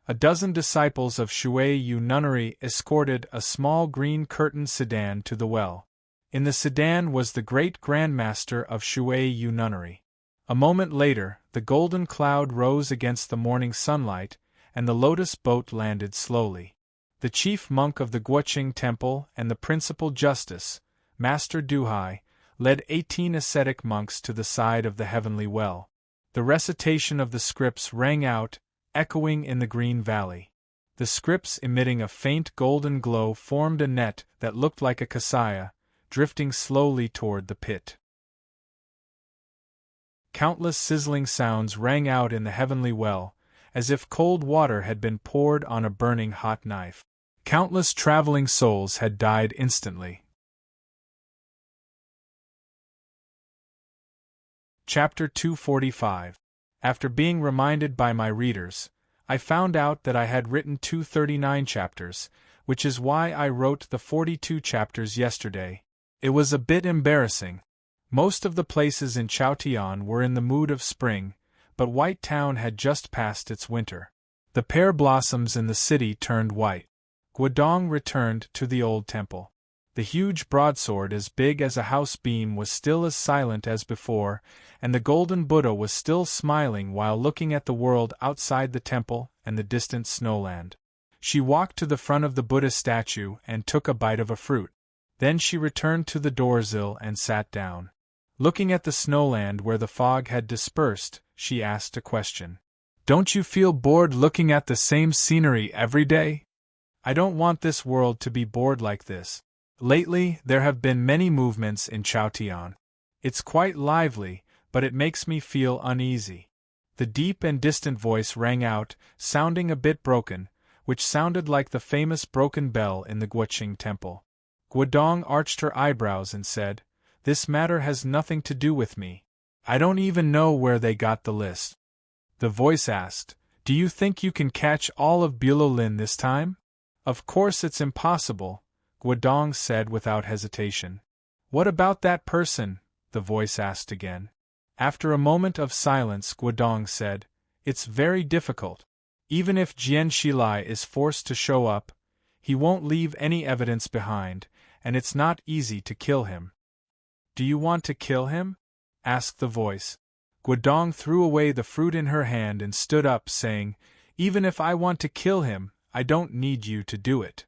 A dozen disciples of Shui Yu nunnery escorted a small green-curtained sedan to the well. In the sedan was the great grandmaster of Shui Yu nunnery. A moment later, the golden cloud rose against the morning sunlight, and the lotus boat landed slowly. The chief monk of the Guoqing temple and the principal justice, Master Duhai, led 18 ascetic monks to the side of the heavenly well. The recitation of the scripts rang out, echoing in the green valley. The scripts, emitting a faint golden glow, formed a net that looked like a kasaya, drifting slowly toward the pit. Countless sizzling sounds rang out in the heavenly well, as if cold water had been poured on a burning hot knife. Countless traveling souls had died instantly. Chapter 245. After being reminded by my readers, I found out that I had written 239 chapters, which is why I wrote the 42 chapters yesterday. It was a bit embarrassing. Most of the places in Chaotian were in the mood of spring, but White Town had just passed its winter. The pear blossoms in the city turned white. Guodong returned to the old temple. The huge broadsword as big as a house beam was still as silent as before, and the golden Buddha was still smiling while looking at the world outside the temple and the distant snowland. She walked to the front of the Buddha statue and took a bite of a fruit. Then she returned to the doorsill and sat down. Looking at the snowland where the fog had dispersed, she asked a question. "Don't you feel bored looking at the same scenery every day?" "I don't want this world to be bored like this. Lately, there have been many movements in Chaotian. It's quite lively, but it makes me feel uneasy." The deep and distant voice rang out, sounding a bit broken, which sounded like the famous broken bell in the Guoqing temple. Guodong arched her eyebrows and said, "This matter has nothing to do with me. I don't even know where they got the list." The voice asked, "Do you think you can catch all of Bulolin this time?" "Of course it's impossible," Guodong said without hesitation. "What about that person?" the voice asked again. After a moment of silence, Guodong said, "It's very difficult. Even if Jian Shilai is forced to show up, he won't leave any evidence behind, and it's not easy to kill him." "Do you want to kill him?" asked the voice. Guodong threw away the fruit in her hand and stood up, saying, "Even if I want to kill him, I don't need you to do it."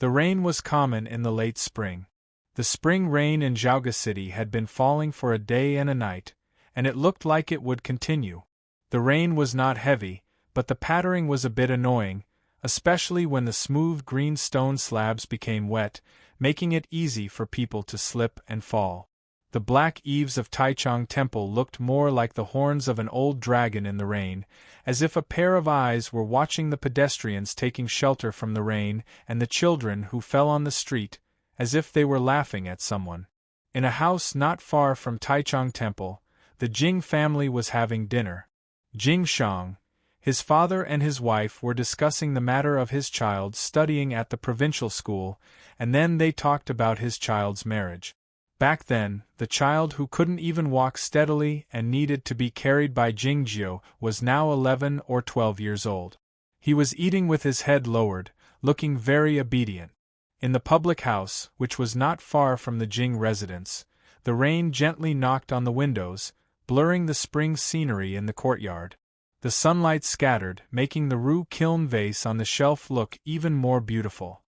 The rain was common in the late spring. The spring rain in Zhaoga City had been falling for a day and a night, and it looked like it would continue. The rain was not heavy, but the pattering was a bit annoying, especially when the smooth green stone slabs became wet, making it easy for people to slip and fall. The black eaves of Taichung Temple looked more like the horns of an old dragon in the rain, as if a pair of eyes were watching the pedestrians taking shelter from the rain and the children who fell on the street, as if they were laughing at someone. In a house not far from Taichung Temple, the Jing family was having dinner. Jing Shang, his father and his wife were discussing the matter of his child studying at the provincial school, and then they talked about his child's marriage. Back then, the child who couldn't even walk steadily and needed to be carried by Jingjiu was now 11 or 12 years old. He was eating with his head lowered, looking very obedient. In the public house, which was not far from the Jing residence, the rain gently knocked on the windows, blurring the spring scenery in the courtyard. The sunlight scattered, making the Rue Kiln vase on the shelf look even more beautiful.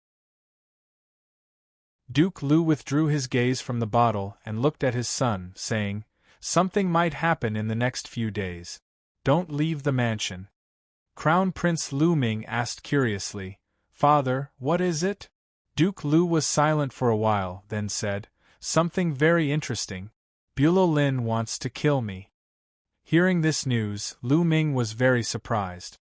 Duke Lu withdrew his gaze from the bottle and looked at his son, saying, "Something might happen in the next few days. Don't leave the mansion." Crown Prince Lu Ming asked curiously, "Father, what is it?" Duke Lu was silent for a while, then said, "Something very interesting. Bulolin wants to kill me." Hearing this news, Lu Ming was very surprised.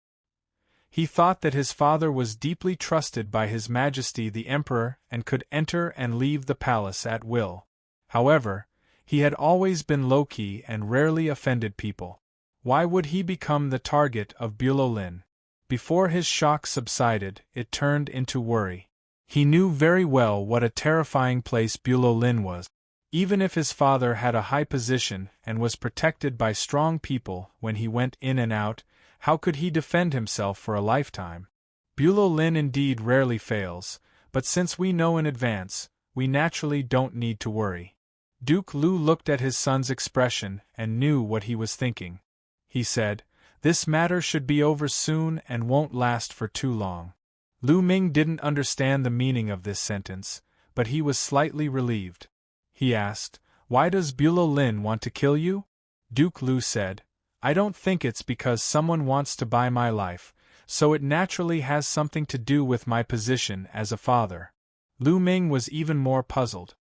He thought that his father was deeply trusted by His Majesty the Emperor and could enter and leave the palace at will. However, he had always been low-key and rarely offended people. Why would he become the target of Bulolin? Before his shock subsided, it turned into worry. He knew very well what a terrifying place Bulolin was. Even if his father had a high position and was protected by strong people when he went in and out, How could he defend himself for a lifetime? Bülow Lin indeed rarely fails, but since we know in advance, we naturally don't need to worry. Duke Lu looked at his son's expression and knew what he was thinking. He said, "This matter should be over soon and won't last for too long." Lu Ming didn't understand the meaning of this sentence, but he was slightly relieved. He asked, "Why does Bülow Lin want to kill you?" Duke Lu said, "I don't think it's because someone wants to buy my life, so it naturally has something to do with my position as a father." Lu Ming was even more puzzled.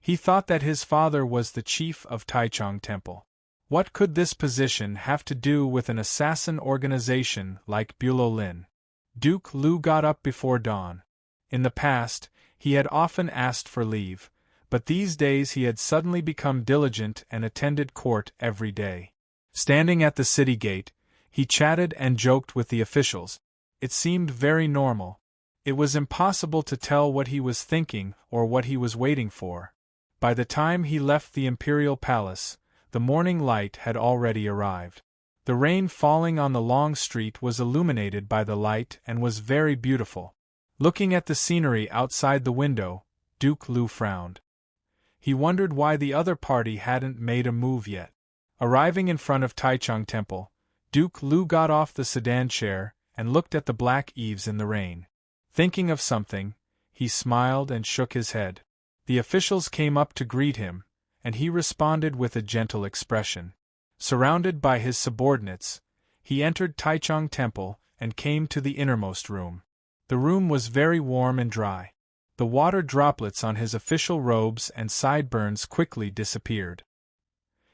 He thought that his father was the chief of Taichung Temple. What could this position have to do with an assassin organization like Bülow Lin? Duke Lu got up before dawn. In the past, he had often asked for leave, but these days he had suddenly become diligent and attended court every day. Standing at the city gate, he chatted and joked with the officials. It seemed very normal. It was impossible to tell what he was thinking or what he was waiting for. By the time he left the imperial palace, the morning light had already arrived. The rain falling on the long street was illuminated by the light and was very beautiful. Looking at the scenery outside the window, Duke Lu frowned. He wondered why the other party hadn't made a move yet. Arriving in front of Taichung Temple, Duke Lu got off the sedan chair and looked at the black eaves in the rain. Thinking of something, he smiled and shook his head. The officials came up to greet him, and he responded with a gentle expression. Surrounded by his subordinates, he entered Taichung Temple and came to the innermost room. The room was very warm and dry. The water droplets on his official robes and sideburns quickly disappeared.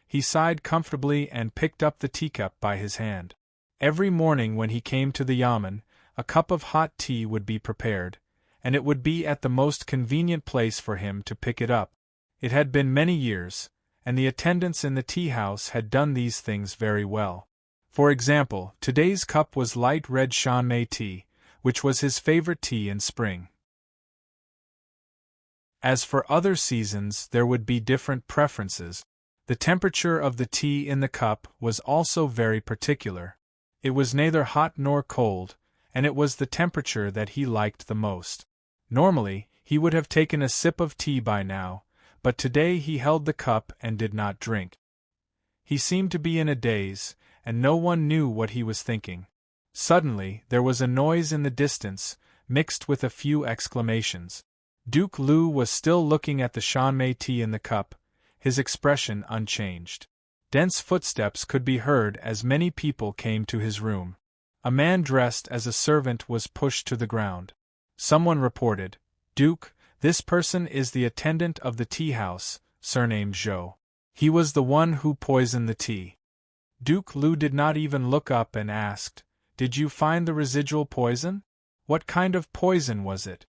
He sighed comfortably and picked up the teacup by his hand. Every morning when he came to the yamen, a cup of hot tea would be prepared, and it would be at the most convenient place for him to pick it up. It had been many years, and the attendants in the tea-house had done these things very well. For example, today's cup was light red shanmei tea, which was his favorite tea in spring. As for other seasons, there would be different preferences. The temperature of the tea in the cup was also very particular. It was neither hot nor cold, and it was the temperature that he liked the most. Normally, he would have taken a sip of tea by now, but today he held the cup and did not drink. He seemed to be in a daze, and no one knew what he was thinking. Suddenly, there was a noise in the distance, mixed with a few exclamations. Duke Lu was still looking at the shanmei tea in the cup, his expression unchanged. Dense footsteps could be heard as many people came to his room. A man dressed as a servant was pushed to the ground. Someone reported, "Duke, this person is the attendant of the tea-house, surnamed Zhou. He was the one who poisoned the tea." Duke Lu did not even look up and asked, "Did you find the residual poison? What kind of poison was it?"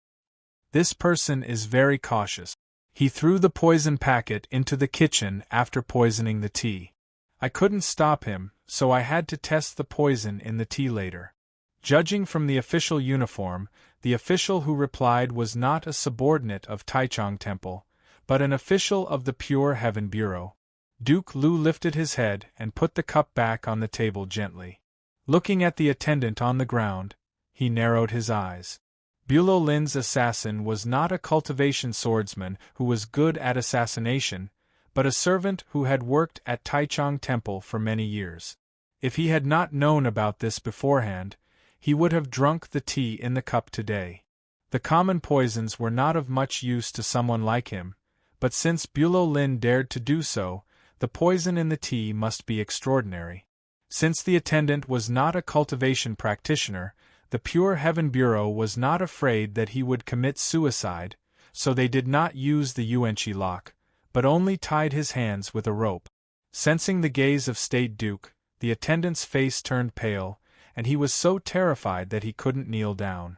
"This person is very cautious. He threw the poison packet into the kitchen after poisoning the tea. I couldn't stop him, so I had to test the poison in the tea later." Judging from the official uniform, the official who replied was not a subordinate of Taichung Temple, but an official of the Pure Heaven Bureau. Duke Lu lifted his head and put the cup back on the table gently. Looking at the attendant on the ground, he narrowed his eyes. Bülow Lin's assassin was not a cultivation swordsman who was good at assassination, but a servant who had worked at Taichung Temple for many years. If he had not known about this beforehand, he would have drunk the tea in the cup today. The common poisons were not of much use to someone like him, but since Bülow Lin dared to do so, the poison in the tea must be extraordinary. Since the attendant was not a cultivation practitioner, the Pure Heaven Bureau was not afraid that he would commit suicide, so they did not use the Yuanqi lock, but only tied his hands with a rope. Sensing the gaze of State Duke, the attendant's face turned pale, and he was so terrified that he couldn't kneel down.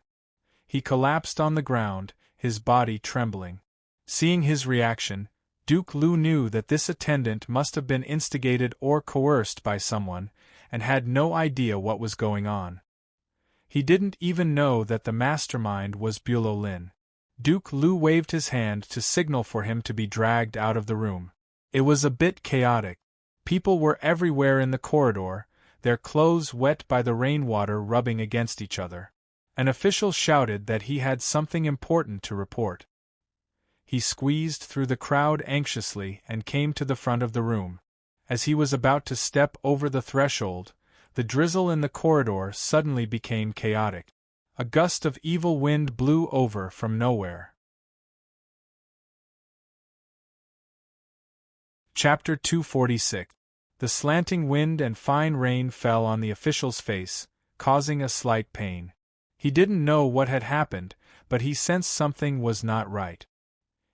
He collapsed on the ground, his body trembling. Seeing his reaction, Duke Lu knew that this attendant must have been instigated or coerced by someone, and had no idea what was going on. He didn't even know that the mastermind was Bülow Lin. Duke Lu waved his hand to signal for him to be dragged out of the room. It was a bit chaotic. People were everywhere in the corridor, their clothes wet by the rainwater rubbing against each other. An official shouted that he had something important to report. He squeezed through the crowd anxiously and came to the front of the room. As he was about to step over the threshold, the drizzle in the corridor suddenly became chaotic. A gust of evil wind blew over from nowhere. Chapter 246. The slanting wind and fine rain fell on the official's face, causing a slight pain. He didn't know what had happened, but he sensed something was not right.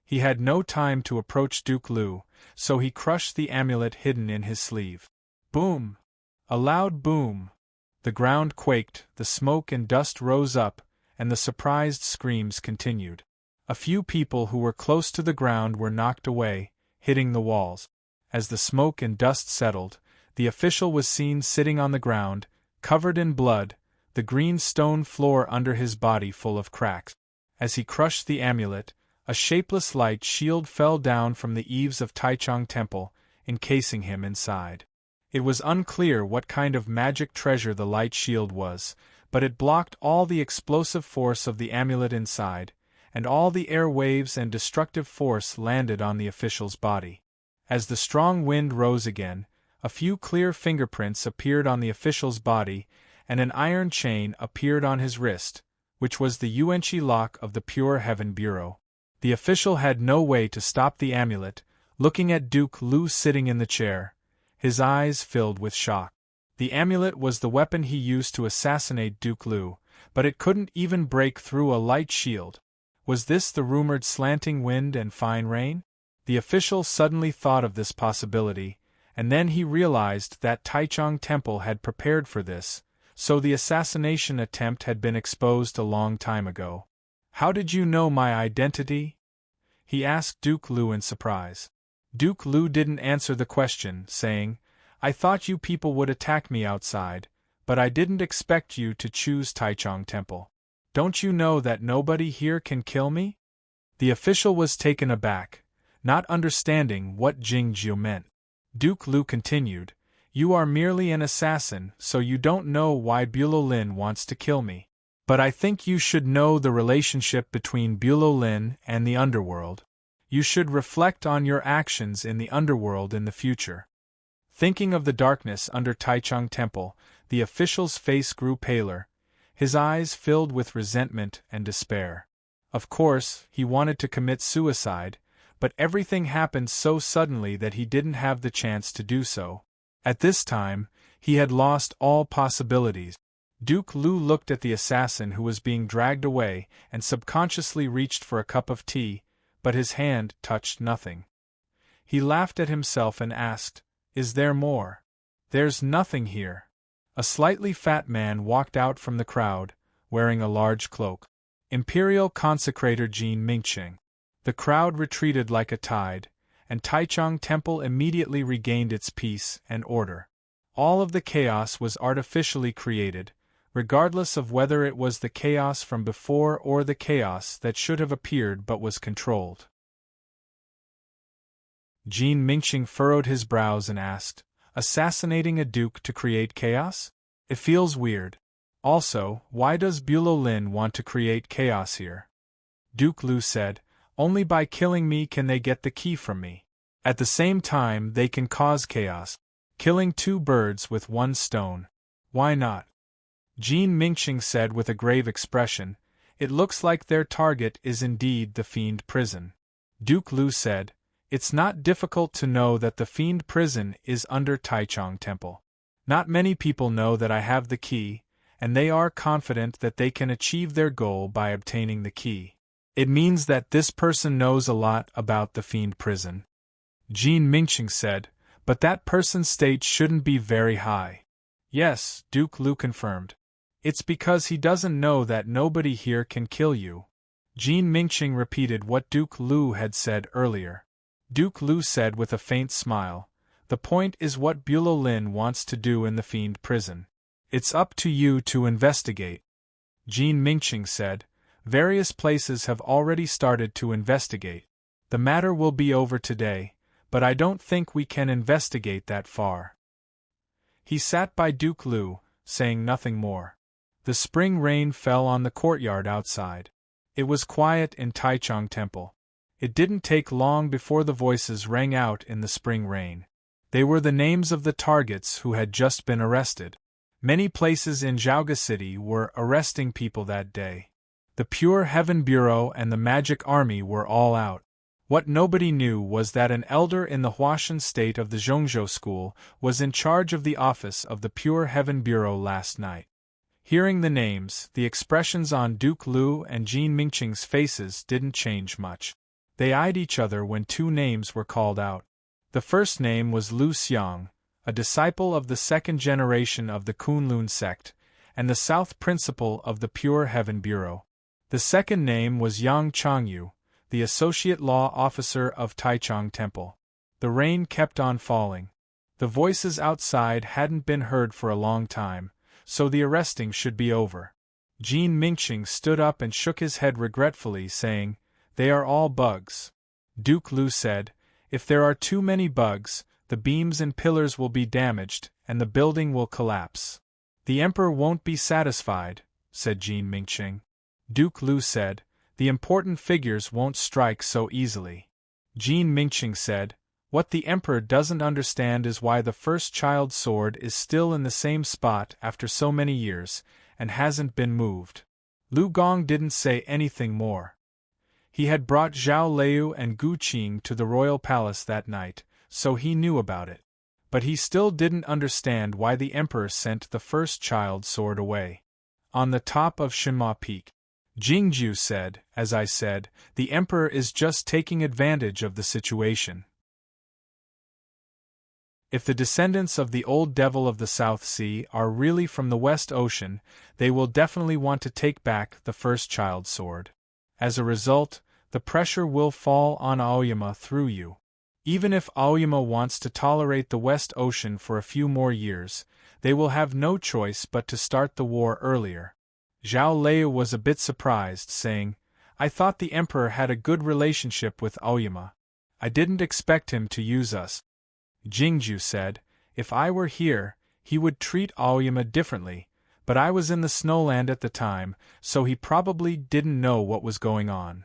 He had no time to approach Duke Lu, so he crushed the amulet hidden in his sleeve. Boom! A loud boom. The ground quaked, the smoke and dust rose up, and the surprised screams continued. A few people who were close to the ground were knocked away, hitting the walls. As the smoke and dust settled, the official was seen sitting on the ground, covered in blood, the green stone floor under his body full of cracks. As he crushed the amulet, a shapeless light shield fell down from the eaves of Taichung Temple, encasing him inside. It was unclear what kind of magic treasure the light shield was, but it blocked all the explosive force of the amulet inside, and all the air waves and destructive force landed on the official's body. As the strong wind rose again, a few clear fingerprints appeared on the official's body, and an iron chain appeared on his wrist, which was the Yuanqi lock of the Pure Heaven Bureau. The official had no way to stop the amulet, looking at Duke Lu sitting in the chair, his eyes filled with shock. The amulet was the weapon he used to assassinate Duke Lu, but it couldn't even break through a light shield. Was this the rumored slanting wind and fine rain? The official suddenly thought of this possibility, and then he realized that Taichung Temple had prepared for this, so the assassination attempt had been exposed a long time ago. "How did you know my identity?" he asked Duke Lu in surprise. Duke Lu didn't answer the question, saying, "I thought you people would attack me outside, but I didn't expect you to choose Taichung Temple. Don't you know that nobody here can kill me?" The official was taken aback, not understanding what Jingjiu meant. Duke Lu continued, "You are merely an assassin, so you don't know why Bulolin wants to kill me. But I think you should know the relationship between Bulolin and the underworld. You should reflect on your actions in the underworld in the future." Thinking of the darkness under Taichung Temple, the official's face grew paler, his eyes filled with resentment and despair. Of course, he wanted to commit suicide, but everything happened so suddenly that he didn't have the chance to do so. At this time, he had lost all possibilities. Duke Lu looked at the assassin who was being dragged away and subconsciously reached for a cup of tea, but his hand touched nothing. He laughed at himself and asked, "Is there more?" "There's nothing here." A slightly fat man walked out from the crowd, wearing a large cloak. Imperial Consecrator Jin Mingqing. The crowd retreated like a tide, and Taichung Temple immediately regained its peace and order. All of the chaos was artificially created, regardless of whether it was the chaos from before or the chaos that should have appeared but was controlled. Jin Mingqing furrowed his brows and asked, "Assassinating a duke to create chaos? It feels weird. Also, why does Bulolin want to create chaos here?" Duke Lu said, "Only by killing me can they get the key from me. At the same time they can cause chaos. Killing two birds with one stone. Why not?" Jin Mingqing said with a grave expression, "It looks like their target is indeed the Fiend Prison." Duke Lu said, "It's not difficult to know that the Fiend Prison is under Taichung Temple. Not many people know that I have the key, and they are confident that they can achieve their goal by obtaining the key. It means that this person knows a lot about the Fiend Prison." Jin Mingqing said, "But that person's state shouldn't be very high." "Yes," Duke Lu confirmed. "It's because he doesn't know that nobody here can kill you." Jin Mingqing repeated what Duke Lu had said earlier. Duke Lu said with a faint smile, "The point is what Bulolin wants to do in the Fiend Prison. It's up to you to investigate." Jin Mingqing said, "Various places have already started to investigate. The matter will be over today, but I don't think we can investigate that far." He sat by Duke Lu, saying nothing more. The spring rain fell on the courtyard outside. It was quiet in Taichung Temple. It didn't take long before the voices rang out in the spring rain. They were the names of the targets who had just been arrested. Many places in Zhaoga City were arresting people that day. The Pure Heaven Bureau and the Magic Army were all out. What nobody knew was that an elder in the Huashan state of the Zhongzhou school was in charge of the office of the Pure Heaven Bureau last night. Hearing the names, the expressions on Duke Lu and Jin Mingqing's faces didn't change much. They eyed each other when two names were called out. The first name was Lu Xiang, a disciple of the second generation of the Kunlun sect, and the South Principal of the Pure Heaven Bureau. The second name was Yang Changyu, the Associate Law Officer of Taichung Temple. The rain kept on falling. The voices outside hadn't been heard for a long time, so the arresting should be over. Jin Mingqing stood up and shook his head regretfully, saying, "They are all bugs." Duke Lu said, "If there are too many bugs, the beams and pillars will be damaged, and the building will collapse." "The Emperor won't be satisfied," said Jin Mingqing. Duke Lu said, "The important figures won't strike so easily." Jin Mingqing said, "What the Emperor doesn't understand is why the first child's sword is still in the same spot after so many years, and hasn't been moved." Lu Gong didn't say anything more. He had brought Zhao Leu and Gu Qing to the royal palace that night, so he knew about it. But he still didn't understand why the Emperor sent the first child's sword away. On the top of Shenma Peak, Jingju said, "As I said, the Emperor is just taking advantage of the situation. If the descendants of the old devil of the South Sea are really from the West Ocean, they will definitely want to take back the first child's sword. As a result, the pressure will fall on Aoyama through you. Even if Aoyama wants to tolerate the West Ocean for a few more years, they will have no choice but to start the war earlier." Zhao Leu was a bit surprised, saying, "I thought the Emperor had a good relationship with Aoyama. I didn't expect him to use us." Jingju said, "If I were here, he would treat Aoyama differently, but I was in the snowland at the time, so he probably didn't know what was going on."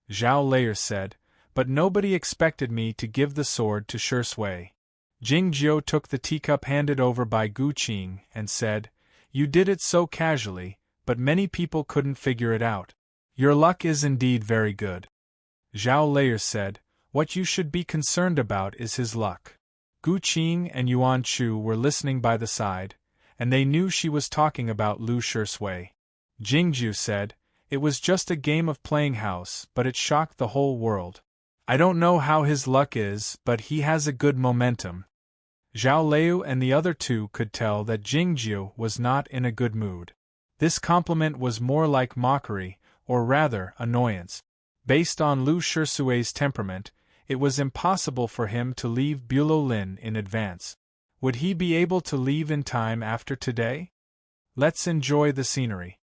Zhao Leu said, "But nobody expected me to give the sword to Shui. Jingjiu took the teacup handed over by Gu Qing and said, "You did it so casually, but many people couldn't figure it out. Your luck is indeed very good." Zhao Leu said, "What you should be concerned about is his luck." Gu Qing and Yuan Chu were listening by the side, and they knew she was talking about Lu Shui. Jingju said, "It was just a game of playing house, but it shocked the whole world. I don't know how his luck is, but he has a good momentum." Zhao Leu and the other two could tell that Jingju was not in a good mood. This compliment was more like mockery, or rather, annoyance. Based on Lu Shui's temperament, it was impossible for him to leave Bulolin in advance. Would he be able to leave in time after today? "Let's enjoy the scenery."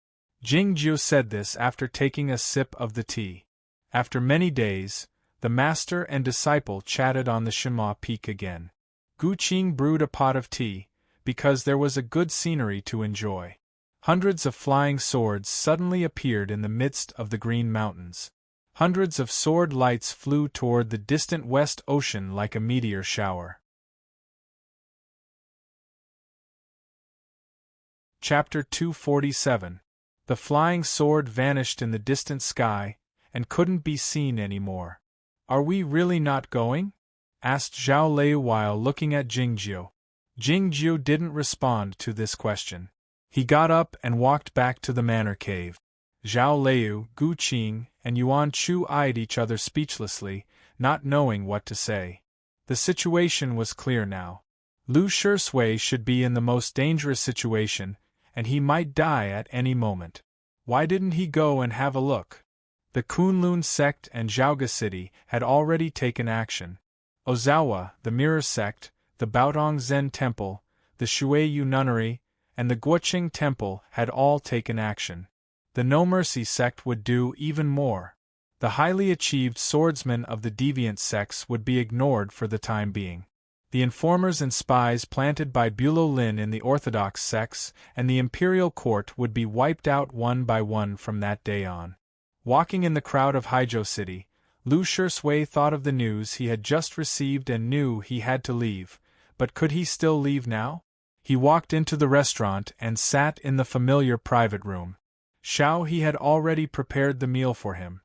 Jingju said this after taking a sip of the tea. After many days, the master and disciple chatted on the Shenma Peak again. Gu Qing brewed a pot of tea, because there was a good scenery to enjoy. Hundreds of flying swords suddenly appeared in the midst of the green mountains. Hundreds of sword lights flew toward the distant West Ocean like a meteor shower. Chapter 247. The flying sword vanished in the distant sky, and couldn't be seen anymore. "Are we really not going?" asked Zhao Leu while looking at Jingjiu. Jingjiu didn't respond to this question. He got up and walked back to the manor cave. Zhao Leu, Gu Qing, and Yuan Chu eyed each other speechlessly, not knowing what to say. The situation was clear now. Lu Shui should be in the most dangerous situation, and he might die at any moment. Why didn't he go and have a look? The Kunlun sect and Zhaoga City had already taken action. Ozawa, the Mirror sect, the Baotong Zen Temple, the Shuiyu Nunnery, and the Guoqing Temple had all taken action. The No Mercy sect would do even more. The highly achieved swordsmen of the deviant sects would be ignored for the time being. The informers and spies planted by Bülow Lin in the Orthodox sects and the imperial court would be wiped out one by one from that day on. Walking in the crowd of Haijo City, Lu Shui thought of the news he had just received and knew he had to leave, but could he still leave now? He walked into the restaurant and sat in the familiar private room. Xiao He had already prepared the meal for him.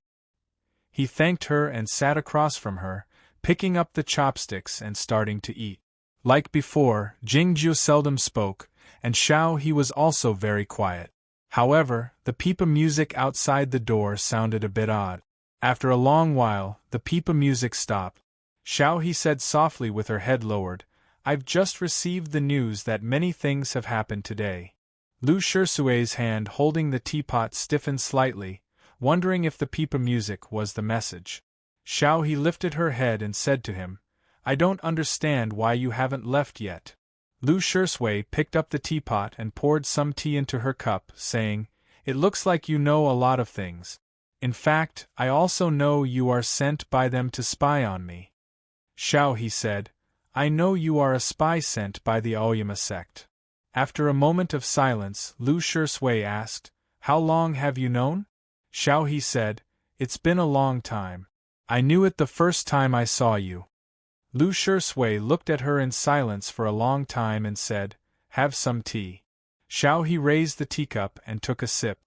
He thanked her and sat across from her, picking up the chopsticks and starting to eat. Like before, Jingju seldom spoke, and Xiao He was also very quiet. However, the pipa music outside the door sounded a bit odd. After a long while, the pipa music stopped. Xiao He said softly with her head lowered, "I've just received the news that many things have happened today." Lu Shui's hand holding the teapot stiffened slightly, wondering if the pipa music was the message. Xiao He lifted her head and said to him, "I don't understand why you haven't left yet." Lu Shui picked up the teapot and poured some tea into her cup, saying, "It looks like you know a lot of things. In fact, I also know you are sent by them to spy on me." Xiao He said, "I know you are a spy sent by the Aoyama sect." After a moment of silence, Lu Shui asked, "How long have you known?" Xiao He said, "It's been a long time. I knew it the first time I saw you." Lu Shui looked at her in silence for a long time and said, "Have some tea." Xiao He raised the teacup and took a sip.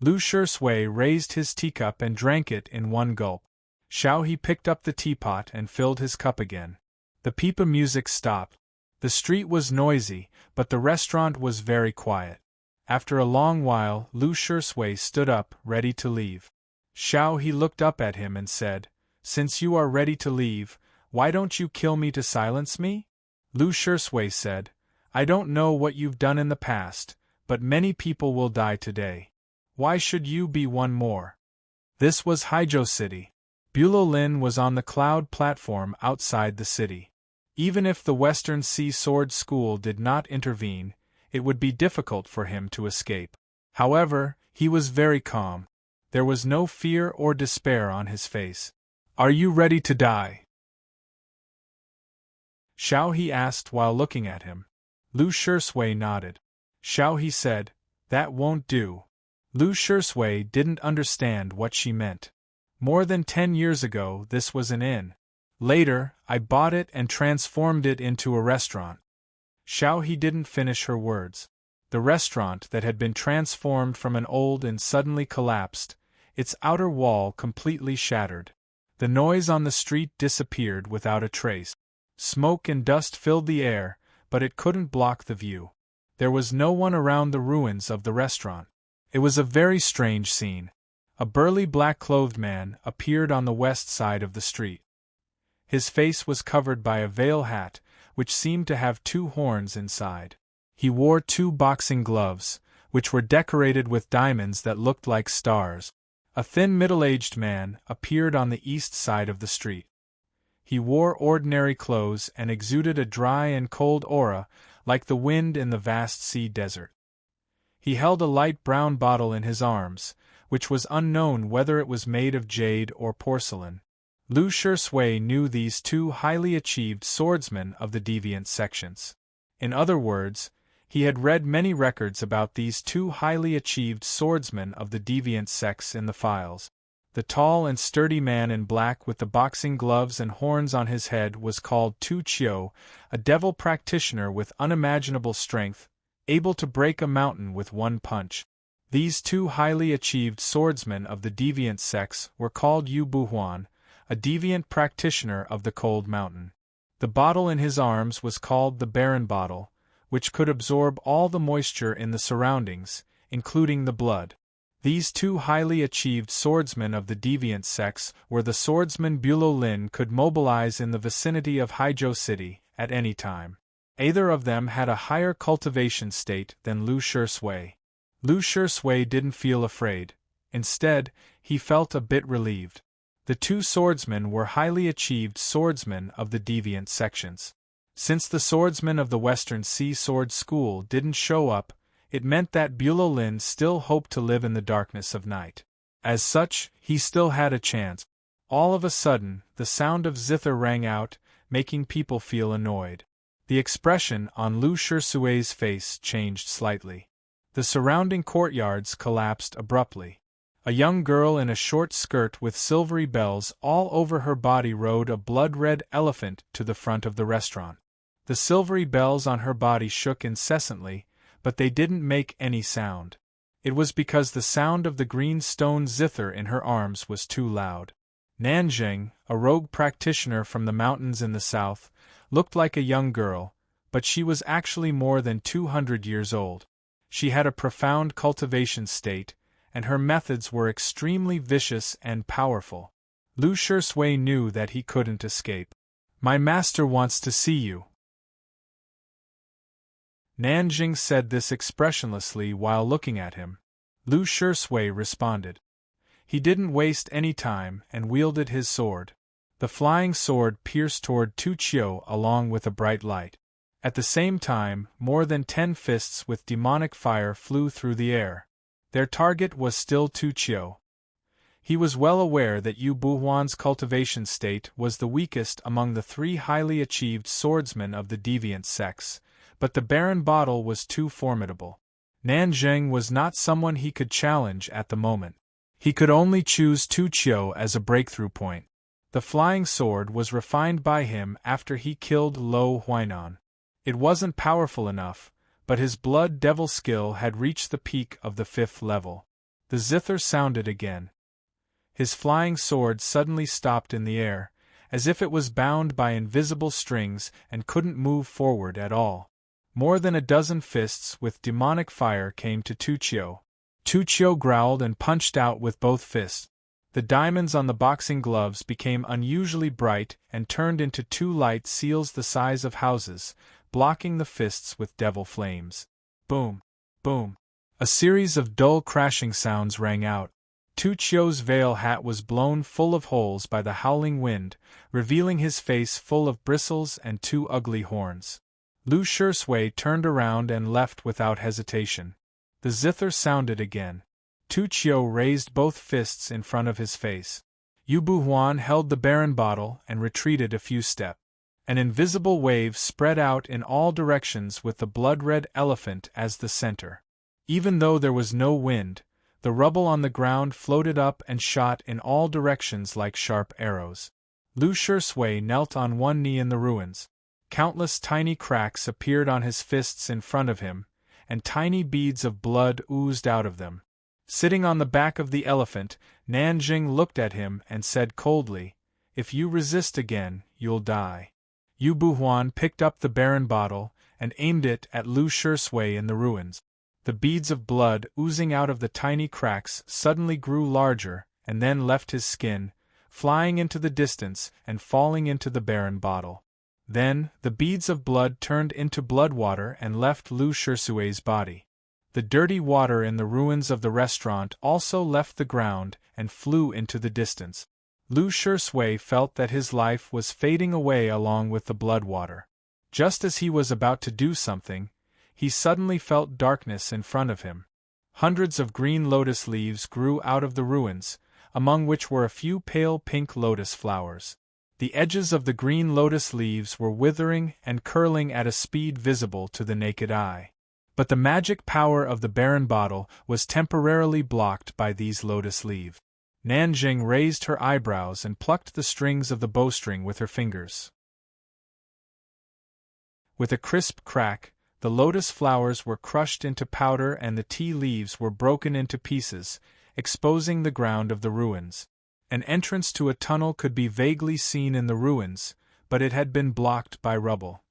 Lu Shui raised his teacup and drank it in one gulp. Xiao He picked up the teapot and filled his cup again. The pipa music stopped. The street was noisy, but the restaurant was very quiet. After a long while, Lu Shui stood up, ready to leave. Xiao He looked up at him and said, "Since you are ready to leave, why don't you kill me to silence me?" Lu Shui said, "I don't know what you've done in the past, but many people will die today. Why should you be one more?" This was Haijo City. Bülow Lin was on the cloud platform outside the city. Even if the Western Sea Sword School did not intervene, it would be difficult for him to escape. However, he was very calm. There was no fear or despair on his face. "Are you ready to die?" Xiao He asked while looking at him. Lu Shui nodded. Xiao He said, "That won't do." Lu Shui didn't understand what she meant. More than 10 years ago, this was an inn. Later, I bought it and transformed it into a restaurant. Xiao He didn't finish her words. The restaurant that had been transformed from an old and suddenly collapsed, its outer wall completely shattered. The noise on the street disappeared without a trace. Smoke and dust filled the air, but it couldn't block the view. There was no one around the ruins of the restaurant. It was a very strange scene. A burly black-clothed man appeared on the west side of the street. His face was covered by a veil hat, which seemed to have 2 horns inside. He wore 2 boxing gloves, which were decorated with diamonds that looked like stars. A thin middle-aged man appeared on the east side of the street. He wore ordinary clothes and exuded a dry and cold aura, like the wind in the vast sea desert. He held a light brown bottle in his arms, which was unknown whether it was made of jade or porcelain. Lu Shui knew these 2 highly achieved swordsmen of the deviant sections. In other words, he had read many records about these 2 highly achieved swordsmen of the deviant sects in the files. The tall and sturdy man in black with the boxing gloves and horns on his head was called Tu Chiu, a devil practitioner with unimaginable strength, able to break a mountain with one punch. These 2 highly achieved swordsmen of the deviant sects were called Yu Buhuan, a deviant practitioner of the cold mountain. The bottle in his arms was called the Barren Bottle, which could absorb all the moisture in the surroundings, including the blood. These 2 highly achieved swordsmen of the deviant sects were the swordsmen Bülow Lin could mobilize in the vicinity of Haijo City at any time. Either of them had a higher cultivation state than Lu Shui. Lu Shui didn't feel afraid. Instead, he felt a bit relieved. The 2 swordsmen were highly achieved swordsmen of the deviant sections. Since the swordsmen of the Western Sea Sword School didn't show up, it meant that Bülow Lin still hoped to live in the darkness of night. As such, he still had a chance. All of a sudden, the sound of zither rang out, making people feel annoyed. The expression on Lu Shisui's face changed slightly. The surrounding courtyards collapsed abruptly. A young girl in a short skirt with silvery bells all over her body rode a blood-red elephant to the front of the restaurant. The silvery bells on her body shook incessantly, but they didn't make any sound. It was because the sound of the green stone zither in her arms was too loud. Nanjing, a rogue practitioner from the mountains in the south, looked like a young girl, but she was actually more than 200 years old. She had a profound cultivation state, and her methods were extremely vicious and powerful. Lu Shisui knew that he couldn't escape. "My master wants to see you." Nanjing said this expressionlessly while looking at him. Lu Shisui responded. He didn't waste any time and wielded his sword. The flying sword pierced toward Tu Qiu along with a bright light. At the same time, more than 10 fists with demonic fire flew through the air. Their target was still Tu Qiu. He was well aware that Yu Buhuan's cultivation state was the weakest among the 3 highly achieved swordsmen of the deviant sex, but the barren bottle was too formidable. Nanjing was not someone he could challenge at the moment. He could only choose Tu Qiu as a breakthrough point. The flying sword was refined by him after he killed Lo Huainan. It wasn't powerful enough, but his blood devil skill had reached the peak of the 5th level. The zither sounded again. His flying sword suddenly stopped in the air, as if it was bound by invisible strings and couldn't move forward at all. More than a dozen fists with demonic fire came to Tu Qiu. Tu Qiu growled and punched out with both fists. The diamonds on the boxing gloves became unusually bright and turned into 2 light seals the size of houses, blocking the fists with devil flames. Boom! Boom! A series of dull crashing sounds rang out. Tu Qiu's veil hat was blown full of holes by the howling wind, revealing his face full of bristles and 2 ugly horns. Lu Shisui turned around and left without hesitation. The zither sounded again. Tu Qiu raised both fists in front of his face. Yu Buhuan held the barren bottle and retreated a few steps. An invisible wave spread out in all directions with the blood-red elephant as the center. Even though there was no wind, the rubble on the ground floated up and shot in all directions like sharp arrows. Lu Shisui knelt on one knee in the ruins. Countless tiny cracks appeared on his fists in front of him, and tiny beads of blood oozed out of them. Sitting on the back of the elephant, Nanjing looked at him and said coldly, "If you resist again, you'll die." Yu Buhuan picked up the barren bottle and aimed it at Lu Shisui in the ruins. The beads of blood oozing out of the tiny cracks suddenly grew larger and then left his skin, flying into the distance and falling into the barren bottle. Then, the beads of blood turned into blood water and left Lu Shisui's body. The dirty water in the ruins of the restaurant also left the ground and flew into the distance. Lu Shisui felt that his life was fading away along with the blood water. Just as he was about to do something, he suddenly felt darkness in front of him. Hundreds of green lotus leaves grew out of the ruins, among which were a few pale pink lotus flowers. The edges of the green lotus leaves were withering and curling at a speed visible to the naked eye. But the magic power of the barren bottle was temporarily blocked by these lotus leaves. Nanjing raised her eyebrows and plucked the strings of the bowstring with her fingers. With a crisp crack, the lotus flowers were crushed into powder and the tea leaves were broken into pieces, exposing the ground of the ruins. An entrance to a tunnel could be vaguely seen in the ruins, but it had been blocked by rubble.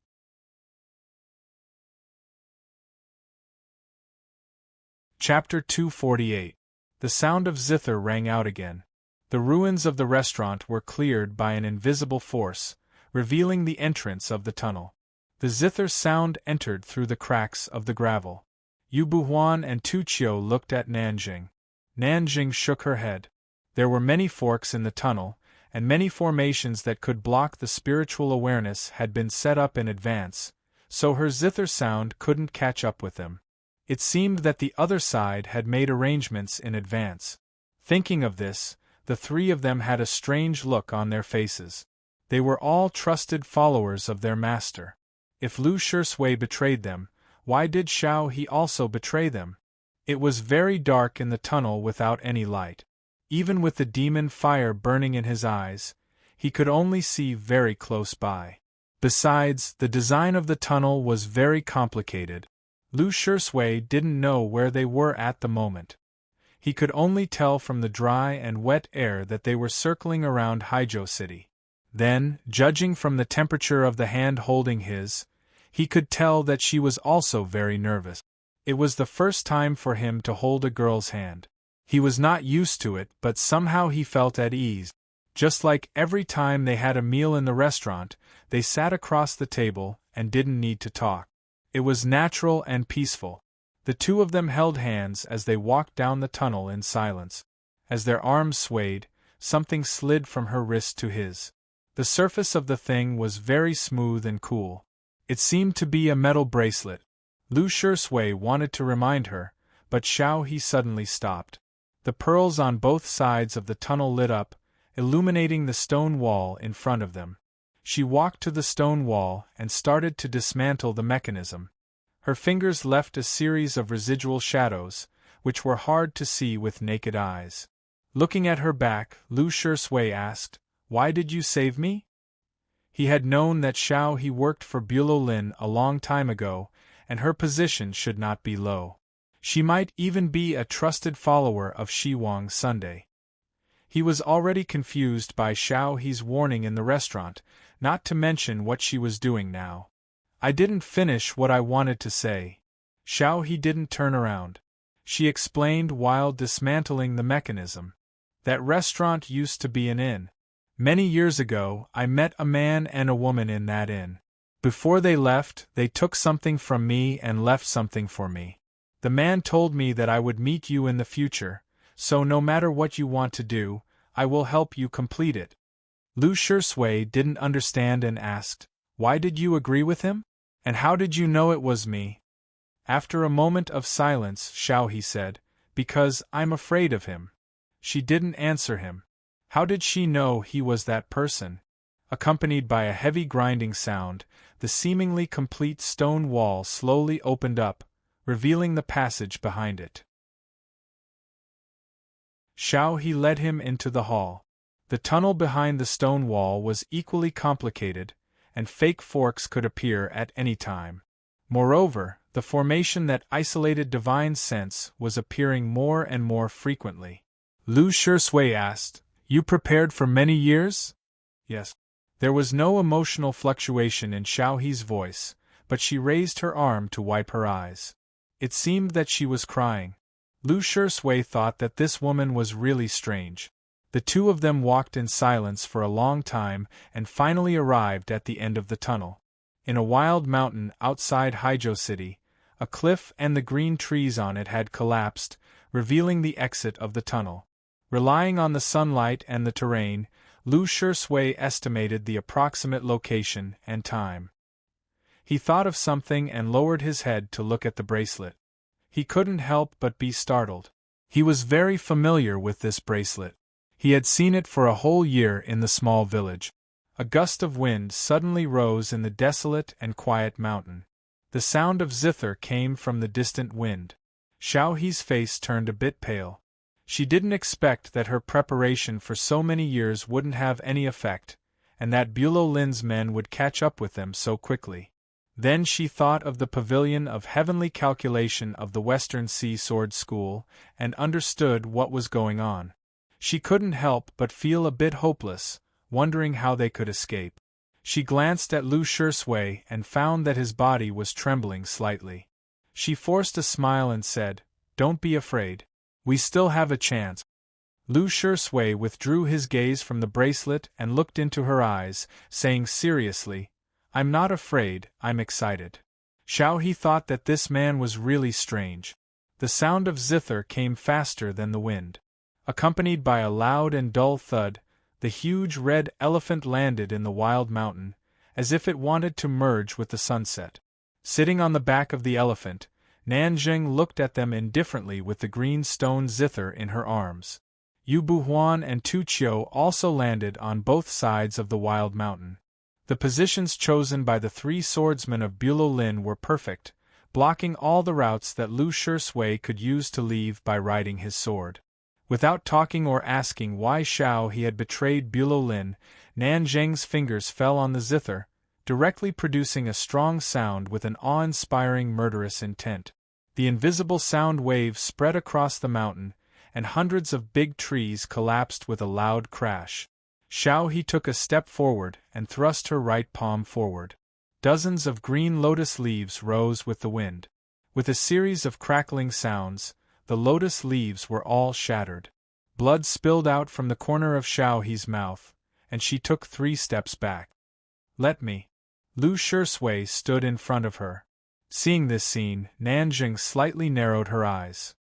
Chapter 248. The sound of zither rang out again. The ruins of the restaurant were cleared by an invisible force, revealing the entrance of the tunnel. The zither sound entered through the cracks of the gravel. Yu Buhuan and Tu Qiu looked at Nanjing. Nanjing shook her head. There were many forks in the tunnel, and many formations that could block the spiritual awareness had been set up in advance, so her zither sound couldn't catch up with them. It seemed that the other side had made arrangements in advance. Thinking of this, the 3 of them had a strange look on their faces. They were all trusted followers of their master. If Lu Shui betrayed them, why did Xiao He also betray them? It was very dark in the tunnel without any light. Even with the demon fire burning in his eyes, he could only see very close by. Besides, the design of the tunnel was very complicated. Lu Shui didn't know where they were at the moment. He could only tell from the dry and wet air that they were circling around Haizhou City. Then, judging from the temperature of the hand holding his, he could tell that she was also very nervous. It was the first time for him to hold a girl's hand. He was not used to it, but somehow he felt at ease. Just like every time they had a meal in the restaurant, they sat across the table and didn't need to talk. It was natural and peaceful. The two of them held hands as they walked down the tunnel in silence. As their arms swayed, something slid from her wrist to his. The surface of the thing was very smooth and cool. It seemed to be a metal bracelet. Lu Shui wanted to remind her, but Xiao He suddenly stopped. The pearls on both sides of the tunnel lit up, illuminating the stone wall in front of them. She walked to the stone wall and started to dismantle the mechanism. Her fingers left a series of residual shadows, which were hard to see with naked eyes. Looking at her back, Lu Shui asked, "Why did you save me?" He had known that Xiao He worked for Bulow Lin a long time ago, and her position should not be low. She might even be a trusted follower of Shi Wang Sunday. He was already confused by Xiao He's warning in the restaurant, not to mention what she was doing now. "I didn't finish what I wanted to say." Xiao He didn't turn around. She explained while dismantling the mechanism. "That restaurant used to be an inn. Many years ago, I met a man and a woman in that inn. Before they left, they took something from me and left something for me. The man told me that I would meet you in the future, so no matter what you want to do, I will help you complete it." Lu Shui didn't understand and asked, "Why did you agree with him? And how did you know it was me?" After a moment of silence, Xiao He said, "Because I'm afraid of him." She didn't answer him. How did she know he was that person? Accompanied by a heavy grinding sound, the seemingly complete stone wall slowly opened up, revealing the passage behind it. Xiao He led him into the hall. The tunnel behind the stone wall was equally complicated, and fake forks could appear at any time. Moreover, the formation that isolated divine sense was appearing more and more frequently. Lu Shui asked, "You prepared for many years?" "Yes." There was no emotional fluctuation in Xiao He's voice, but she raised her arm to wipe her eyes. It seemed that she was crying. Lu Shui thought that this woman was really strange. The two of them walked in silence for a long time and finally arrived at the end of the tunnel. In a wild mountain outside Haizhou City, a cliff and the green trees on it had collapsed, revealing the exit of the tunnel. Relying on the sunlight and the terrain, Lu Shui estimated the approximate location and time. He thought of something and lowered his head to look at the bracelet. He couldn't help but be startled. He was very familiar with this bracelet. He had seen it for a whole year in the small village. A gust of wind suddenly rose in the desolate and quiet mountain. The sound of zither came from the distant wind. Xiao He's face turned a bit pale. She didn't expect that her preparation for so many years wouldn't have any effect, and that Bulow Lin's men would catch up with them so quickly. Then she thought of the pavilion of heavenly calculation of the Western Sea Sword School, and understood what was going on. She couldn't help but feel a bit hopeless, wondering how they could escape. She glanced at Lu Shui and found that his body was trembling slightly. She forced a smile and said, "Don't be afraid. We still have a chance." Lu Shui withdrew his gaze from the bracelet and looked into her eyes, saying seriously, "I'm not afraid, I'm excited." Xiao He thought that this man was really strange. The sound of zither came faster than the wind. Accompanied by a loud and dull thud, the huge red elephant landed in the wild mountain, as if it wanted to merge with the sunset. Sitting on the back of the elephant, Nanjing looked at them indifferently with the green stone zither in her arms. Yu Buhuan and Tu Qiu also landed on both sides of the wild mountain. The positions chosen by the three swordsmen of Bülow Lin were perfect, blocking all the routes that Lu Shui could use to leave by riding his sword. Without talking or asking why Xiao he had betrayed Bülow Lin, Nan Zheng's fingers fell on the zither, directly producing a strong sound with an awe-inspiring murderous intent. The invisible sound waves spread across the mountain, and hundreds of big trees collapsed with a loud crash. Xiao he took a step forward and thrust her right palm forward. Dozens of green lotus leaves rose with the wind. With a series of crackling sounds, the lotus leaves were all shattered. Blood spilled out from the corner of Xiao He's mouth, and she took 3 steps back. "Let me." Lu Shui stood in front of her. Seeing this scene, Nanjing slightly narrowed her eyes.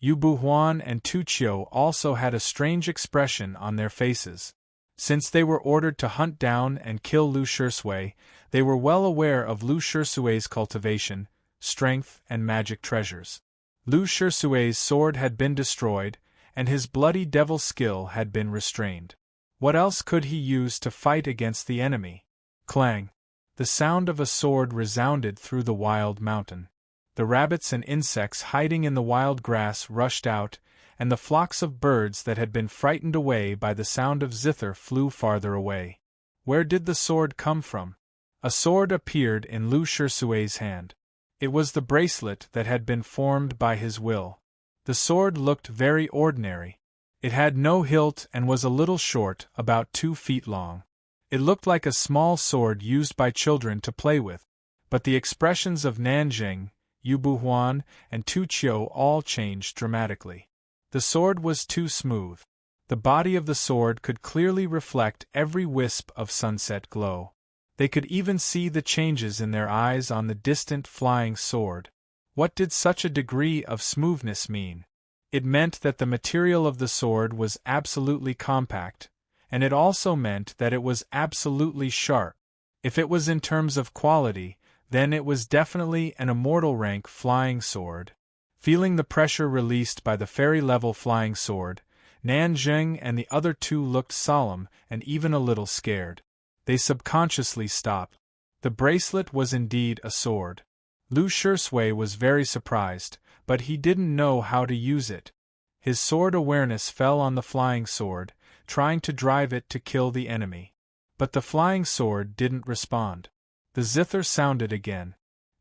Yu Buhuan and Tu Qiu also had a strange expression on their faces. Since they were ordered to hunt down and kill Lu Shui, they were well aware of Lu Shui's cultivation, strength, and magic treasures. Lu Shui's sword had been destroyed, and his bloody devil skill had been restrained. What else could he use to fight against the enemy? Clang! The sound of a sword resounded through the wild mountain. The rabbits and insects hiding in the wild grass rushed out, and the flocks of birds that had been frightened away by the sound of zither flew farther away. Where did the sword come from? A sword appeared in Lu Shui's hand. It was the bracelet that had been formed by his will. The sword looked very ordinary. It had no hilt and was a little short, about 2 feet long. It looked like a small sword used by children to play with. But the expressions of Nanjing, Yu Buhuan, and Tu Qiu all changed dramatically. The sword was too smooth. The body of the sword could clearly reflect every wisp of sunset glow. They could even see the changes in their eyes on the distant flying sword. What did such a degree of smoothness mean? It meant that the material of the sword was absolutely compact, and it also meant that it was absolutely sharp. If it was in terms of quality, then it was definitely an immortal rank flying sword. Feeling the pressure released by the fairy-level flying sword, Nanjing and the other two looked solemn and even a little scared. They subconsciously stopped. The bracelet was indeed a sword. Lu Shui was very surprised, but he didn't know how to use it. His sword awareness fell on the flying sword, trying to drive it to kill the enemy. But the flying sword didn't respond. The zither sounded again.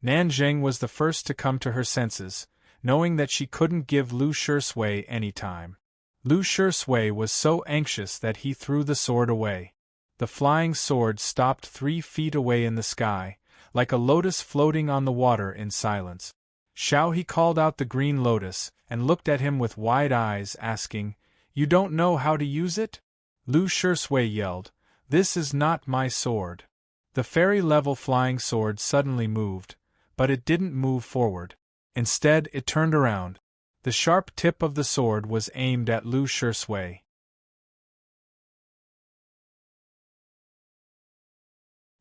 Nanjing was the first to come to her senses, knowing that she couldn't give Lu Shui any time. Lu Shui was so anxious that he threw the sword away. The flying sword stopped 3 feet away in the sky, like a lotus floating on the water in silence. Xiao he called out the green lotus, and looked at him with wide eyes, asking, "You don't know how to use it?" Lu Shui yelled, "This is not my sword." The fairy-level flying sword suddenly moved, but it didn't move forward. Instead, it turned around. The sharp tip of the sword was aimed at Lu Shui.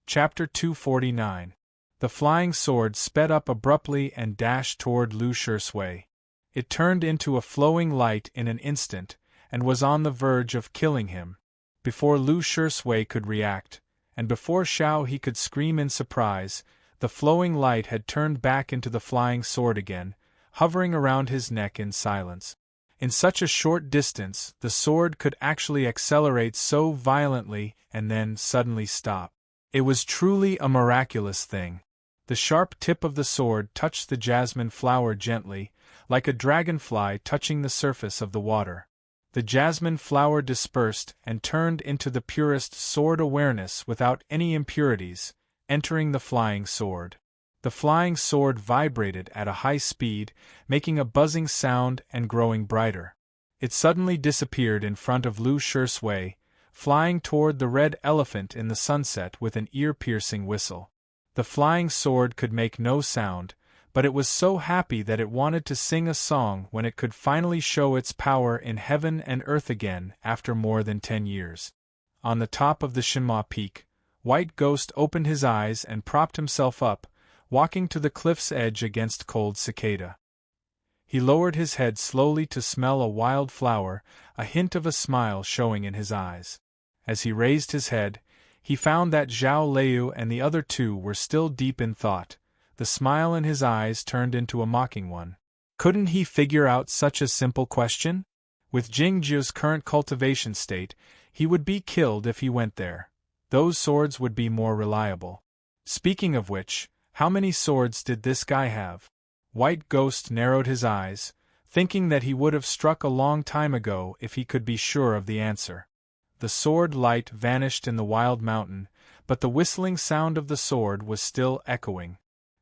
Chapter 249. The flying sword sped up abruptly and dashed toward Lu Shui. It turned into a flowing light in an instant, and was on the verge of killing him. Before Lu Shui could react, and before Xiao he could scream in surprise, the flowing light had turned back into the flying sword again, hovering around his neck in silence. In such a short distance, the sword could actually accelerate so violently and then suddenly stop. It was truly a miraculous thing. The sharp tip of the sword touched the jasmine flower gently, like a dragonfly touching the surface of the water. The jasmine flower dispersed and turned into the purest sword awareness without any impurities, entering the flying sword. The flying sword vibrated at a high speed, making a buzzing sound and growing brighter. It suddenly disappeared in front of Lu Shui, flying toward the red elephant in the sunset with an ear-piercing whistle. The flying sword could make no sound, but it was so happy that it wanted to sing a song when it could finally show its power in heaven and earth again after more than 10 years. On the top of the Shinma Peak, White Ghost opened his eyes and propped himself up, walking to the cliff's edge against cold cicada. He lowered his head slowly to smell a wild flower, a hint of a smile showing in his eyes. As he raised his head, he found that Zhao Liu and the other two were still deep in thought. The smile in his eyes turned into a mocking one. Couldn't he figure out such a simple question? With Jingju's current cultivation state, he would be killed if he went there. Those swords would be more reliable. Speaking of which, how many swords did this guy have? White Ghost narrowed his eyes, thinking that he would have struck a long time ago if he could be sure of the answer. The sword light vanished in the wild mountain, but the whistling sound of the sword was still echoing.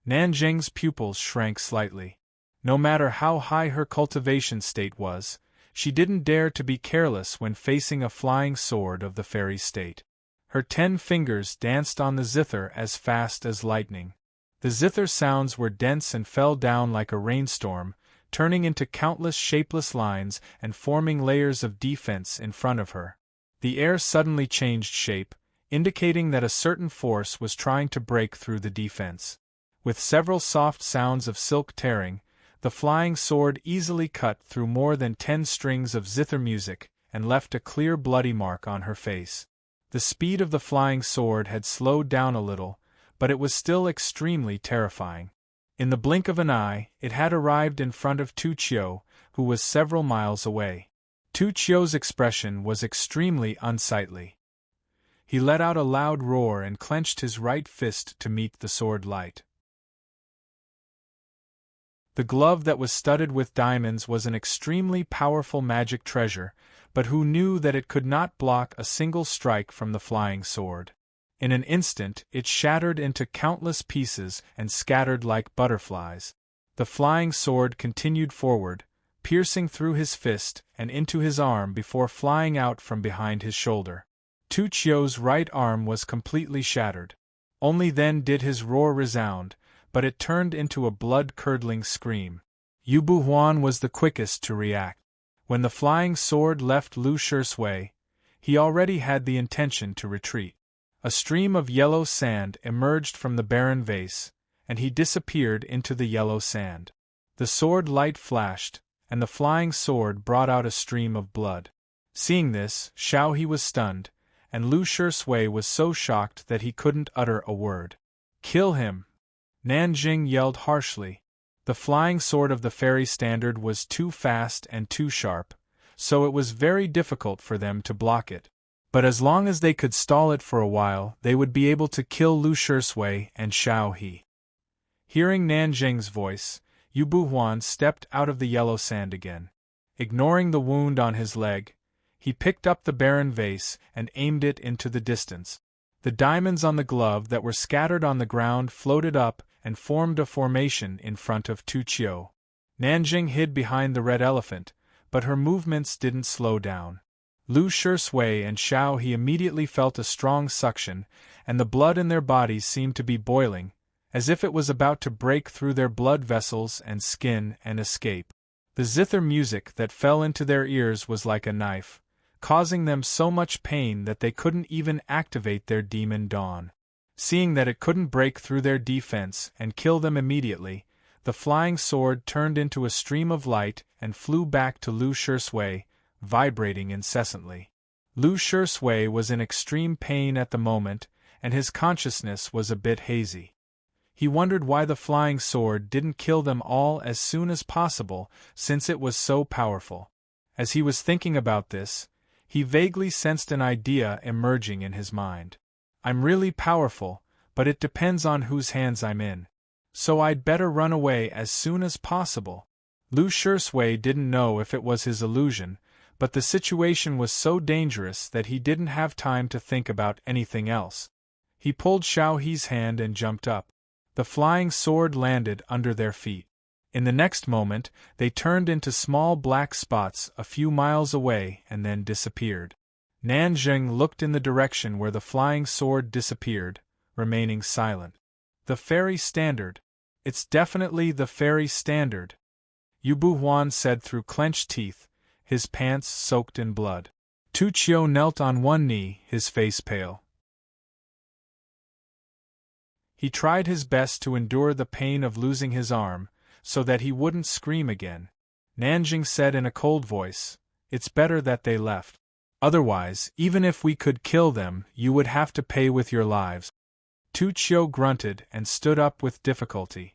Nanjing's pupils shrank slightly. No matter how high her cultivation state was, she didn't dare to be careless when facing a flying sword of the fairy state. Her 10 fingers danced on the zither as fast as lightning. The zither sounds were dense and fell down like a rainstorm, turning into countless shapeless lines and forming layers of defense in front of her. The air suddenly changed shape, indicating that a certain force was trying to break through the defense. With several soft sounds of silk tearing, the flying sword easily cut through more than 10 strings of zither music and left a clear bloody mark on her face. The speed of the flying sword had slowed down a little, but it was still extremely terrifying. In the blink of an eye, it had arrived in front of Tu Qiu, who was several miles away. Tu Qiu's expression was extremely unsightly. He let out a loud roar and clenched his right fist to meet the sword light. The glove that was studded with diamonds was an extremely powerful magic treasure, but who knew that it could not block a single strike from the flying sword? In an instant, it shattered into countless pieces and scattered like butterflies. The flying sword continued forward, piercing through his fist and into his arm before flying out from behind his shoulder. Tu Qiu's right arm was completely shattered. Only then did his roar resound, but it turned into a blood-curdling scream. Yu Buhuan was the quickest to react. When the flying sword left Lu Shisui, he already had the intention to retreat. A stream of yellow sand emerged from the barren vase, and he disappeared into the yellow sand. The sword light flashed, and the flying sword brought out a stream of blood. Seeing this, Xiao He was stunned, and Lu Shisui was so shocked that he couldn't utter a word. "Kill him!" Nanjing yelled harshly. The flying sword of the fairy standard was too fast and too sharp, so it was very difficult for them to block it. But as long as they could stall it for a while, they would be able to kill Lu Shisui and Xiao He. Hearing Nanjing's voice, Yu Buhuan stepped out of the yellow sand again. Ignoring the wound on his leg, he picked up the barren vase and aimed it into the distance. The diamonds on the glove that were scattered on the ground floated up and formed a formation in front of Tu Qiu. Nanjing hid behind the red elephant, but her movements didn't slow down. Lu Shisui and Xiao He immediately felt a strong suction, and the blood in their bodies seemed to be boiling, as if it was about to break through their blood vessels and skin and escape. The zither music that fell into their ears was like a knife, causing them so much pain that they couldn't even activate their demon dawn. Seeing that it couldn't break through their defense and kill them immediately, the flying sword turned into a stream of light and flew back to Lu Shisui, vibrating incessantly. Lu Shisui was in extreme pain at the moment, and his consciousness was a bit hazy. He wondered why the flying sword didn't kill them all as soon as possible, since it was so powerful. As he was thinking about this, he vaguely sensed an idea emerging in his mind. I'm really powerful, but it depends on whose hands I'm in. So I'd better run away as soon as possible. Lu Shisui didn't know if it was his illusion, but the situation was so dangerous that he didn't have time to think about anything else. He pulled Xiao He's hand and jumped up. The flying sword landed under their feet. In the next moment, they turned into small black spots a few miles away and then disappeared. Nanjing looked in the direction where the flying sword disappeared, remaining silent. The fairy standard. It's definitely the fairy standard, Yu Buhuan said through clenched teeth, his pants soaked in blood. Tu Qiu knelt on one knee, his face pale. He tried his best to endure the pain of losing his arm, so that he wouldn't scream again. Nanjing said in a cold voice, "It's better that they left." Otherwise, even if we could kill them, you would have to pay with your lives. Tu Chiu grunted and stood up with difficulty.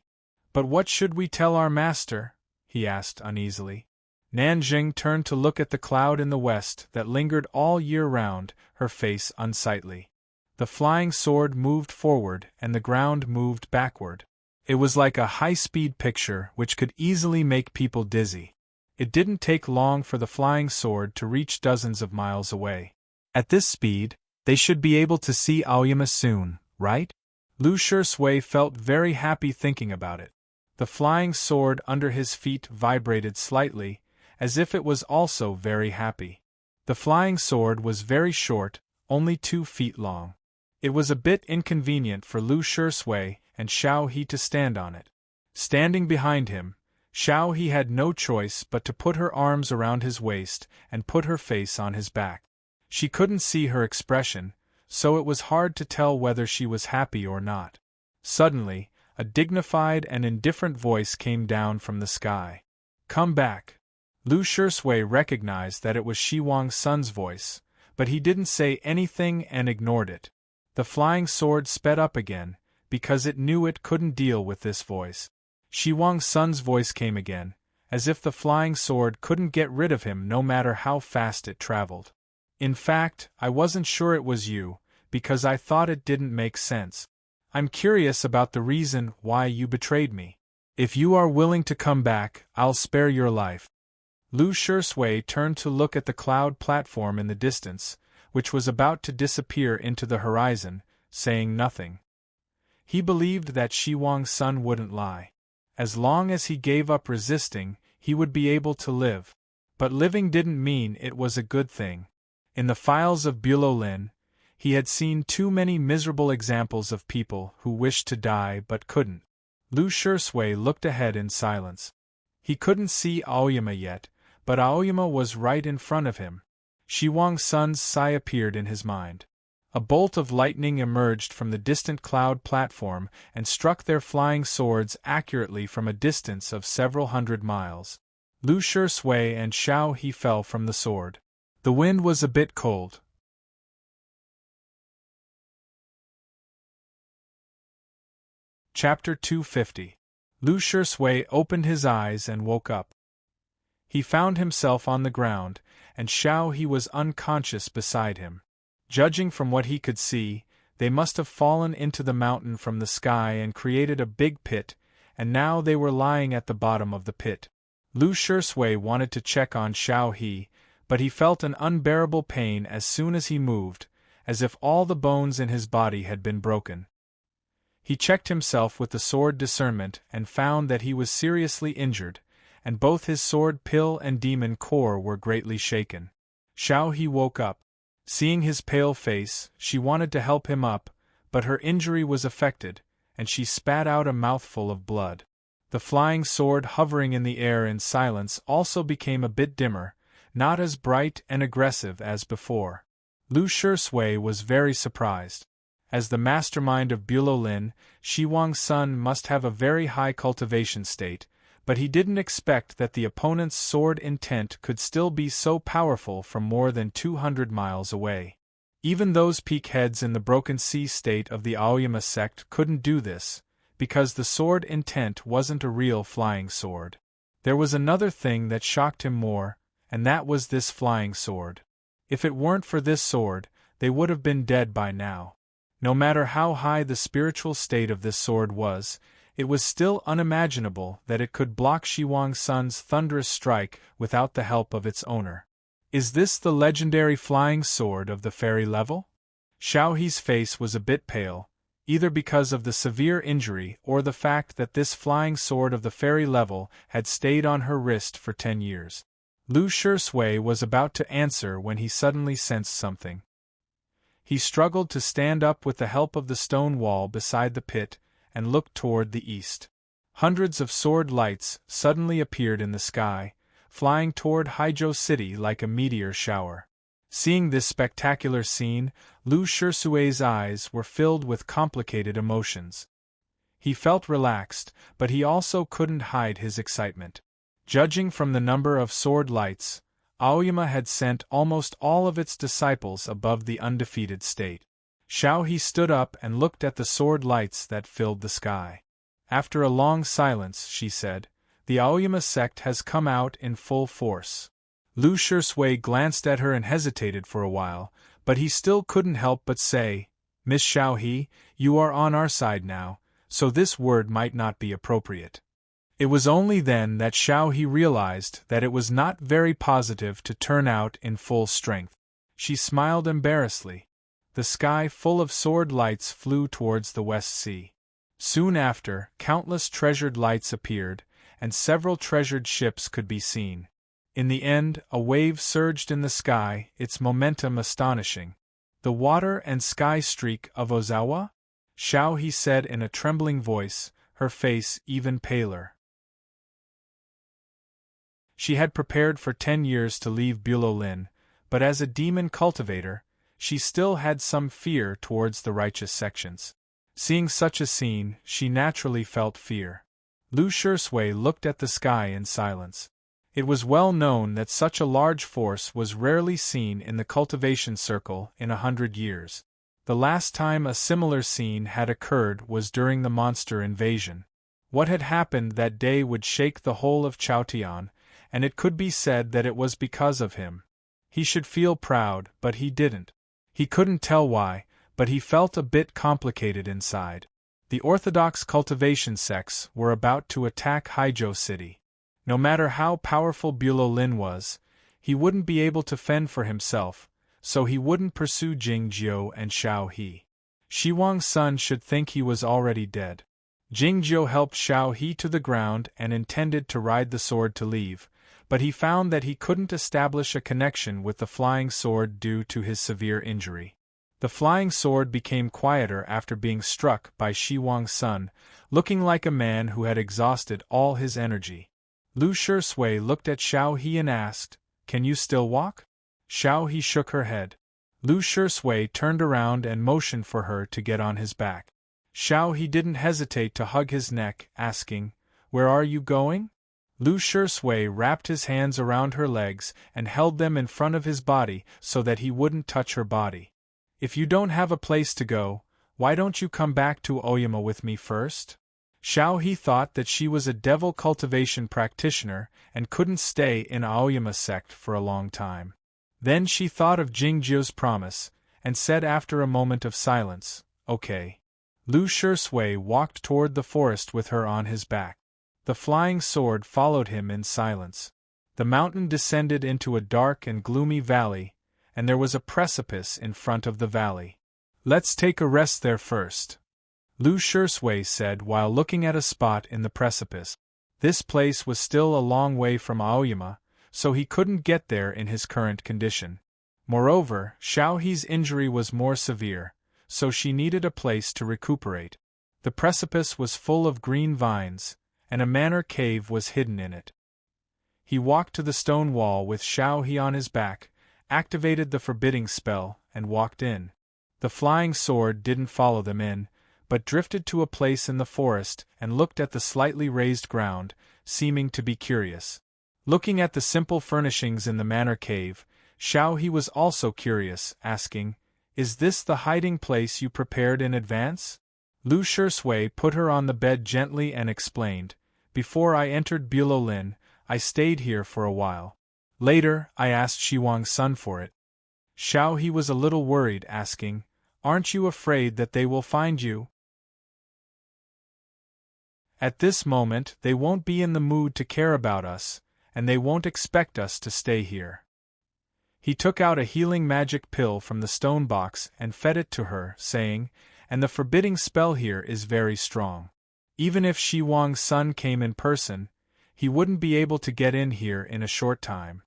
But what should we tell our master? He asked uneasily. Nanjing turned to look at the cloud in the west that lingered all year round, her face unsightly. The flying sword moved forward and the ground moved backward. It was like a high-speed picture which could easily make people dizzy. It didn't take long for the flying sword to reach dozens of miles away. At this speed, they should be able to see Aoyama soon, right? Lu Shui felt very happy thinking about it. The flying sword under his feet vibrated slightly, as if it was also very happy. The flying sword was very short, only 2 feet long. It was a bit inconvenient for Lu Shui and Xiao He to stand on it. Standing behind him, Xiao He had no choice but to put her arms around his waist and put her face on his back. She couldn't see her expression, so it was hard to tell whether she was happy or not. Suddenly, a dignified and indifferent voice came down from the sky. "Come back." Lu Shui recognized that it was Shi Wang Sun's voice, but he didn't say anything and ignored it. The flying sword sped up again, because it knew it couldn't deal with this voice. Shi Wang Sun's voice came again, as if the flying sword couldn't get rid of him no matter how fast it traveled. "In fact, I wasn't sure it was you, because I thought it didn't make sense. I'm curious about the reason why you betrayed me. If you are willing to come back, I'll spare your life." Lu Shui turned to look at the cloud platform in the distance, which was about to disappear into the horizon, saying nothing. He believed that Shi Wang Sun wouldn't lie. As long as he gave up resisting, he would be able to live. But living didn't mean it was a good thing. In the files of Bulolin, he had seen too many miserable examples of people who wished to die but couldn't. Lu Shui looked ahead in silence. He couldn't see Aoyama yet, but Aoyama was right in front of him. Shi Wang Sun's sigh appeared in his mind. A bolt of lightning emerged from the distant cloud platform and struck their flying swords accurately from a distance of several hundred miles. Lu Shui and Xiao He fell from the sword. The wind was a bit cold. Chapter 250. Lu Shui opened his eyes and woke up. He found himself on the ground, and Xiao He was unconscious beside him. Judging from what he could see, they must have fallen into the mountain from the sky and created a big pit, and now they were lying at the bottom of the pit. Lu Shui wanted to check on Xiao He, but he felt an unbearable pain as soon as he moved, as if all the bones in his body had been broken. He checked himself with the sword discernment and found that he was seriously injured, and both his sword pill and demon core were greatly shaken. Xiao He woke up. Seeing his pale face, she wanted to help him up, but her injury was affected, and she spat out a mouthful of blood. The flying sword hovering in the air in silence also became a bit dimmer, not as bright and aggressive as before. Lu Shui was very surprised. As the mastermind of Bulolin, Shi Wang Sun must have a very high cultivation state, but he didn't expect that the opponent's sword intent could still be so powerful from more than 200 miles away. Even those peak heads in the Broken Sea state of the Aoyama sect couldn't do this, because the sword intent wasn't a real flying sword. There was another thing that shocked him more, and that was this flying sword. If it weren't for this sword, they would have been dead by now. No matter how high the spiritual state of this sword was, it was still unimaginable that it could block Shi Wang Sun's thunderous strike without the help of its owner. Is this the legendary flying sword of the fairy level? Xiao He's face was a bit pale, either because of the severe injury or the fact that this flying sword of the fairy level had stayed on her wrist for 10 years. Lu Shui was about to answer when he suddenly sensed something. He struggled to stand up with the help of the stone wall beside the pit, and looked toward the east. Hundreds of sword lights suddenly appeared in the sky, flying toward Haizhou City like a meteor shower. Seeing this spectacular scene, Lu Shui's eyes were filled with complicated emotions. He felt relaxed, but he also couldn't hide his excitement. Judging from the number of sword lights, Aoyama had sent almost all of its disciples above the undefeated state. Xiao He stood up and looked at the sword lights that filled the sky. After a long silence, she said, "The Aoyama sect has come out in full force." Lu Shui glanced at her and hesitated for a while, but he still couldn't help but say, "Miss Xiao He, you are on our side now, so this word might not be appropriate." It was only then that Xiao He realized that it was not very positive to turn out in full strength. She smiled embarrassedly. The sky full of sword lights flew towards the West Sea. Soon after, countless treasured lights appeared, and several treasured ships could be seen. In the end, a wave surged in the sky, its momentum astonishing. "The water and sky streak of Ozawa?" Xiao He said in a trembling voice, her face even paler. She had prepared for 10 years to leave Bulow Lin, but as a demon cultivator, she still had some fear towards the righteous sections. Seeing such a scene, she naturally felt fear. Lu Shui looked at the sky in silence. It was well known that such a large force was rarely seen in the cultivation circle in 100 years. The last time a similar scene had occurred was during the monster invasion. What had happened that day would shake the whole of Chaotian, and it could be said that it was because of him. He should feel proud, but he didn't. He couldn't tell why, but he felt a bit complicated inside. The orthodox cultivation sects were about to attack Haizhou City. No matter how powerful Bulow Lin was, he wouldn't be able to fend for himself, so he wouldn't pursue Jingjiu and Xiao He. Shi Wang's son should think he was already dead. Jingjiu helped Xiao He to the ground and intended to ride the sword to leave, but he found that he couldn't establish a connection with the flying sword due to his severe injury. The flying sword became quieter after being struck by Shi Wang's son, looking like a man who had exhausted all his energy. Lu Shui looked at Xiao He and asked, "Can you still walk?" Xiao He shook her head. Lu Shui turned around and motioned for her to get on his back. Xiao He didn't hesitate to hug his neck, asking, "Where are you going?" Lu Shui wrapped his hands around her legs and held them in front of his body so that he wouldn't touch her body. "If you don't have a place to go, why don't you come back to Aoyama with me first?" Xiao He thought that she was a devil cultivation practitioner and couldn't stay in Aoyama sect for a long time. Then she thought of Jingjiu's promise, and said after a moment of silence, "Okay." Lu Shui walked toward the forest with her on his back. The flying sword followed him in silence. The mountain descended into a dark and gloomy valley, and there was a precipice in front of the valley. "Let's take a rest there first," Lu Shui said while looking at a spot in the precipice. This place was still a long way from Aoyama, so he couldn't get there in his current condition. Moreover, Xiao He's injury was more severe, so she needed a place to recuperate. The precipice was full of green vines, and a manor cave was hidden in it. He walked to the stone wall with Xiao He on his back, activated the forbidding spell, and walked in. The flying sword didn't follow them in, but drifted to a place in the forest and looked at the slightly raised ground, seeming to be curious. Looking at the simple furnishings in the manor cave, Xiao He was also curious, asking, "Is this the hiding place you prepared in advance?" Lu Shui put her on the bed gently and explained, "Before I entered Bulow Lin, I stayed here for a while. Later, I asked Shi Wang's son for it." Xiao He was a little worried, asking, "Aren't you afraid that they will find you?" "At this moment, they won't be in the mood to care about us, and they won't expect us to stay here." He took out a healing magic pill from the stone box and fed it to her, saying, "And the forbidding spell here is very strong. Even if Shi Wang's son came in person, he wouldn't be able to get in here in a short time."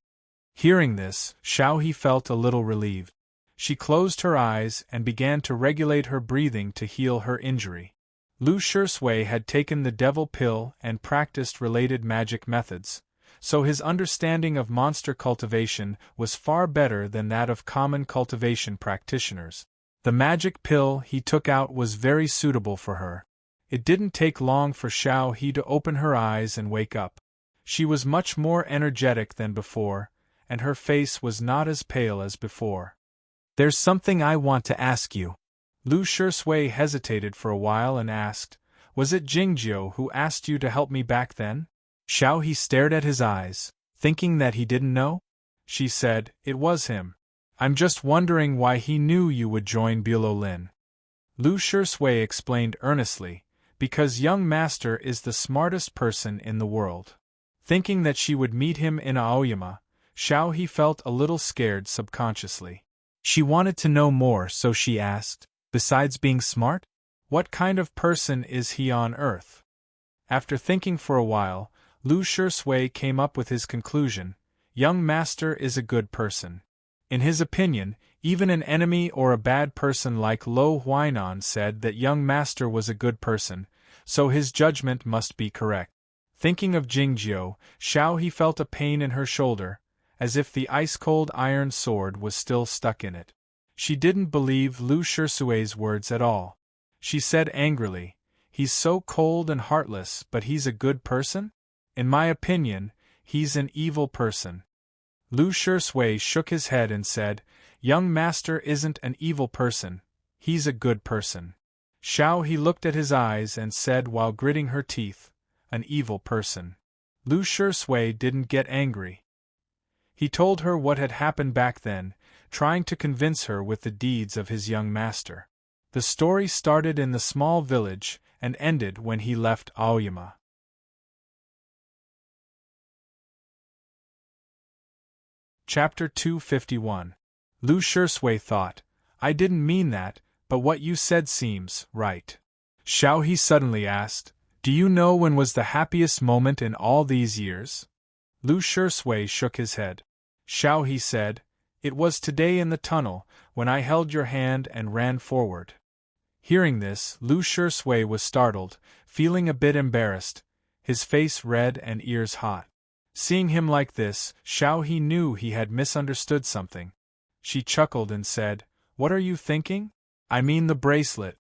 Hearing this, Xiao He felt a little relieved. She closed her eyes and began to regulate her breathing to heal her injury. Lu Shui had taken the devil pill and practiced related magic methods, so his understanding of monster cultivation was far better than that of common cultivation practitioners. The magic pill he took out was very suitable for her. It didn't take long for Xiao He to open her eyes and wake up. She was much more energetic than before, and her face was not as pale as before. "There's something I want to ask you." Lu Shui hesitated for a while and asked, "Was it Jingjiu who asked you to help me back then?" Xiao He stared at his eyes, thinking that he didn't know. She said, "It was him. I'm just wondering why he knew you would join Bulo Lin." Lu Shui explained earnestly, "Because young master is the smartest person in the world." Thinking that she would meet him in Aoyama, Xiao He felt a little scared subconsciously. She wanted to know more, so she asked, "Besides being smart, what kind of person is he on Earth?" After thinking for a while, Lu Shui came up with his conclusion: young master is a good person. In his opinion, even an enemy or a bad person like Lo Huainan said that young master was a good person, so his judgment must be correct. Thinking of Jingjiu, Xiao He felt a pain in her shoulder, as if the ice-cold iron sword was still stuck in it. She didn't believe Lu Shui's words at all. She said angrily, "He's so cold and heartless, but he's a good person? In my opinion, he's an evil person." Lu Shui shook his head and said, "Young master isn't an evil person, he's a good person." Xiao He looked at his eyes and said while gritting her teeth, "An evil person." Lu Shui didn't get angry. He told her what had happened back then, trying to convince her with the deeds of his young master. The story started in the small village and ended when he left Aoyama. Chapter 251. Lu Shui thought, "I didn't mean that, but what you said seems right." Xiao He suddenly asked, "Do you know when was the happiest moment in all these years?" Lu Shui shook his head. Xiao He said, "It was today in the tunnel, when I held your hand and ran forward." Hearing this, Lu Shui was startled, feeling a bit embarrassed, his face red and ears hot. Seeing him like this, Xiao He knew he had misunderstood something. She chuckled and said, "What are you thinking?" "I mean the bracelet."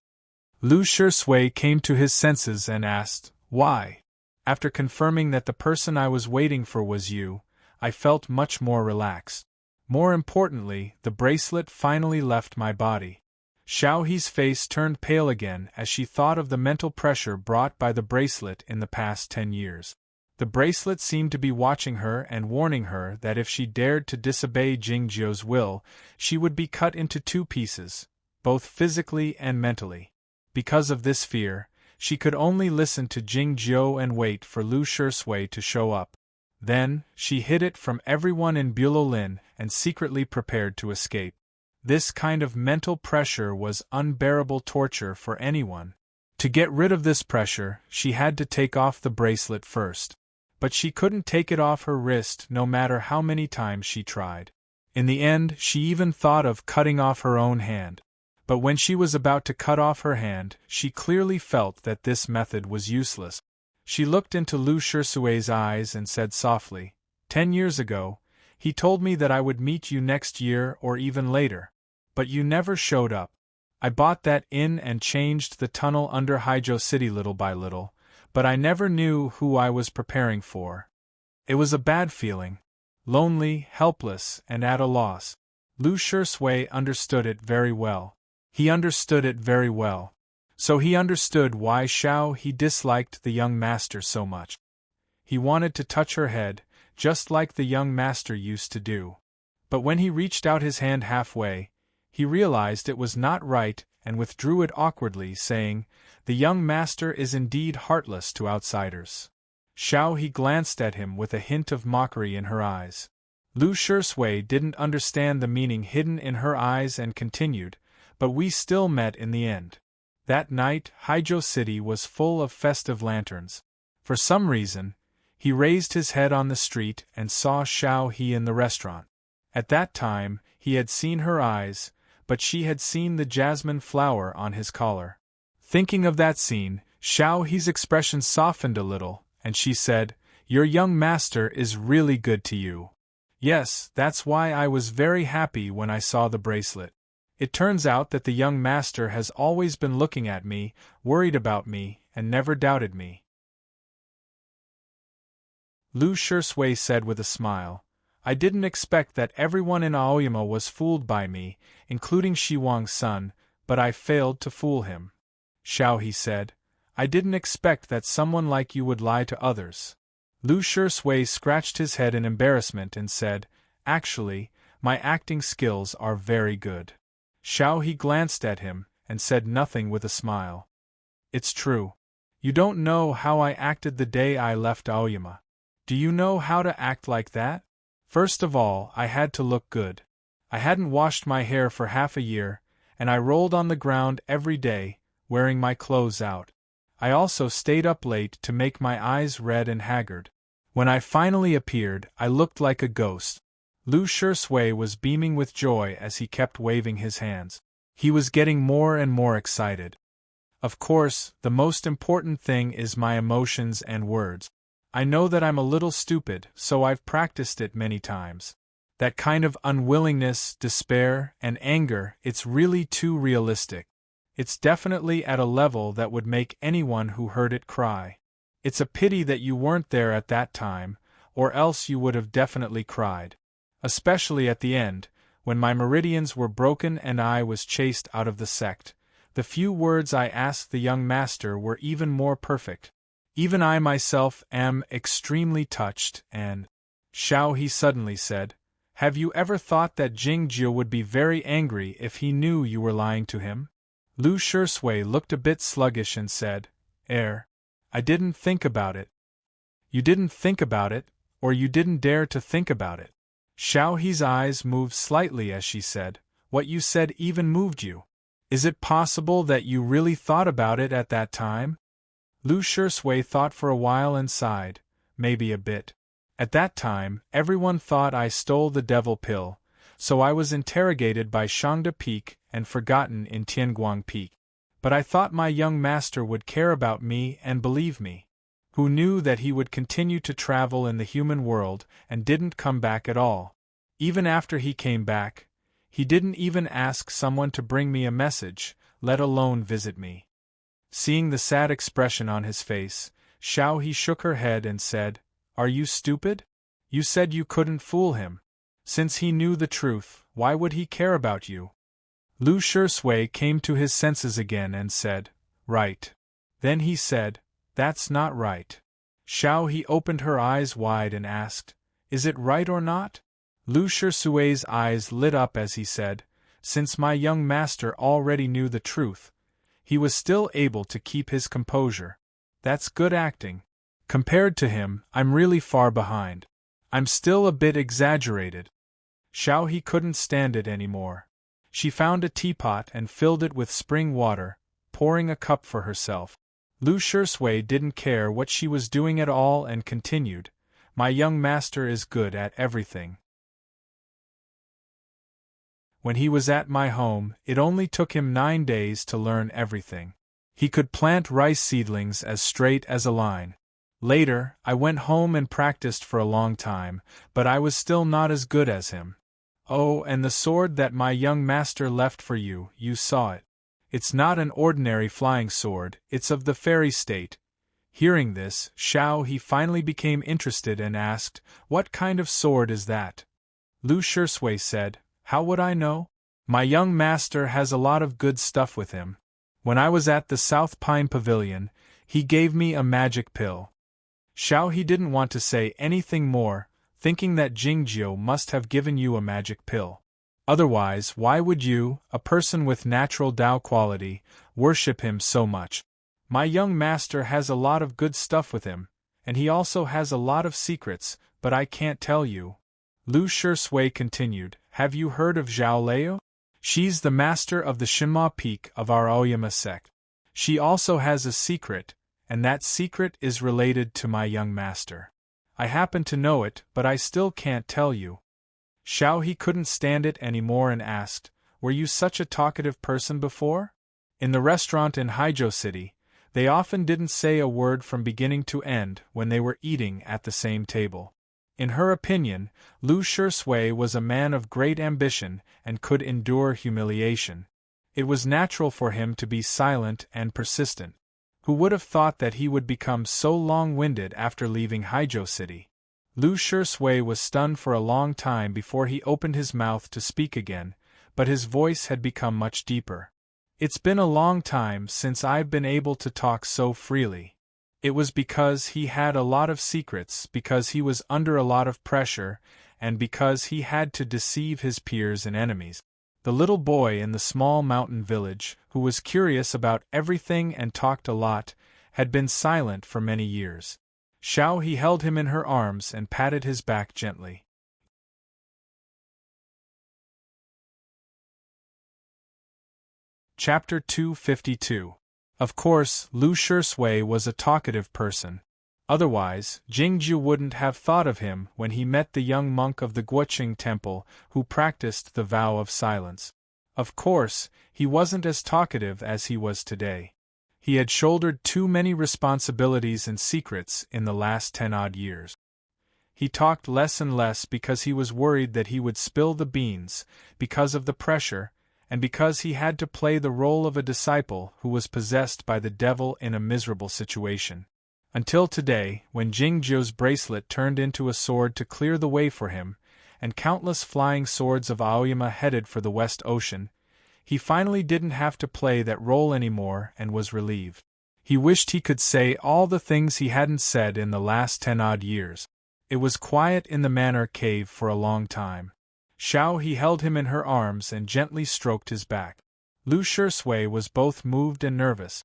Lu Shui came to his senses and asked, "Why?" "After confirming that the person I was waiting for was you, I felt much more relaxed. More importantly, the bracelet finally left my body." Xiao He's face turned pale again as she thought of the mental pressure brought by the bracelet in the past 10 years. The bracelet seemed to be watching her and warning her that if she dared to disobey Jingjiu's will, she would be cut into 2 pieces, both physically and mentally. Because of this fear, she could only listen to Jingjiu and wait for Lu Shui to show up. Then, she hid it from everyone in Bulo Lin and secretly prepared to escape. This kind of mental pressure was unbearable torture for anyone. To get rid of this pressure, she had to take off the bracelet first. But she couldn't take it off her wrist no matter how many times she tried. In the end, she even thought of cutting off her own hand. But when she was about to cut off her hand, she clearly felt that this method was useless. She looked into Lu Shui's eyes and said softly, 10 years ago, he told me that I would meet you next year or even later. But you never showed up. I bought that inn and changed the tunnel under Haijiu City little by little, but I never knew who I was preparing for. It was a bad feeling. Lonely, helpless, and at a loss. Lu Shui understood it very well. He understood it very well. So he understood why Xiao He disliked the young master so much. He wanted to touch her head, just like the young master used to do. But when he reached out his hand halfway, he realized it was not right and withdrew it awkwardly, saying, "The young master is indeed heartless to outsiders." Xiao He glanced at him with a hint of mockery in her eyes. Lu Shui didn't understand the meaning hidden in her eyes and continued, "But we still met in the end." That night, Haijiu City was full of festive lanterns. For some reason, he raised his head on the street and saw Xiao He in the restaurant. At that time, he had seen her eyes, but she had seen the jasmine flower on his collar. Thinking of that scene, Xiao He's expression softened a little, and she said, "Your young master is really good to you." "Yes, that's why I was very happy when I saw the bracelet. It turns out that the young master has always been looking at me, worried about me, and never doubted me." Lu Shui said with a smile, I didn't expect that everyone in Aoyama was fooled by me, including Shi Wang's son, but I failed to fool him. Xiao, he said, I didn't expect that someone like you would lie to others. Lu Shui scratched his head in embarrassment and said, Actually, my acting skills are very good. Xiao, he glanced at him, and said nothing with a smile. It's true. You don't know how I acted the day I left Aoyama. Do you know how to act like that? First of all, I had to look good. I hadn't washed my hair for half a year, and I rolled on the ground every day, wearing my clothes out. I also stayed up late to make my eyes red and haggard. When I finally appeared, I looked like a ghost. Lu Shui was beaming with joy as he kept waving his hands. He was getting more and more excited. Of course, the most important thing is my emotions and words. I know that I'm a little stupid, so I've practiced it many times. That kind of unwillingness, despair, and anger, it's really too realistic. It's definitely at a level that would make anyone who heard it cry. It's a pity that you weren't there at that time, or else you would have definitely cried. Especially at the end, when my meridians were broken and I was chased out of the sect. The few words I asked the young master were even more perfect. Even I myself am extremely touched, and… Xiao, he suddenly said, have you ever thought that Jingjiu would be very angry if he knew you were lying to him? Lu Shui looked a bit sluggish and said, I didn't think about it. You didn't think about it, or you didn't dare to think about it. Xiao He's eyes moved slightly as she said, what you said even moved you. Is it possible that you really thought about it at that time? Lu Shui thought for a while and sighed, maybe a bit. At that time, everyone thought I stole the devil pill, so I was interrogated by Shangda Peak and forgotten in Tianguang Peak. But I thought my young master would care about me and believe me. Who knew that he would continue to travel in the human world and didn't come back at all? Even after he came back, he didn't even ask someone to bring me a message, let alone visit me. Seeing the sad expression on his face, Xiao He shook her head and said, Are you stupid? You said you couldn't fool him. Since he knew the truth, why would he care about you? Lu Shui came to his senses again and said, Right. Then he said, That's not right. Xiao He opened her eyes wide and asked, Is it right or not? Lu Shui's eyes lit up as he said, Since my young master already knew the truth, he was still able to keep his composure. That's good acting. Compared to him, I'm really far behind. I'm still a bit exaggerated. Xiao He couldn't stand it anymore. She found a teapot and filled it with spring water, pouring a cup for herself. Lu Shui didn't care what she was doing at all and continued, My young master is good at everything. When he was at my home, it only took him 9 days to learn everything. He could plant rice seedlings as straight as a line. Later, I went home and practiced for a long time, but I was still not as good as him. Oh, and the sword that my young master left for you, you saw it. It's not an ordinary flying sword, it's of the fairy state. Hearing this, Xiao He finally became interested and asked, What kind of sword is that? Lu Shui said, How would I know? My young master has a lot of good stuff with him. When I was at the South Pine Pavilion, he gave me a magic pill. Xiao He didn't want to say anything more, thinking that Jingjiu must have given you a magic pill. Otherwise, why would you, a person with natural Tao quality, worship him so much? My young master has a lot of good stuff with him, and he also has a lot of secrets, but I can't tell you. Lu Shui continued, Have you heard of Zhao Leo? She's the master of the Shinma Peak of our Aoyama sect. She also has a secret, and that secret is related to my young master. I happen to know it, but I still can't tell you. Xiao He couldn't stand it anymore and asked, Were you such a talkative person before? In the restaurant in Haijo City, they often didn't say a word from beginning to end when they were eating at the same table. In her opinion, Lu Shui was a man of great ambition and could endure humiliation. It was natural for him to be silent and persistent. Who would have thought that he would become so long-winded after leaving Haijo City? Lu Shui was stunned for a long time before he opened his mouth to speak again, but his voice had become much deeper. It's been a long time since I've been able to talk so freely. It was because he had a lot of secrets, because he was under a lot of pressure, and because he had to deceive his peers and enemies. The little boy in the small mountain village, who was curious about everything and talked a lot, had been silent for many years. He held him in her arms and patted his back gently. Chapter 252. Of course, Lu Shui was a talkative person. Otherwise, Jingju wouldn't have thought of him when he met the young monk of the Guoqing temple who practiced the vow of silence. Of course, he wasn't as talkative as he was today. He had shouldered too many responsibilities and secrets in the last 10-odd years. He talked less and less because he was worried that he would spill the beans, because of the pressure, and because he had to play the role of a disciple who was possessed by the devil in a miserable situation. Until today, when Jingju's bracelet turned into a sword to clear the way for him, and countless flying swords of Aoyama headed for the West Ocean, he finally didn't have to play that role anymore and was relieved. He wished he could say all the things he hadn't said in the last 10-odd years. It was quiet in the manor cave for a long time. He held him in her arms and gently stroked his back. Lu Shui was both moved and nervous.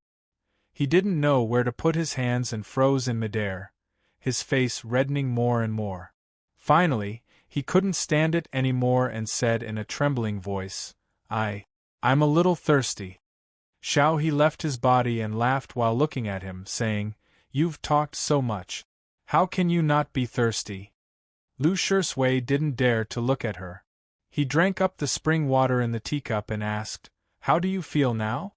He didn't know where to put his hands and froze in midair, his face reddening more and more. Finally, he couldn't stand it anymore and said in a trembling voice, I'm a little thirsty. He left his body and laughed while looking at him, saying, You've talked so much. How can you not be thirsty? Lu Shui didn't dare to look at her. He drank up the spring water in the teacup and asked, How do you feel now?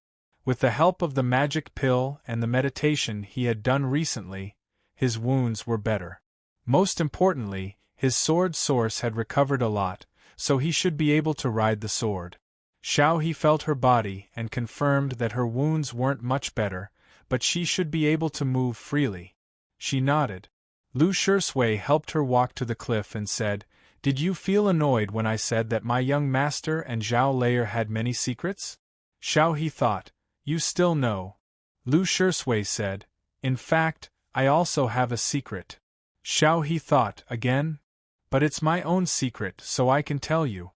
With the help of the magic pill and the meditation he had done recently, his wounds were better. Most importantly, his sword source had recovered a lot, so he should be able to ride the sword. He felt her body and confirmed that her wounds weren't much better, but she should be able to move freely. She nodded. Lu Shui helped her walk to the cliff and said, Did you feel annoyed when I said that my young master and Zhao Layer had many secrets? He thought, You still know. Lu Shui said, In fact, I also have a secret. He thought, again? But it's my own secret, so I can tell you.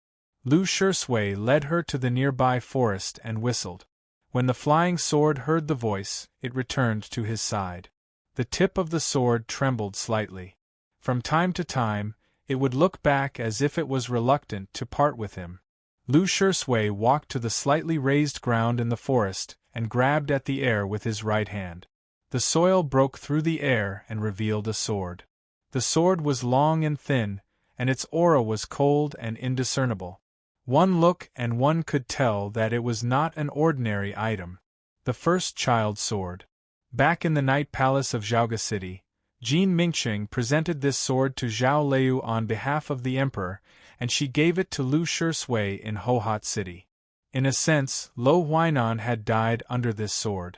Lu Shui led her to the nearby forest and whistled. When the flying sword heard the voice, it returned to his side. The tip of the sword trembled slightly. From time to time, it would look back as if it was reluctant to part with him. Lu Shui walked to the slightly raised ground in the forest and grabbed at the air with his right hand. The soil broke through the air and revealed a sword. The sword was long and thin, and its aura was cold and indiscernible. One look and one could tell that it was not an ordinary item. The first child sword. Back in the night palace of Zhaoga City, Jean Mingqing presented this sword to Zhao Liu on behalf of the emperor, and she gave it to Lu Shui in Hohhot City. In a sense, Lo Huainan had died under this sword.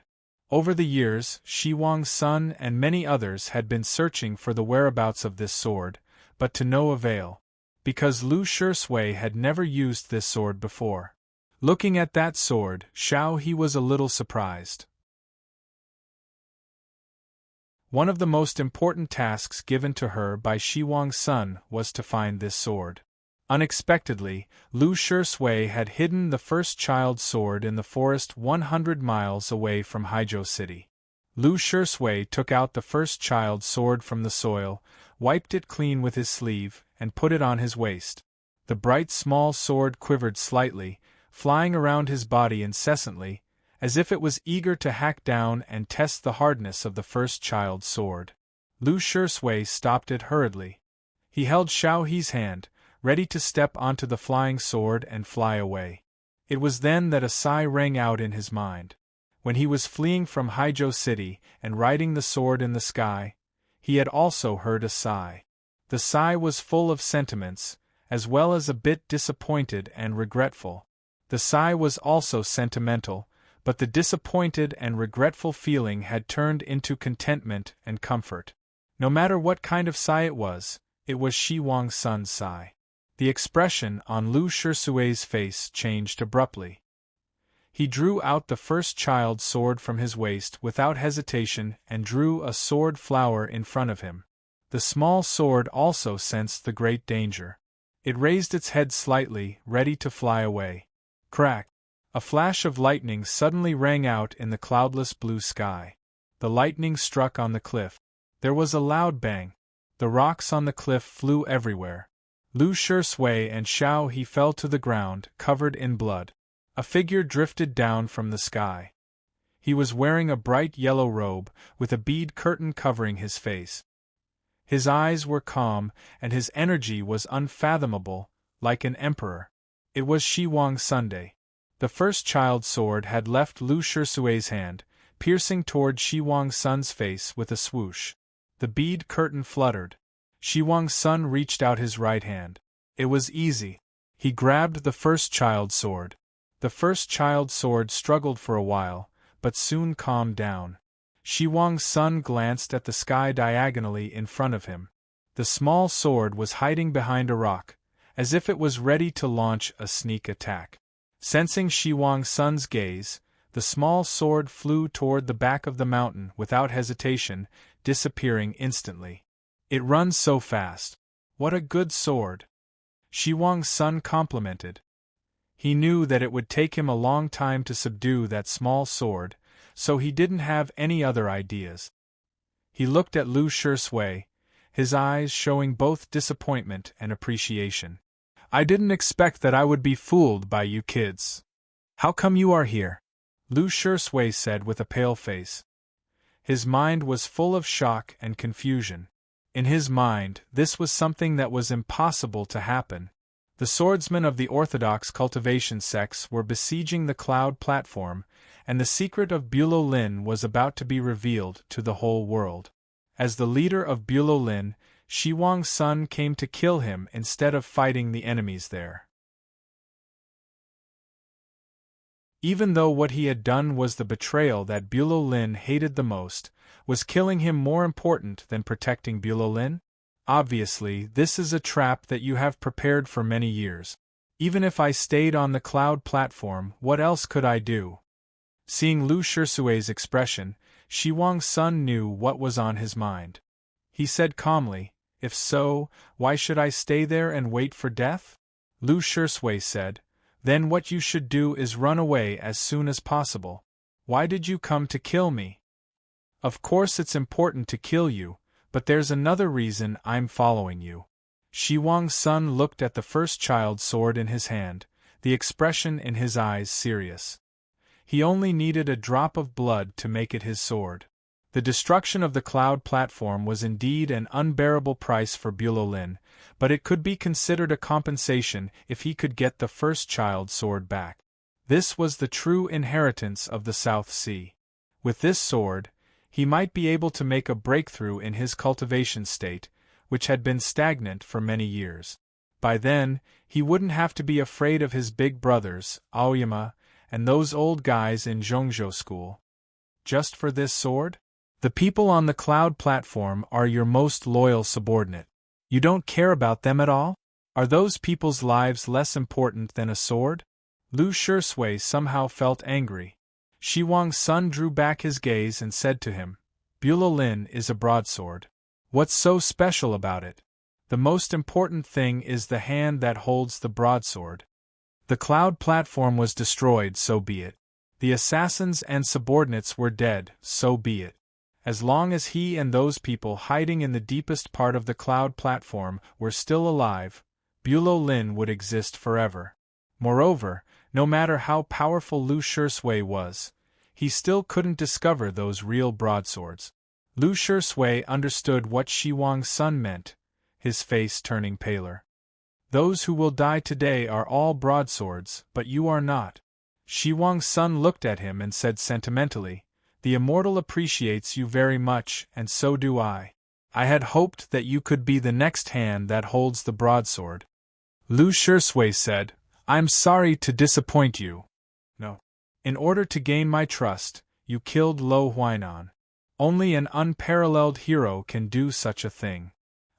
Over the years, Shi Wang's son and many others had been searching for the whereabouts of this sword, but to no avail. Because Lu Shui had never used this sword before. Looking at that sword, he was a little surprised. One of the most important tasks given to her by Shi Wang's son was to find this sword. Unexpectedly, Lu Shui had hidden the first child sword in the forest 100 miles away from Haizhou City. Lu Shui took out the first child sword from the soil, wiped it clean with his sleeve, and put it on his waist. The bright small sword quivered slightly, flying around his body incessantly, as if it was eager to hack down and test the hardness of the first child's sword. Lu Shui stopped it hurriedly. He held Xiaohe's hand, ready to step onto the flying sword and fly away. It was then that a sigh rang out in his mind. When he was fleeing from Haizhou City and riding the sword in the sky, he had also heard a sigh. The sigh was full of sentiments, as well as a bit disappointed and regretful. The sigh was also sentimental, but the disappointed and regretful feeling had turned into contentment and comfort. No matter what kind of sigh it was, It was Shi Huangsun's sigh. The expression on Lu Shisui's face changed abruptly. He drew out the first child's sword from his waist without hesitation and drew a sword flower in front of him. The small sword also sensed the great danger. It raised its head slightly, ready to fly away. Crack! A flash of lightning suddenly rang out in the cloudless blue sky. The lightning struck on the cliff. There was a loud bang. The rocks on the cliff flew everywhere. Lu Shisui and Xiao He fell to the ground, covered in blood. A figure drifted down from the sky. He was wearing a bright yellow robe, with a bead curtain covering his face. His eyes were calm, and his energy was unfathomable, like an emperor. It was Shi Huangsun. The first child's sword had left Lu Shisui's hand, piercing toward Shi Huangsun's face with a swoosh. The bead curtain fluttered. Shi Huangsun reached out his right hand. It was easy. He grabbed the first child's sword. The first child's sword struggled for a while, but soon calmed down. Shi Huangsun glanced at the sky diagonally in front of him. The small sword was hiding behind a rock, as if it was ready to launch a sneak attack. Sensing Shi Huangsun's gaze, the small sword flew toward the back of the mountain without hesitation, disappearing instantly. It runs so fast. What a good sword! Shi Huangsun complimented. He knew that it would take him a long time to subdue that small sword, so he didn't have any other ideas. He looked at Lu Shisui, his eyes showing both disappointment and appreciation. I didn't expect that I would be fooled by you kids. How come you are here? Lu Shisui said with a pale face. His mind was full of shock and confusion. In his mind, this was something that was impossible to happen. The swordsmen of the orthodox cultivation sects were besieging the cloud platform, and the secret of Bulo Lin was about to be revealed to the whole world. As the leader of Bulo Lin, Shi Huangsun came to kill him instead of fighting the enemies there. Even though what he had done was the betrayal that Bulo Lin hated the most, was killing him more important than protecting Bulo Lin? Obviously, this is a trap that you have prepared for many years. Even if I stayed on the cloud platform, what else could I do? Seeing Lu Shisui's expression, Shi Huangsun knew what was on his mind. He said calmly, If so, why should I stay there and wait for death? Lu Shisui said, Then what you should do is run away as soon as possible. Why did you come to kill me? Of course it's important to kill you, but there's another reason I'm following you. Shi Huangsun looked at the first child's sword in his hand, the expression in his eyes serious. He only needed a drop of blood to make it his sword. The destruction of the cloud platform was indeed an unbearable price for Bulo Lin, but it could be considered a compensation if he could get the first child's sword back. This was the true inheritance of the South Sea. With this sword, he might be able to make a breakthrough in his cultivation state, which had been stagnant for many years. By then, he wouldn't have to be afraid of his big brothers, Aoyama, and those old guys in Zhongzhou school. Just for this sword? The people on the cloud platform are your most loyal subordinate. You don't care about them at all? Are those people's lives less important than a sword? Lu Shisui somehow felt angry. Shi Huangsun drew back his gaze and said to him, Bulo Lin is a broadsword. What's so special about it? The most important thing is the hand that holds the broadsword. The cloud platform was destroyed, so be it. The assassins and subordinates were dead, so be it. As long as he and those people hiding in the deepest part of the cloud platform were still alive, Bulo Lin would exist forever. Moreover, no matter how powerful Lu Shisui was, he still couldn't discover those real broadswords. Lu Shisui understood what Shi Huangsun meant, his face turning paler. Those who will die today are all broadswords, but you are not. Shi Huangsun looked at him and said sentimentally, The immortal appreciates you very much, and so do I. I had hoped that you could be the next hand that holds the broadsword. Lu Shisui said, I'm sorry to disappoint you. No. In order to gain my trust, you killed Lo Huainan. Only an unparalleled hero can do such a thing.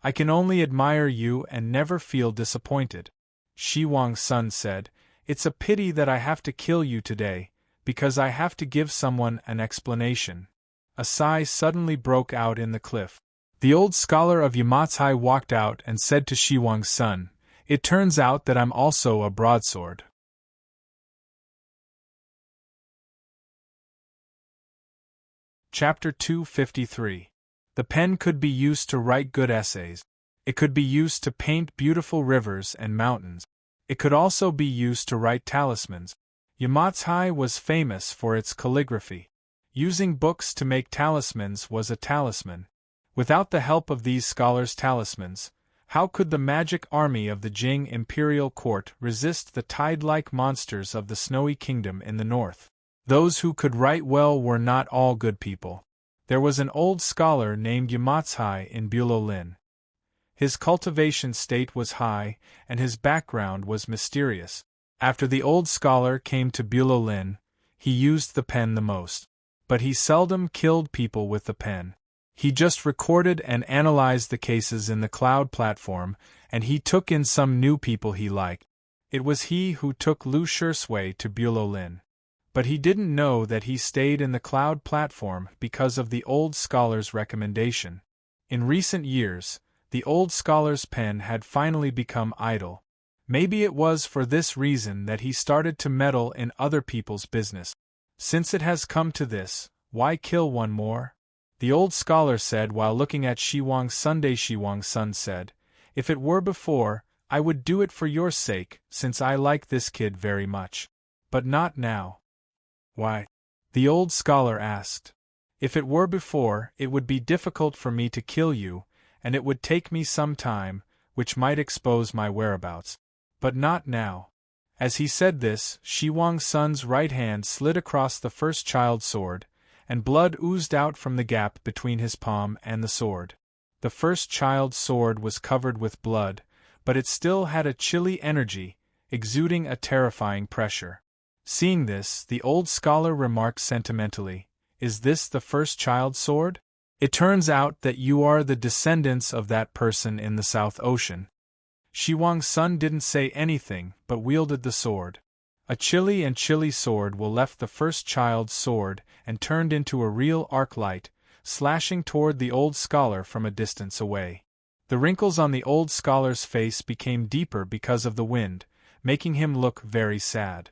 I can only admire you and never feel disappointed. Shi Huang's son said, It's a pity that I have to kill you today, because I have to give someone an explanation. A sigh suddenly broke out in the cliff. The old scholar of Yamatsai walked out and said to Shi Huang's son, It turns out that I'm also a broadsword. Chapter 253. The pen could be used to write good essays. It could be used to paint beautiful rivers and mountains. It could also be used to write talismans. Yamatsai was famous for its calligraphy. Using books to make talismans was a talisman. Without the help of these scholars' talismans, how could the magic army of the Jing imperial court resist the tide-like monsters of the snowy kingdom in the north? Those who could write well were not all good people. There was an old scholar named Yamatsai in Bulolin. His cultivation state was high, and his background was mysterious. After the old scholar came to Bulolin, he used the pen the most. But he seldom killed people with the pen. He just recorded and analyzed the cases in the cloud platform, and he took in some new people he liked. It was he who took Lu Shisui to Bulolin. But he didn't know that he stayed in the cloud platform because of the old scholar's recommendation. In recent years, the old scholar's pen had finally become idle. Maybe it was for this reason that he started to meddle in other people's business. Since it has come to this, why kill one more? The old scholar said while looking at Shi Huang's Sunday. Shi Huang's son said, If it were before, I would do it for your sake, since I like this kid very much. But not now. Why? The old scholar asked. If it were before, it would be difficult for me to kill you, and it would take me some time, which might expose my whereabouts. But not now. As he said this, Shi Huang's son's right hand slid across the first child's sword, and blood oozed out from the gap between his palm and the sword. The first child's sword was covered with blood, but it still had a chilly energy, exuding a terrifying pressure. Seeing this, the old scholar remarked sentimentally, Is this the first child's sword? It turns out that you are the descendants of that person in the South Ocean. Shi Huang's son didn't say anything, but wielded the sword. A chilly sword left the first child's sword and turned into a real arc light, slashing toward the old scholar from a distance away. The wrinkles on the old scholar's face became deeper because of the wind, making him look very sad.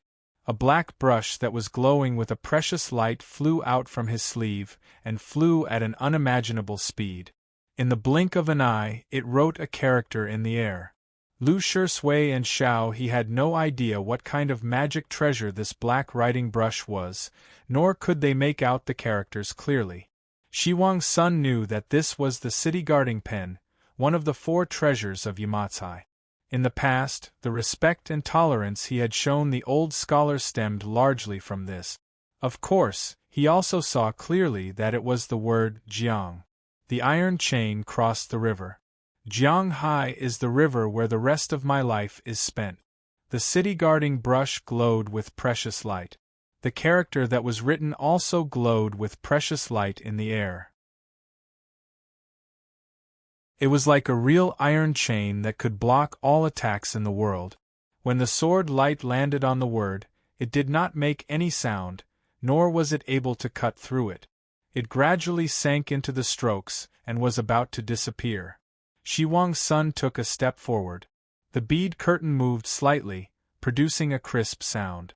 A black brush that was glowing with a precious light flew out from his sleeve, and flew at an unimaginable speed. In the blink of an eye, it wrote a character in the air. Lu Shisui and Xiao He had no idea what kind of magic treasure this black writing brush was, nor could they make out the characters clearly. Shi Huang's son knew that this was the city-guarding pen, one of the 4 treasures of Yamatsai. In the past, the respect and tolerance he had shown the old scholar stemmed largely from this. Of course, he also saw clearly that it was the word Jiang. The iron chain crossed the river. Jianghai is the river where the rest of my life is spent. The city-guarding brush glowed with precious light. The character that was written also glowed with precious light in the air. It was like a real iron chain that could block all attacks in the world. When the sword light landed on the word, it did not make any sound, nor was it able to cut through it. It gradually sank into the strokes, and was about to disappear. Shi Huang's son took a step forward. The bead curtain moved slightly, producing a crisp sound.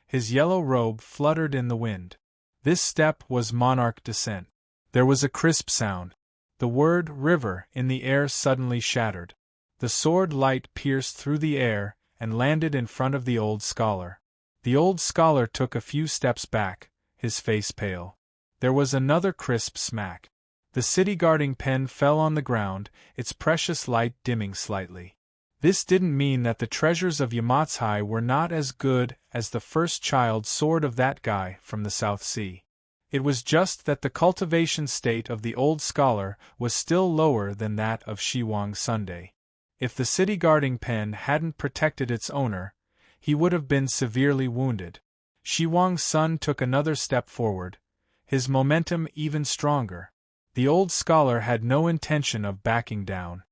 His yellow robe fluttered in the wind. This step was monarch descent. There was a crisp sound. The word river in the air suddenly shattered. The sword light pierced through the air and landed in front of the old scholar. The old scholar took a few steps back, his face pale. There was another crisp smack. The city-guarding pen fell on the ground, its precious light dimming slightly. This didn't mean that the treasures of Yamatsai were not as good as the first child's sword of that guy from the South Sea. It was just that the cultivation state of the old scholar was still lower than that of Shi Huang's Sunday. If the city-guarding pen hadn't protected its owner, he would have been severely wounded. Shi Huang's son took another step forward, his momentum even stronger. The old scholar had no intention of backing down.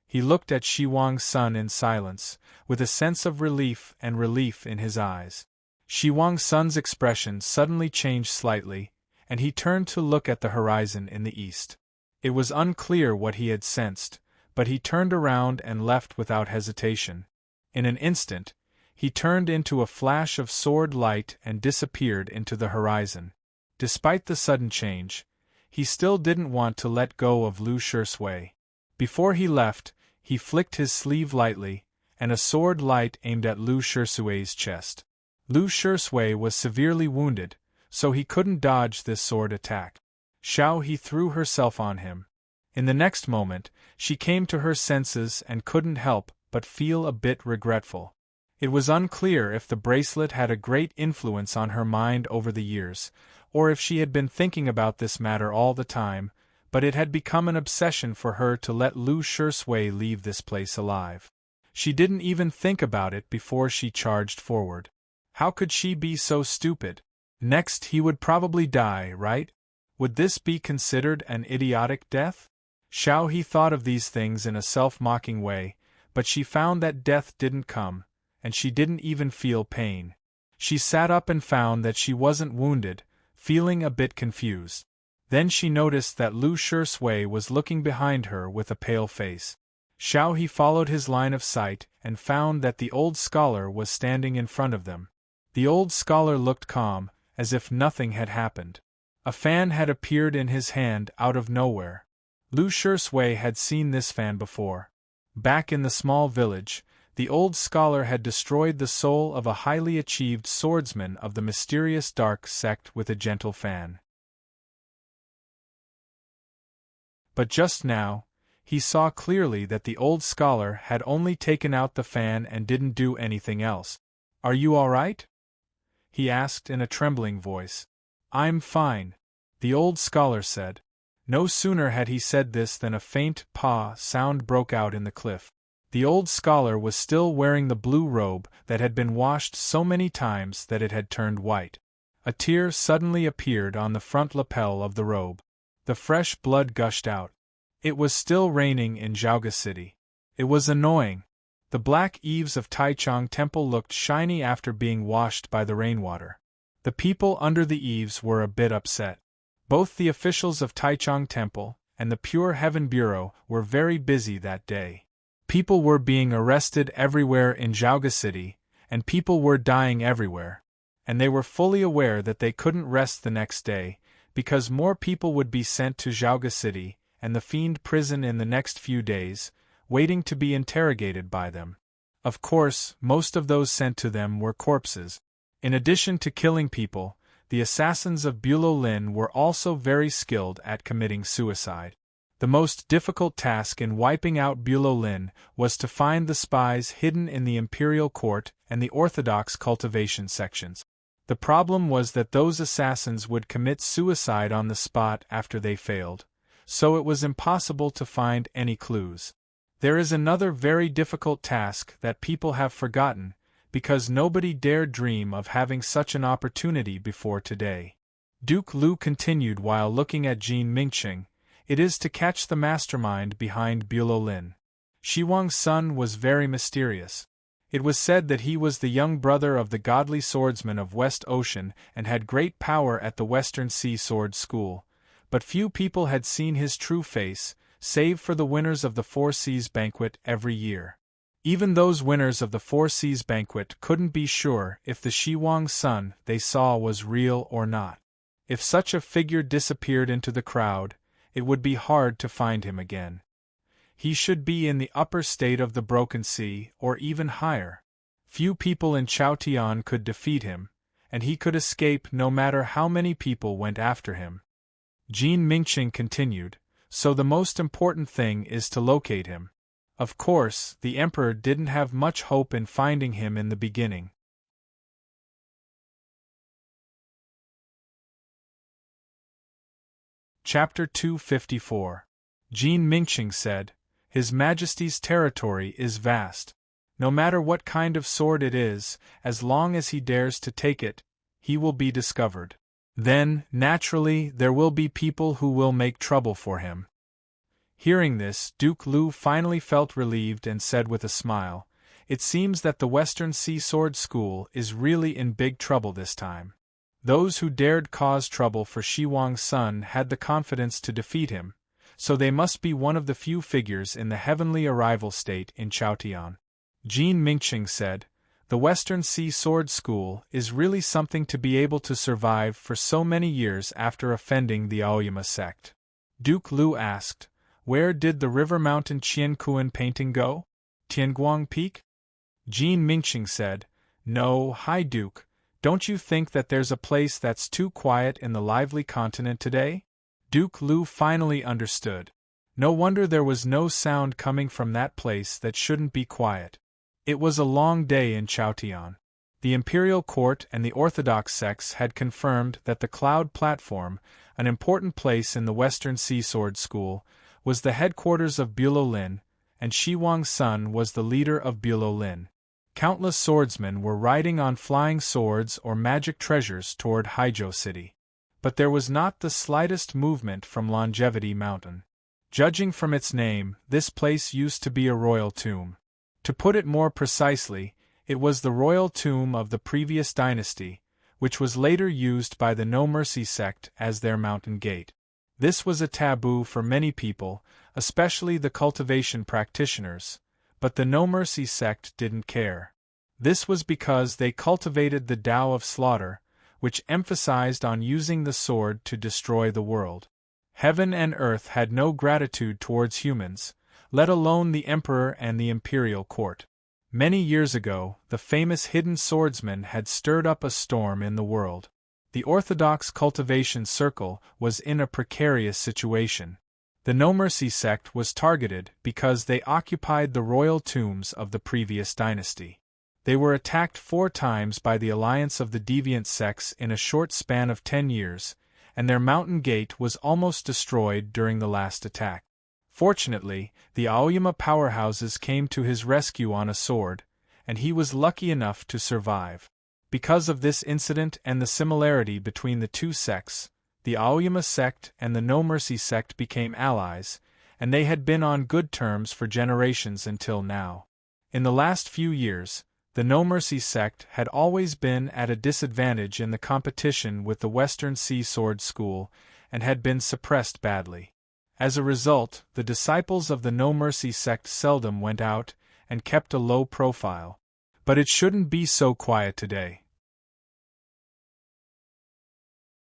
He looked at Shi Huang's son in silence, with a sense of relief in his eyes. Shi Huang's son's expression suddenly changed slightly, and he turned to look at the horizon in the east. It was unclear what he had sensed, but he turned around and left without hesitation. In an instant, he turned into a flash of sword light and disappeared into the horizon. Despite the sudden change, he still didn't want to let go of Lu Shisui. Before he left, he flicked his sleeve lightly, and a sword light aimed at Lu Shisui's chest. Lu Shisui was severely wounded, so he couldn't dodge this sword attack. Xiao He threw herself on him. In the next moment, she came to her senses and couldn't help but feel a bit regretful. It was unclear if the bracelet had a great influence on her mind over the years, or if she had been thinking about this matter all the time, but it had become an obsession for her to let Lu Shisui leave this place alive. She didn't even think about it before she charged forward. How could she be so stupid? Next he would probably die, right? Would this be considered an idiotic death? Xiao He thought of these things in a self-mocking way, but she found that death didn't come, and she didn't even feel pain. She sat up and found that she wasn't wounded, feeling a bit confused. Then she noticed that Lu Shisui was looking behind her with a pale face. Xiao He followed his line of sight and found that the old scholar was standing in front of them. The old scholar looked calm, as if nothing had happened. A fan had appeared in his hand out of nowhere. Lu Shisui had seen this fan before. Back in the small village, the old scholar had destroyed the soul of a highly achieved swordsman of the mysterious dark sect with a gentle fan. But just now, he saw clearly that the old scholar had only taken out the fan and didn't do anything else. "Are you all right?" he asked in a trembling voice. "I'm fine," the old scholar said. No sooner had he said this than a faint "pa" sound broke out in the cliff. The old scholar was still wearing the blue robe that had been washed so many times that it had turned white. A tear suddenly appeared on the front lapel of the robe. The fresh blood gushed out. It was still raining in Zhaoga City. It was annoying. The black eaves of Taichung Temple looked shiny after being washed by the rainwater. The people under the eaves were a bit upset. Both the officials of Taichung Temple and the Pure Heaven Bureau were very busy that day. People were being arrested everywhere in Zhaoga City, and people were dying everywhere. And they were fully aware that they couldn't rest the next day, because more people would be sent to Zhaoga City and the Fiend Prison in the next few days, waiting to be interrogated by them. Of course, most of those sent to them were corpses. In addition to killing people, the assassins of Bulow Lin were also very skilled at committing suicide. The most difficult task in wiping out Bulow Lin was to find the spies hidden in the Imperial Court and the Orthodox cultivation sections. The problem was that those assassins would commit suicide on the spot after they failed, so it was impossible to find any clues. There is another very difficult task that people have forgotten, because nobody dared dream of having such an opportunity before today. Duke Lu continued while looking at Jin Mingqing. It is to catch the mastermind behind Bulow Lin. Shi Huang's son was very mysterious. It was said that he was the young brother of the godly swordsman of West Ocean and had great power at the Western Sea Sword School, but few people had seen his true face, save for the winners of the Four Seas Banquet every year. Even those winners of the Four Seas Banquet couldn't be sure if the Shi Huang's son they saw was real or not. If such a figure disappeared into the crowd, it would be hard to find him again. He should be in the upper state of the Broken Sea, or even higher. Few people in Chaotian could defeat him, and he could escape no matter how many people went after him. Jin Mingqing continued, so the most important thing is to locate him. Of course, the Emperor didn't have much hope in finding him in the beginning. Chapter 254. Jin Mingqing said, "His Majesty's territory is vast. No matter what kind of sword it is, as long as he dares to take it, he will be discovered. Then, naturally, there will be people who will make trouble for him. Hearing this, Duke Lu finally felt relieved and said with a smile, "It seems that the Western Sea Sword School is really in big trouble this time. Those who dared cause trouble for Shi Huang's son had the confidence to defeat him, so they must be one of the few figures in the heavenly arrival state in Chaotian." Jean Mingqing said, "The Western Sea Sword School is really something to be able to survive for so many years after offending the Aoyama sect." Duke Lu asked, "Where did the River Mountain Qiankuan painting go? Tianguang Peak?" Jean Mingqing said, "No, High Duke, don't you think that there's a place that's too quiet in the lively continent today?" Duke Lu finally understood. No wonder there was no sound coming from that place that shouldn't be quiet. It was a long day in Chaotian. The imperial court and the orthodox sects had confirmed that the Cloud Platform, an important place in the Western Sea Sword School, was the headquarters of Bulo Lin, and Shi Huang's son was the leader of Bulo Lin. Countless swordsmen were riding on flying swords or magic treasures toward Haizhou City. But there was not the slightest movement from Longevity Mountain. Judging from its name, this place used to be a royal tomb. To put it more precisely, it was the royal tomb of the previous dynasty, which was later used by the No Mercy sect as their mountain gate. This was a taboo for many people, especially the cultivation practitioners, but the No Mercy sect didn't care. This was because they cultivated the Tao of slaughter, which emphasized on using the sword to destroy the world. Heaven and earth had no gratitude towards humans, let alone the emperor and the imperial court. Many years ago, the famous hidden swordsman had stirred up a storm in the world. The orthodox cultivation circle was in a precarious situation. The No Mercy sect was targeted because they occupied the royal tombs of the previous dynasty. They were attacked 4 times by the alliance of the deviant sects in a short span of 10 years, and their mountain gate was almost destroyed during the last attack. Fortunately, the Aoyama powerhouses came to his rescue on a sword, and he was lucky enough to survive. Because of this incident and the similarity between the two sects, the Aoyama sect and the No Mercy sect became allies, and they had been on good terms for generations until now. In the last few years, the No Mercy sect had always been at a disadvantage in the competition with the Western Sea Sword School, and had been suppressed badly. As a result, the disciples of the No Mercy sect seldom went out, and kept a low profile. But it shouldn't be so quiet today.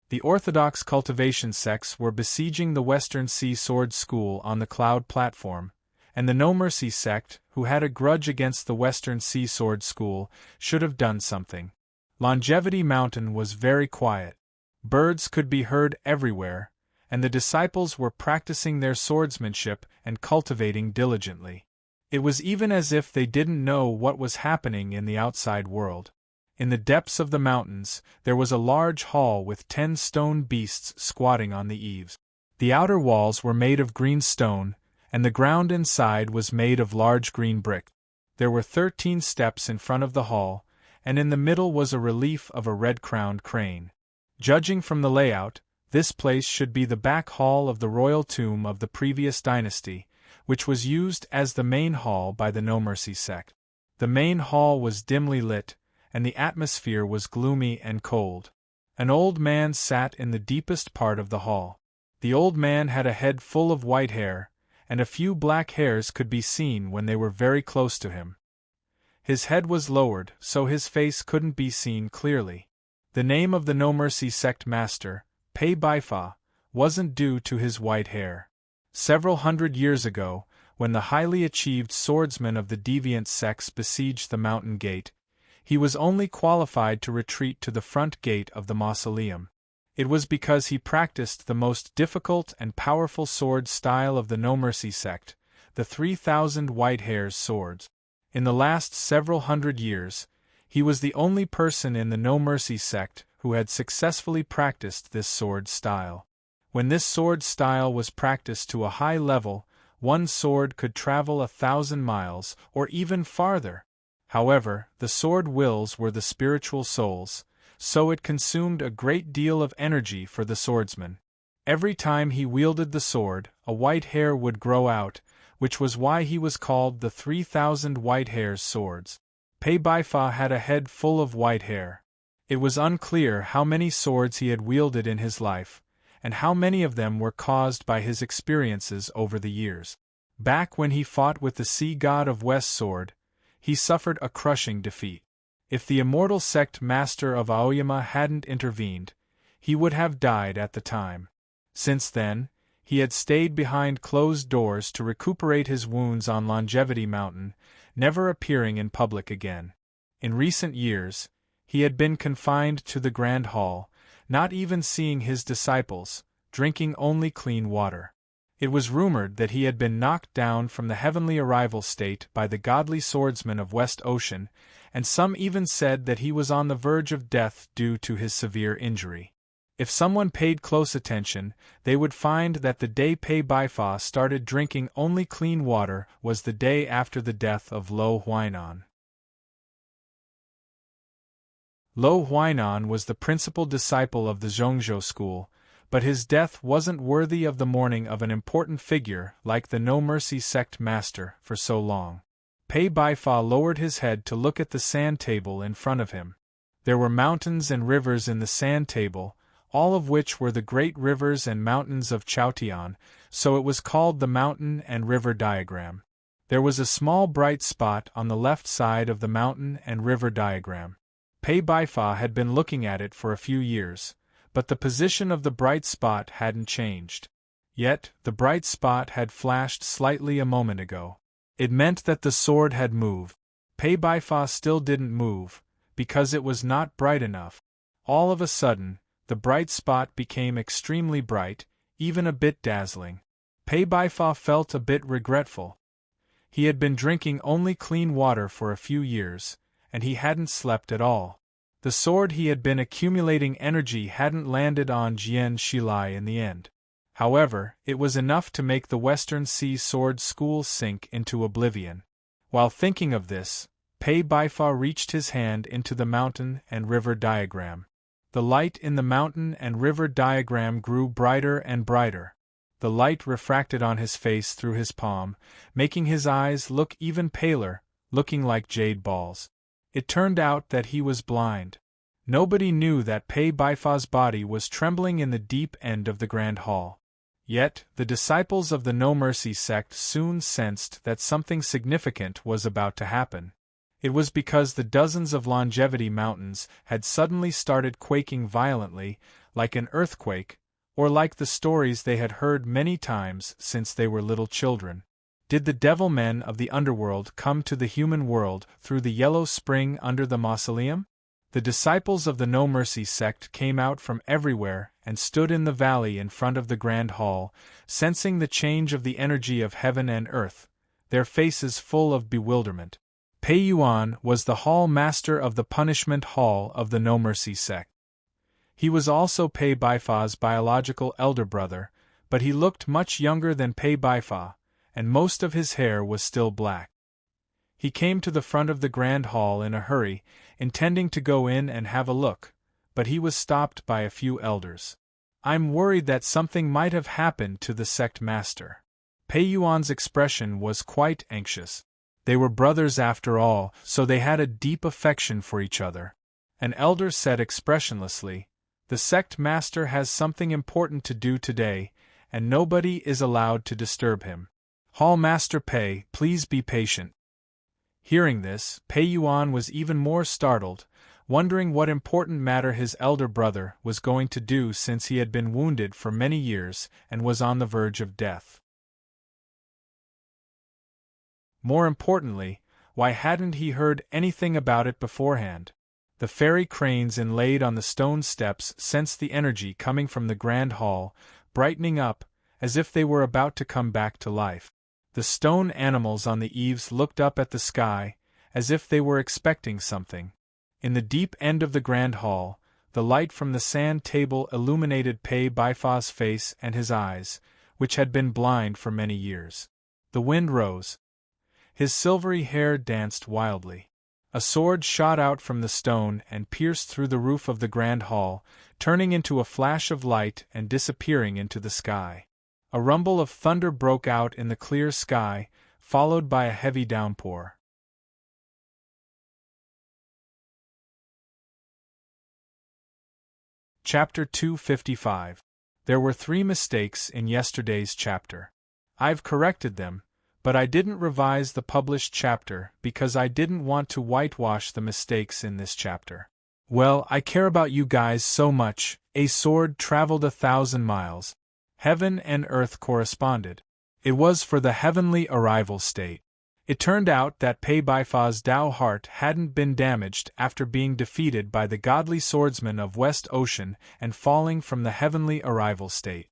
The orthodox cultivation sects were besieging the Western Sea Sword School on the Cloud Platform, and the No Mercy sect, who had a grudge against the Western Sea Sword School, should have done something. Longevity Mountain was very quiet. Birds could be heard everywhere, and the disciples were practicing their swordsmanship and cultivating diligently. It was even as if they didn't know what was happening in the outside world. In the depths of the mountains, there was a large hall with 10 stone beasts squatting on the eaves. The outer walls were made of green stone, and the ground inside was made of large green brick. There were 13 steps in front of the hall, and in the middle was a relief of a red-crowned crane. Judging from the layout, this place should be the back hall of the royal tomb of the previous dynasty, which was used as the main hall by the No Mercy sect. The main hall was dimly lit, and the atmosphere was gloomy and cold. An old man sat in the deepest part of the hall. The old man had a head full of white hair, and a few black hairs could be seen when they were very close to him. His head was lowered, so his face couldn't be seen clearly. The name of the No Mercy sect master, Pei Baifa, wasn't due to his white hair. Several hundred years ago, when the highly achieved swordsmen of the deviant sects besieged the mountain gate, he was only qualified to retreat to the front gate of the mausoleum. It was because he practiced the most difficult and powerful sword style of the No Mercy sect, the 3,000 white hairs swords. In the last several hundred years, he was the only person in the No Mercy sect who had successfully practiced this sword style. When this sword style was practiced to a high level, one sword could travel 1,000 miles or even farther. However, the sword wills were the spiritual souls, so it consumed a great deal of energy for the swordsman. Every time he wielded the sword, a white hair would grow out, which was why he was called the 3,000 White Hair's Swords. Pei Baifa had a head full of white hair. It was unclear how many swords he had wielded in his life, and how many of them were caused by his experiences over the years. Back when he fought with the sea god of West Sword, he suffered a crushing defeat. If the immortal sect master of Aoyama hadn't intervened, he would have died at the time. Since then, he had stayed behind closed doors to recuperate his wounds on Longevity Mountain, never appearing in public again. In recent years, he had been confined to the Grand Hall, not even seeing his disciples, drinking only clean water. It was rumored that he had been knocked down from the heavenly arrival state by the godly swordsman of West Ocean, and some even said that he was on the verge of death due to his severe injury. If someone paid close attention, they would find that the day Pei Baifa started drinking only clean water was the day after the death of Lo Huainan. Lo Huainan was the principal disciple of the Zhongzhou school, but his death wasn't worthy of the mourning of an important figure like the No Mercy sect master for so long. Pei Baifa lowered his head to look at the sand table in front of him. There were mountains and rivers in the sand table, all of which were the great rivers and mountains of Chaotian, so it was called the mountain and river diagram. There was a small bright spot on the left side of the mountain and river diagram. Pei Baifa had been looking at it for a few years, but the position of the bright spot hadn't changed. Yet, the bright spot had flashed slightly a moment ago. It meant that the sword had moved. Pei Baifa still didn't move, because it was not bright enough. All of a sudden, the bright spot became extremely bright, even a bit dazzling. Pei Baifa felt a bit regretful. He had been drinking only clean water for a few years, and he hadn't slept at all. The sword he had been accumulating energy hadn't landed on Jian Shilai in the end. However, it was enough to make the Western Sea Sword School sink into oblivion. While thinking of this, Pei Baifa reached his hand into the mountain and river diagram. The light in the mountain and river diagram grew brighter and brighter. The light refracted on his face through his palm, making his eyes look even paler, looking like jade balls. It turned out that he was blind. Nobody knew that Pei Baifa's body was trembling in the deep end of the Grand Hall. Yet, the disciples of the No Mercy sect soon sensed that something significant was about to happen. It was because the dozens of Longevity Mountains had suddenly started quaking violently, like an earthquake, or like the stories they had heard many times since they were little children. Did the devil men of the underworld come to the human world through the yellow spring under the mausoleum? The disciples of the No Mercy sect came out from everywhere and stood in the valley in front of the Grand Hall, sensing the change of the energy of heaven and earth, their faces full of bewilderment. Pei Yuan was the hall master of the punishment hall of the No Mercy sect. He was also Pei Baifa's biological elder brother, but he looked much younger than Pei Baifa, and most of his hair was still black. He came to the front of the Grand Hall in a hurry, intending to go in and have a look, but he was stopped by a few elders. "I'm worried that something might have happened to the sect master." Pei Yuan's expression was quite anxious. They were brothers after all, so they had a deep affection for each other. An elder said expressionlessly, "The sect master has something important to do today, and nobody is allowed to disturb him. Hall Master Pei, please be patient." Hearing this, Pei Yuan was even more startled, wondering what important matter his elder brother was going to do since he had been wounded for many years and was on the verge of death. More importantly, why hadn't he heard anything about it beforehand? The fairy cranes inlaid on the stone steps sensed the energy coming from the Grand Hall, brightening up, as if they were about to come back to life. The stone animals on the eaves looked up at the sky, as if they were expecting something. In the deep end of the Grand Hall, the light from the sand table illuminated Pei Baifa's face and his eyes, which had been blind for many years. The wind rose. His silvery hair danced wildly. A sword shot out from the stone and pierced through the roof of the grand hall, turning into a flash of light and disappearing into the sky. A rumble of thunder broke out in the clear sky, followed by a heavy downpour. Chapter 255. There were 3 mistakes in yesterday's chapter. I've corrected them, but I didn't revise the published chapter because I didn't want to whitewash the mistakes in this chapter. Well, I care about you guys so much. A sword traveled 1,000 miles. Heaven and earth corresponded. It was for the heavenly arrival state. It turned out that Pei Baifa's Dao heart hadn't been damaged after being defeated by the godly swordsman of West Ocean and falling from the heavenly arrival state.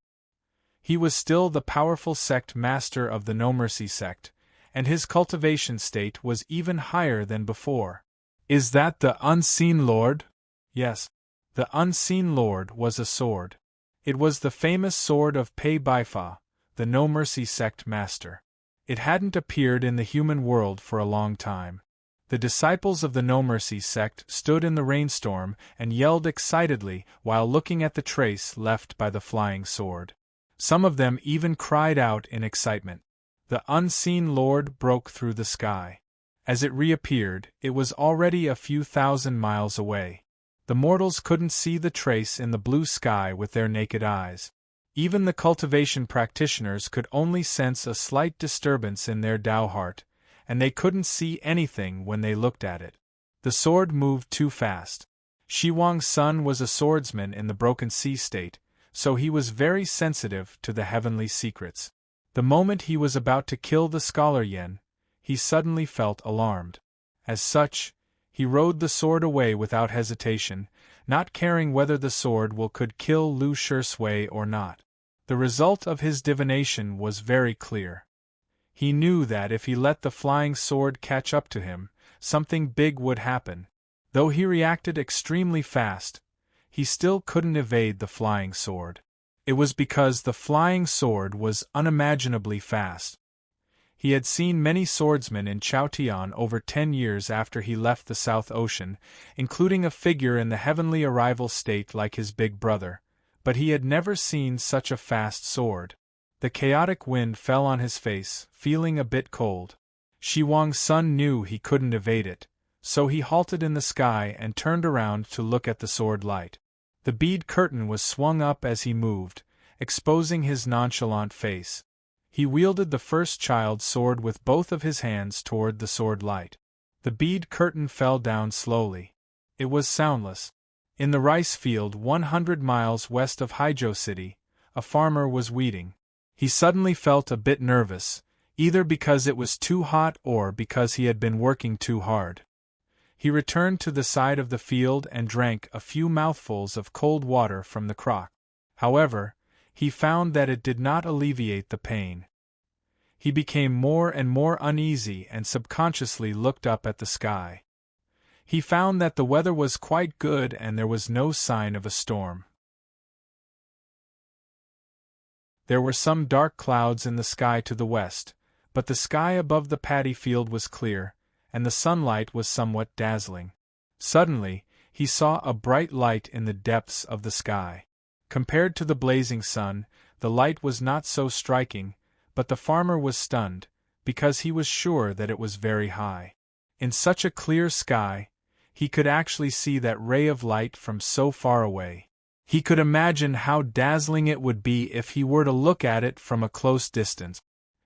He was still the powerful sect master of the No Mercy sect, and his cultivation state was even higher than before. Is that the Unseen Lord? Yes. The Unseen Lord was a sword. It was the famous sword of Pei Baifa, the No Mercy sect master. It hadn't appeared in the human world for a long time. The disciples of the No Mercy sect stood in the rainstorm and yelled excitedly while looking at the trace left by the flying sword. Some of them even cried out in excitement. The unseen Lord broke through the sky. As it reappeared, it was already a few thousand miles away. The mortals couldn't see the trace in the blue sky with their naked eyes. Even the cultivation practitioners could only sense a slight disturbance in their Dao heart, and they couldn't see anything when they looked at it. The sword moved too fast. Shi Wang's son was a swordsman in the Broken Sea state, so he was very sensitive to the heavenly secrets. The moment he was about to kill the scholar Yen, he suddenly felt alarmed. As such, he rode the sword away without hesitation, not caring whether the sword could kill Lu Shui or not. The result of his divination was very clear. He knew that if he let the flying sword catch up to him, something big would happen. Though he reacted extremely fast, he still couldn't evade the flying sword. It was because the flying sword was unimaginably fast. He had seen many swordsmen in Chaotian over 10 years after he left the South Ocean, including a figure in the heavenly arrival state like his big brother, but he had never seen such a fast sword. The chaotic wind fell on his face, feeling a bit cold. Shi Wang's son knew he couldn't evade it, so he halted in the sky and turned around to look at the sword light. The bead curtain was swung up as he moved, exposing his nonchalant face. He wielded the first child's sword with both of his hands toward the sword light. The bead curtain fell down slowly. It was soundless. In the rice field 100 miles west of Haizhou City, a farmer was weeding. He suddenly felt a bit nervous, either because it was too hot or because he had been working too hard. He returned to the side of the field and drank a few mouthfuls of cold water from the crock. However, he found that it did not alleviate the pain. He became more and more uneasy and subconsciously looked up at the sky. He found that the weather was quite good and there was no sign of a storm. There were some dark clouds in the sky to the west, but the sky above the paddy field was clear, and the sunlight was somewhat dazzling. Suddenly, he saw a bright light in the depths of the sky. Compared to the blazing sun, the light was not so striking, but the farmer was stunned, because he was sure that it was very high. In such a clear sky, he could actually see that ray of light from so far away. He could imagine how dazzling it would be if he were to look at it from a close distance.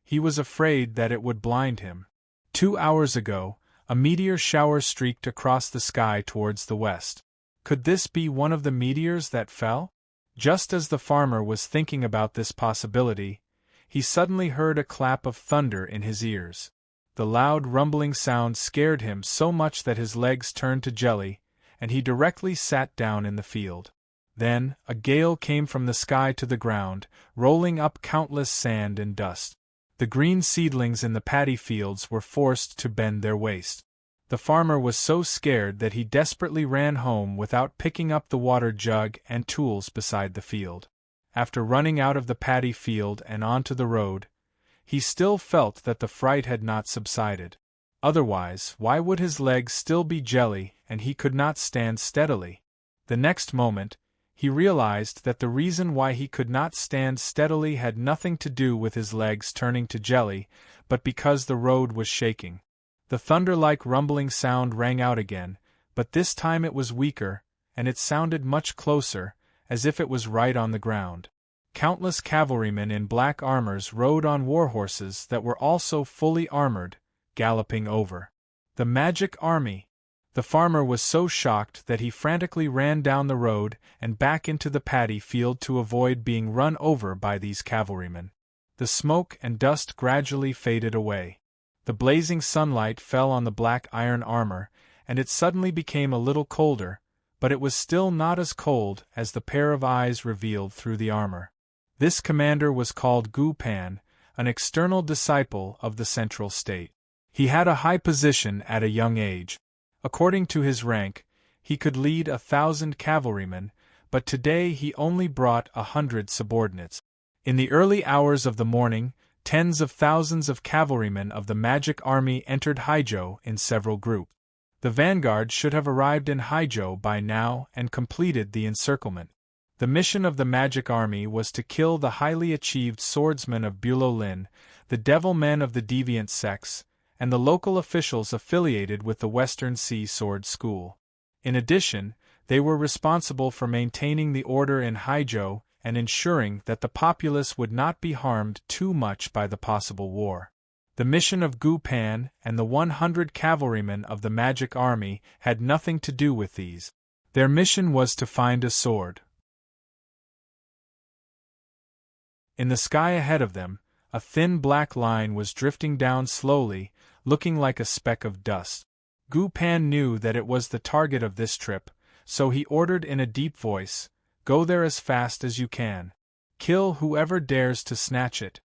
He was afraid that it would blind him. 2 hours ago, a meteor shower streaked across the sky towards the west. Could this be one of the meteors that fell? Just as the farmer was thinking about this possibility, he suddenly heard a clap of thunder in his ears. The loud rumbling sound scared him so much that his legs turned to jelly, and he directly sat down in the field. Then, a gale came from the sky to the ground, rolling up countless sand and dust. The green seedlings in the paddy fields were forced to bend their waist. The farmer was so scared that he desperately ran home without picking up the water jug and tools beside the field. After running out of the paddy field and onto the road, he still felt that the fright had not subsided. Otherwise, why would his legs still be jelly and he could not stand steadily? The next moment, he realized that the reason why he could not stand steadily had nothing to do with his legs turning to jelly, but because the road was shaking. The thunder-like rumbling sound rang out again, but this time it was weaker, and it sounded much closer, as if it was right on the ground. Countless cavalrymen in black armors rode on war horses that were also fully armored, galloping over. The magic army! The farmer was so shocked that he frantically ran down the road and back into the paddy field to avoid being run over by these cavalrymen. The smoke and dust gradually faded away. The blazing sunlight fell on the black iron armor, and it suddenly became a little colder, but it was still not as cold as the pair of eyes revealed through the armor. This commander was called Gu Pan, an external disciple of the central state. He had a high position at a young age. According to his rank, he could lead 1,000 cavalrymen, but today he only brought 100 subordinates. In the early hours of the morning, tens of thousands of cavalrymen of the magic army entered Haijo in several groups. The vanguard should have arrived in Haijo by now and completed the encirclement. The mission of the magic army was to kill the highly achieved swordsmen of Bulow Lin, the devil men of the deviant sects, and the local officials affiliated with the Western Sea Sword School. In addition, they were responsible for maintaining the order in Haijo and ensuring that the populace would not be harmed too much by the possible war. The mission of Gu Pan and the 100 cavalrymen of the magic army had nothing to do with these. Their mission was to find a sword. In the sky ahead of them, a thin black line was drifting down slowly, looking like a speck of dust. Gu Pan knew that it was the target of this trip, so he ordered in a deep voice, "Go there as fast as you can. Kill whoever dares to snatch it."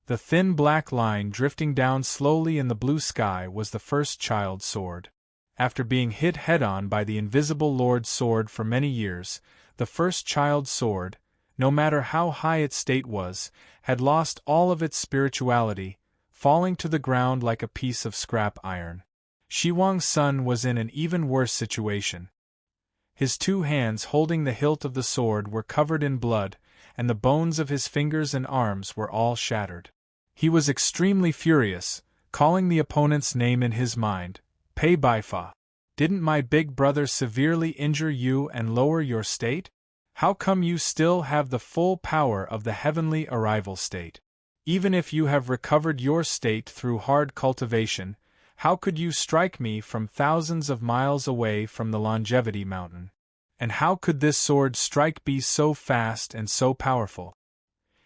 The thin black line drifting down slowly in the blue sky was the first child sword. After being hit head-on by the invisible Lord's sword for many years, the first child sword, no matter how high its state was, had lost all of its spirituality, falling to the ground like a piece of scrap iron. Shi Huang's son was in an even worse situation. His 2 hands holding the hilt of the sword were covered in blood, and the bones of his fingers and arms were all shattered. He was extremely furious, calling the opponent's name in his mind. "Pei Baifa, didn't my big brother severely injure you and lower your state? How come you still have the full power of the heavenly arrival state? Even if you have recovered your state through hard cultivation, how could you strike me from thousands of miles away from the Longevity Mountain? And how could this sword strike be so fast and so powerful?"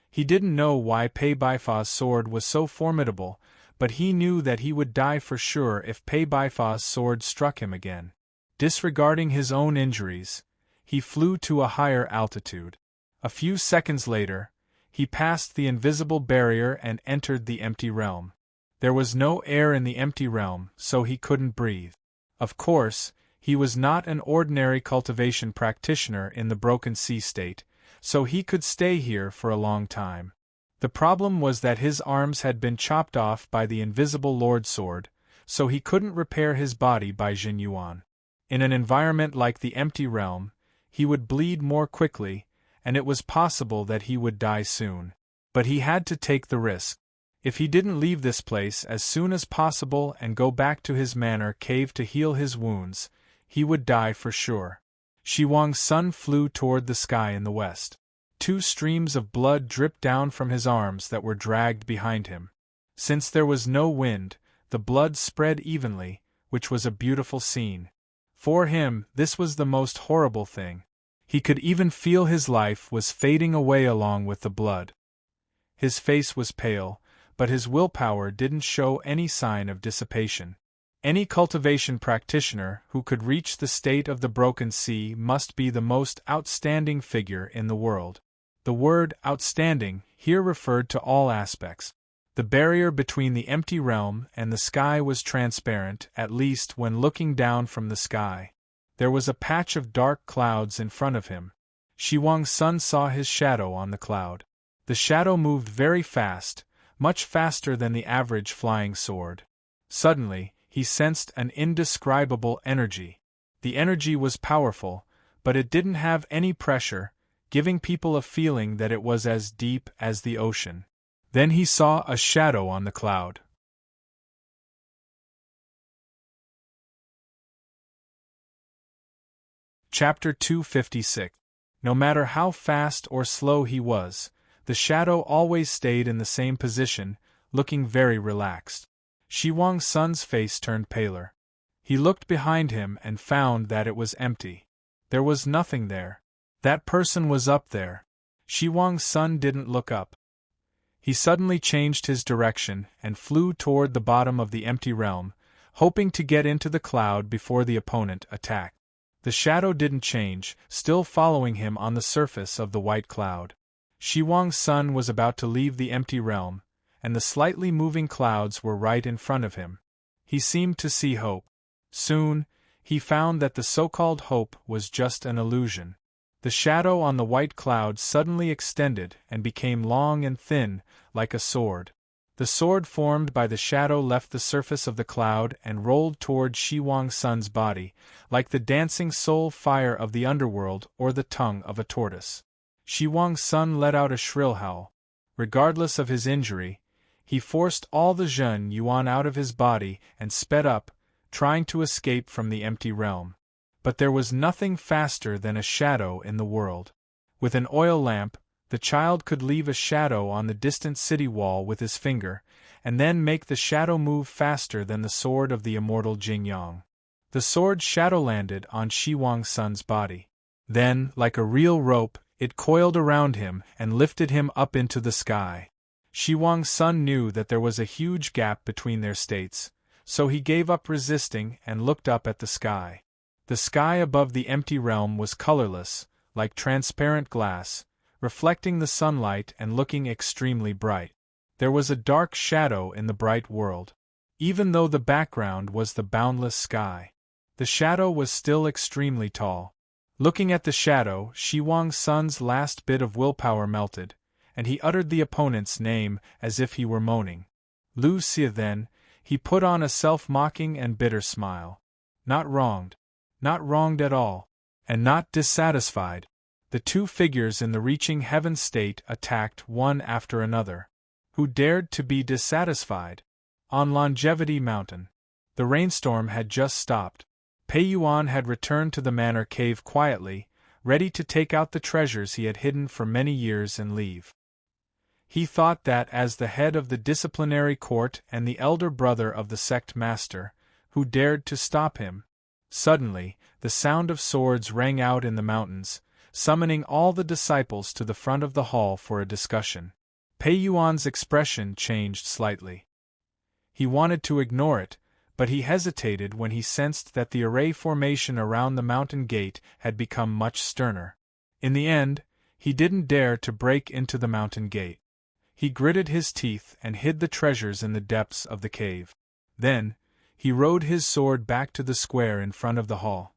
He didn't know why Pei Baifa's sword was so formidable, but he knew that he would die for sure if Pei Baifa's sword struck him again. Disregarding his own injuries, he flew to a higher altitude. A few seconds later, he passed the invisible barrier and entered the empty realm. There was no air in the empty realm, so he couldn't breathe. Of course, he was not an ordinary cultivation practitioner in the Broken Sea state, so he could stay here for a long time. The problem was that his arms had been chopped off by the invisible Lord Sword, so he couldn't repair his body by Jin Yuan. In an environment like the empty realm, he would bleed more quickly, and it was possible that he would die soon. But he had to take the risk. If he didn't leave this place as soon as possible and go back to his manor cave to heal his wounds, he would die for sure. Shi Huang's sun flew toward the sky in the west. 2 streams of blood dripped down from his arms that were dragged behind him. Since there was no wind, the blood spread evenly, which was a beautiful scene. For him, this was the most horrible thing. He could even feel his life was fading away along with the blood. His face was pale, but his willpower didn't show any sign of dissipation. Any cultivation practitioner who could reach the state of the Broken Sea must be the most outstanding figure in the world. The word outstanding here referred to all aspects. The barrier between the empty realm and the sky was transparent, at least when looking down from the sky. There was a patch of dark clouds in front of him. Shi Huang's son saw his shadow on the cloud. The shadow moved very fast, much faster than the average flying sword. Suddenly, he sensed an indescribable energy. The energy was powerful, but it didn't have any pressure, giving people a feeling that it was as deep as the ocean. Then he saw a shadow on the cloud. Chapter 256. No matter how fast or slow he was, the shadow always stayed in the same position, looking very relaxed. Shi Huangsun's face turned paler. He looked behind him and found that it was empty. There was nothing there. That person was up there. Shi Huangsun didn't look up. He suddenly changed his direction and flew toward the bottom of the empty realm, hoping to get into the cloud before the opponent attacked. The shadow didn't change, still following him on the surface of the white cloud. Shi Huangsun was about to leave the empty realm, and the slightly moving clouds were right in front of him. He seemed to see hope. Soon, he found that the so-called hope was just an illusion. The shadow on the white cloud suddenly extended and became long and thin, like a sword. The sword formed by the shadow left the surface of the cloud and rolled toward Shi Huangsun's body, like the dancing soul fire of the underworld or the tongue of a tortoise. Shi Huangsun let out a shrill howl. Regardless of his injury, he forced all the Zhen Yuan out of his body and sped up, trying to escape from the empty realm. But there was nothing faster than a shadow in the world. With an oil lamp, the child could leave a shadow on the distant city wall with his finger, and then make the shadow move faster than the sword of the immortal Jingyang. The sword shadow landed on Shi Huangsun's body. Then, like a real rope, it coiled around him and lifted him up into the sky. Shi Huangsun knew that there was a huge gap between their states, so he gave up resisting and looked up at the sky. The sky above the empty realm was colorless, like transparent glass, reflecting the sunlight and looking extremely bright. There was a dark shadow in the bright world. Even though the background was the boundless sky, the shadow was still extremely tall. Looking at the shadow, Shi Huangsun's last bit of willpower melted, and he uttered the opponent's name as if he were moaning. Lu Xia then, he put on a self-mocking and bitter smile. Not wronged. Not wronged at all. And not dissatisfied. The two figures in the reaching heaven state attacked one after another. Who dared to be dissatisfied? On Longevity Mountain. The rainstorm had just stopped. Pei Yuan had returned to the manor cave quietly, ready to take out the treasures he had hidden for many years and leave. He thought that as the head of the disciplinary court and the elder brother of the sect master, who dared to stop him? Suddenly, the sound of swords rang out in the mountains, summoning all the disciples to the front of the hall for a discussion. Pei Yuan's expression changed slightly. He wanted to ignore it, but he hesitated when he sensed that the array formation around the mountain gate had become much sterner. In the end, he didn't dare to break into the mountain gate. He gritted his teeth and hid the treasures in the depths of the cave. Then, he rode his sword back to the square in front of the hall.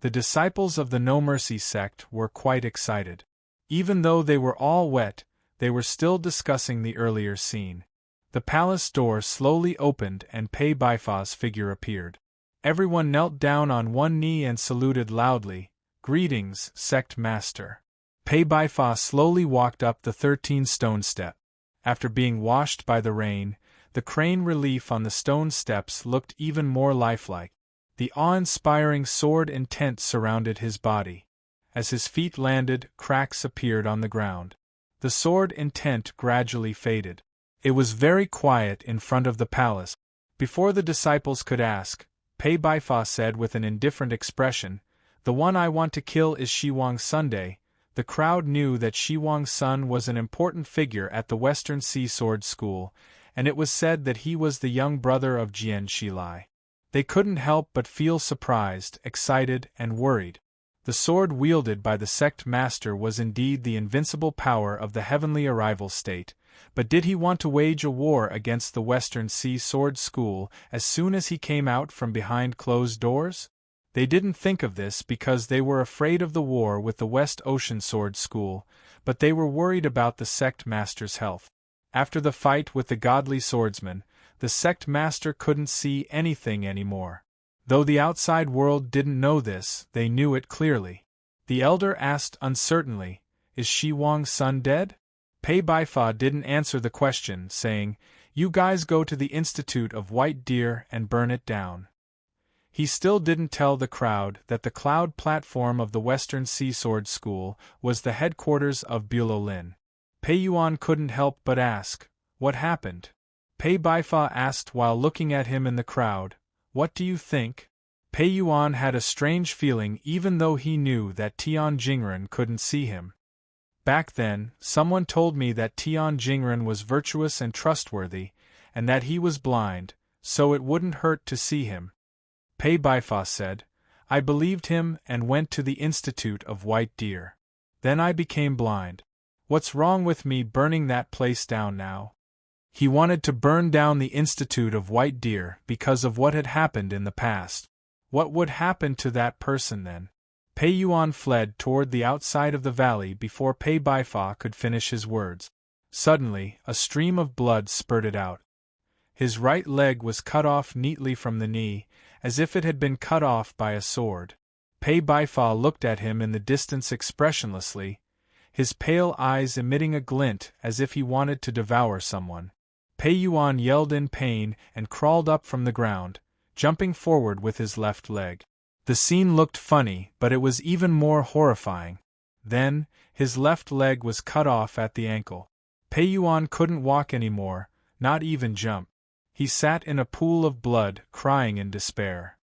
The disciples of the No Mercy sect were quite excited. Even though they were all wet, they were still discussing the earlier scene. The palace door slowly opened and Pei Baifa's figure appeared. Everyone knelt down on one knee and saluted loudly. "Greetings, sect master." Pei Baifa slowly walked up the 13-stone step. After being washed by the rain, the crane relief on the stone steps looked even more lifelike. The awe-inspiring sword intent surrounded his body. As his feet landed, cracks appeared on the ground. The sword intent gradually faded. It was very quiet in front of the palace. Before the disciples could ask, Pei Baifa said with an indifferent expression, "The one I want to kill is Shi Huangsun." The crowd knew that Shi Huangsun was an important figure at the Western Sea Sword School, and it was said that he was the young brother of Jian Shilai. They couldn't help but feel surprised, excited, and worried. The sword wielded by the sect master was indeed the invincible power of the heavenly arrival state, but did he want to wage a war against the Western Sea Sword School as soon as he came out from behind closed doors? They didn't think of this because they were afraid of the war with the West Ocean Sword School, but they were worried about the sect master's health. After the fight with the godly swordsman, the sect master couldn't see anything anymore. Though the outside world didn't know this, they knew it clearly. The elder asked uncertainly, "Is Shi Wang's son dead?" Pei Baifa didn't answer the question, saying, "You guys go to the Institute of White Deer and burn it down." He still didn't tell the crowd that the cloud platform of the Western Sea Sword School was the headquarters of Bulolin. Pei Yuan couldn't help but ask, "What happened?" Pei Baifa asked while looking at him in the crowd, "What do you think?" Pei Yuan had a strange feeling even though he knew that Tian Jingren couldn't see him. Back then, someone told me that Tian Jingren was virtuous and trustworthy, and that he was blind, so it wouldn't hurt to see him. Pei Baifa said, "I believed him and went to the Institute of White Deer. Then I became blind. What's wrong with me burning that place down now?" He wanted to burn down the Institute of White Deer because of what had happened in the past. What would happen to that person then? Pei Yuan fled toward the outside of the valley before Pei Baifa could finish his words. Suddenly, a stream of blood spurted out. His right leg was cut off neatly from the knee, as if it had been cut off by a sword. Pei Baifa looked at him in the distance expressionlessly, his pale eyes emitting a glint as if he wanted to devour someone. Pei Yuan yelled in pain and crawled up from the ground, jumping forward with his left leg. The scene looked funny, but it was even more horrifying. Then, his left leg was cut off at the ankle. Pei Yuan couldn't walk anymore, not even jump. He sat in a pool of blood, crying in despair.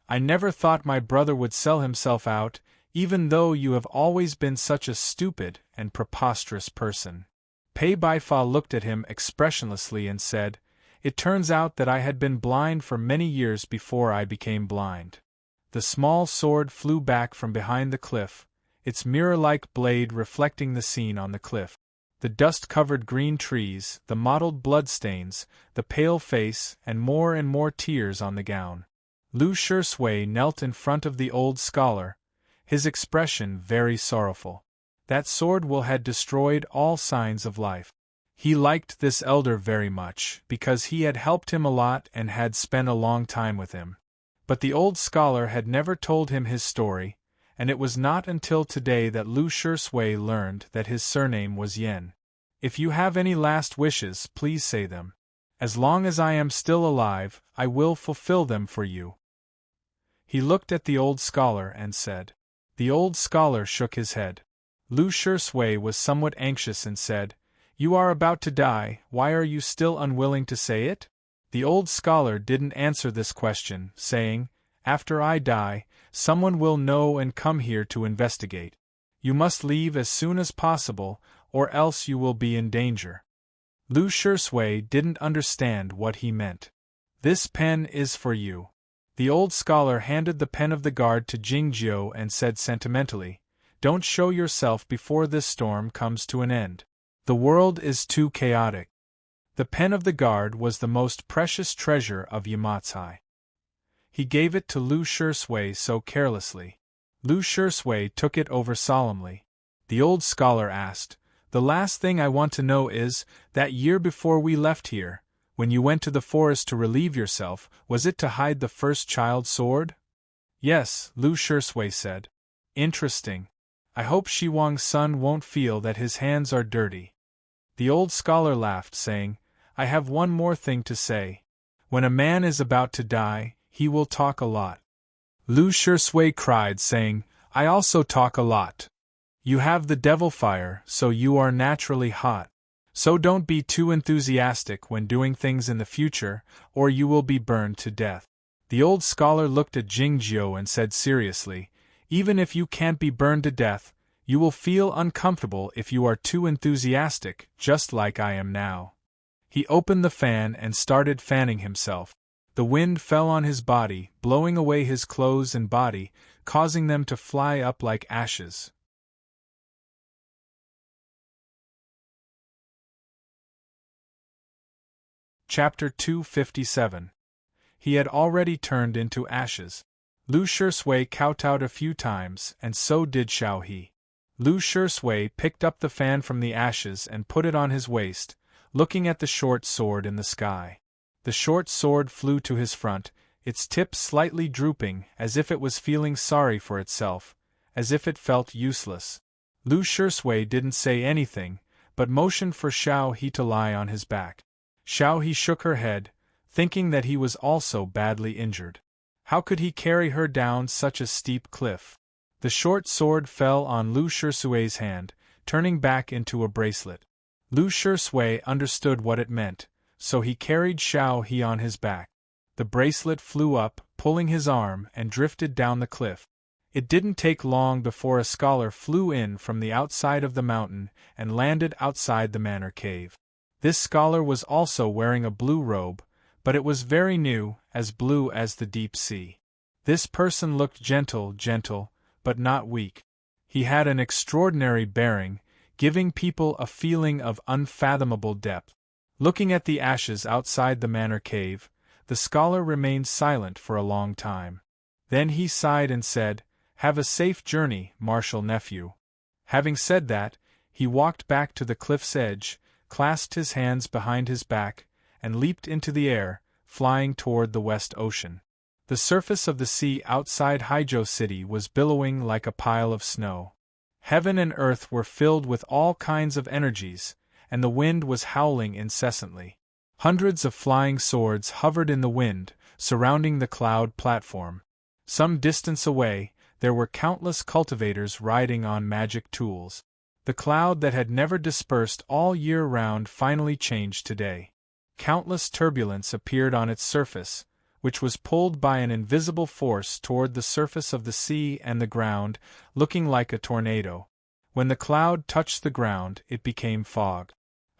"I never thought my brother would sell himself out, even though you have always been such a stupid and preposterous person." Pei Baifa looked at him expressionlessly and said, "It turns out that I had been blind for many years before I became blind." The small sword flew back from behind the cliff, its mirror-like blade reflecting the scene on the cliff. The dust-covered green trees, the mottled bloodstains, the pale face, and more tears on the gown. Lu Shui knelt in front of the old scholar, his expression very sorrowful. That sword will had destroyed all signs of life. He liked this elder very much, because he had helped him a lot and had spent a long time with him. But the old scholar had never told him his story, and it was not until today that Lu Shui learned that his surname was Yen. "If you have any last wishes, please say them. As long as I am still alive, I will fulfill them for you." He looked at the old scholar and said. The old scholar shook his head. Lu Shui was somewhat anxious and said, "You are about to die, why are you still unwilling to say it?" The old scholar didn't answer this question, saying, "After I die, someone will know and come here to investigate. You must leave as soon as possible, or else you will be in danger." Lu Shui didn't understand what he meant. "This pen is for you." The old scholar handed the pen of the guard to Jingjiu and said sentimentally, "Don't show yourself before this storm comes to an end. The world is too chaotic." The pen of the guard was the most precious treasure of Yamatsai. He gave it to Lu Shui so carelessly. Lu Shui took it over solemnly. The old scholar asked, "The last thing I want to know is, that year before we left here, when you went to the forest to relieve yourself, was it to hide the first child sword?" "Yes," Lu Shui said. "Interesting. I hope Shi Wang's son won't feel that his hands are dirty." The old scholar laughed, saying, "I have one more thing to say. When a man is about to die, he will talk a lot." Lu Shui cried, saying, "I also talk a lot. You have the devil fire, so you are naturally hot. So don't be too enthusiastic when doing things in the future, or you will be burned to death." The old scholar looked at Jingjiu and said seriously, "Even if you can't be burned to death, you will feel uncomfortable if you are too enthusiastic, just like I am now." He opened the fan and started fanning himself. The wind fell on his body, blowing away his clothes and body, causing them to fly up like ashes. Chapter 257. He had already turned into ashes. Lu Shui kowtowed a few times, and so did Xiao He. Lu Shui picked up the fan from the ashes and put it on his waist, looking at the short sword in the sky. The short sword flew to his front, its tip slightly drooping as if it was feeling sorry for itself, as if it felt useless. Lu Shui didn't say anything, but motioned for Xiao He to lie on his back. Xiao He shook her head, thinking that he was also badly injured. How could he carry her down such a steep cliff? The short sword fell on Lu Shui's hand, turning back into a bracelet. Lu Shui understood what it meant, so he carried Xiao He on his back. The bracelet flew up, pulling his arm, and drifted down the cliff. It didn't take long before a scholar flew in from the outside of the mountain and landed outside the manor cave. This scholar was also wearing a blue robe, but it was very new, as blue as the deep sea. This person looked gentle, but not weak. He had an extraordinary bearing, giving people a feeling of unfathomable depth. Looking at the ashes outside the manor cave, the scholar remained silent for a long time. Then he sighed and said, "Have a safe journey, martial nephew." Having said that, he walked back to the cliff's edge, clasped his hands behind his back, and leaped into the air, flying toward the West Ocean. The surface of the sea outside Haizhou City was billowing like a pile of snow. Heaven and earth were filled with all kinds of energies, and the wind was howling incessantly. Hundreds of flying swords hovered in the wind, surrounding the cloud platform. Some distance away, there were countless cultivators riding on magic tools. The cloud that had never dispersed all year round finally changed today. Countless turbulence appeared on its surface, which was pulled by an invisible force toward the surface of the sea and the ground, looking like a tornado. When the cloud touched the ground, it became fog.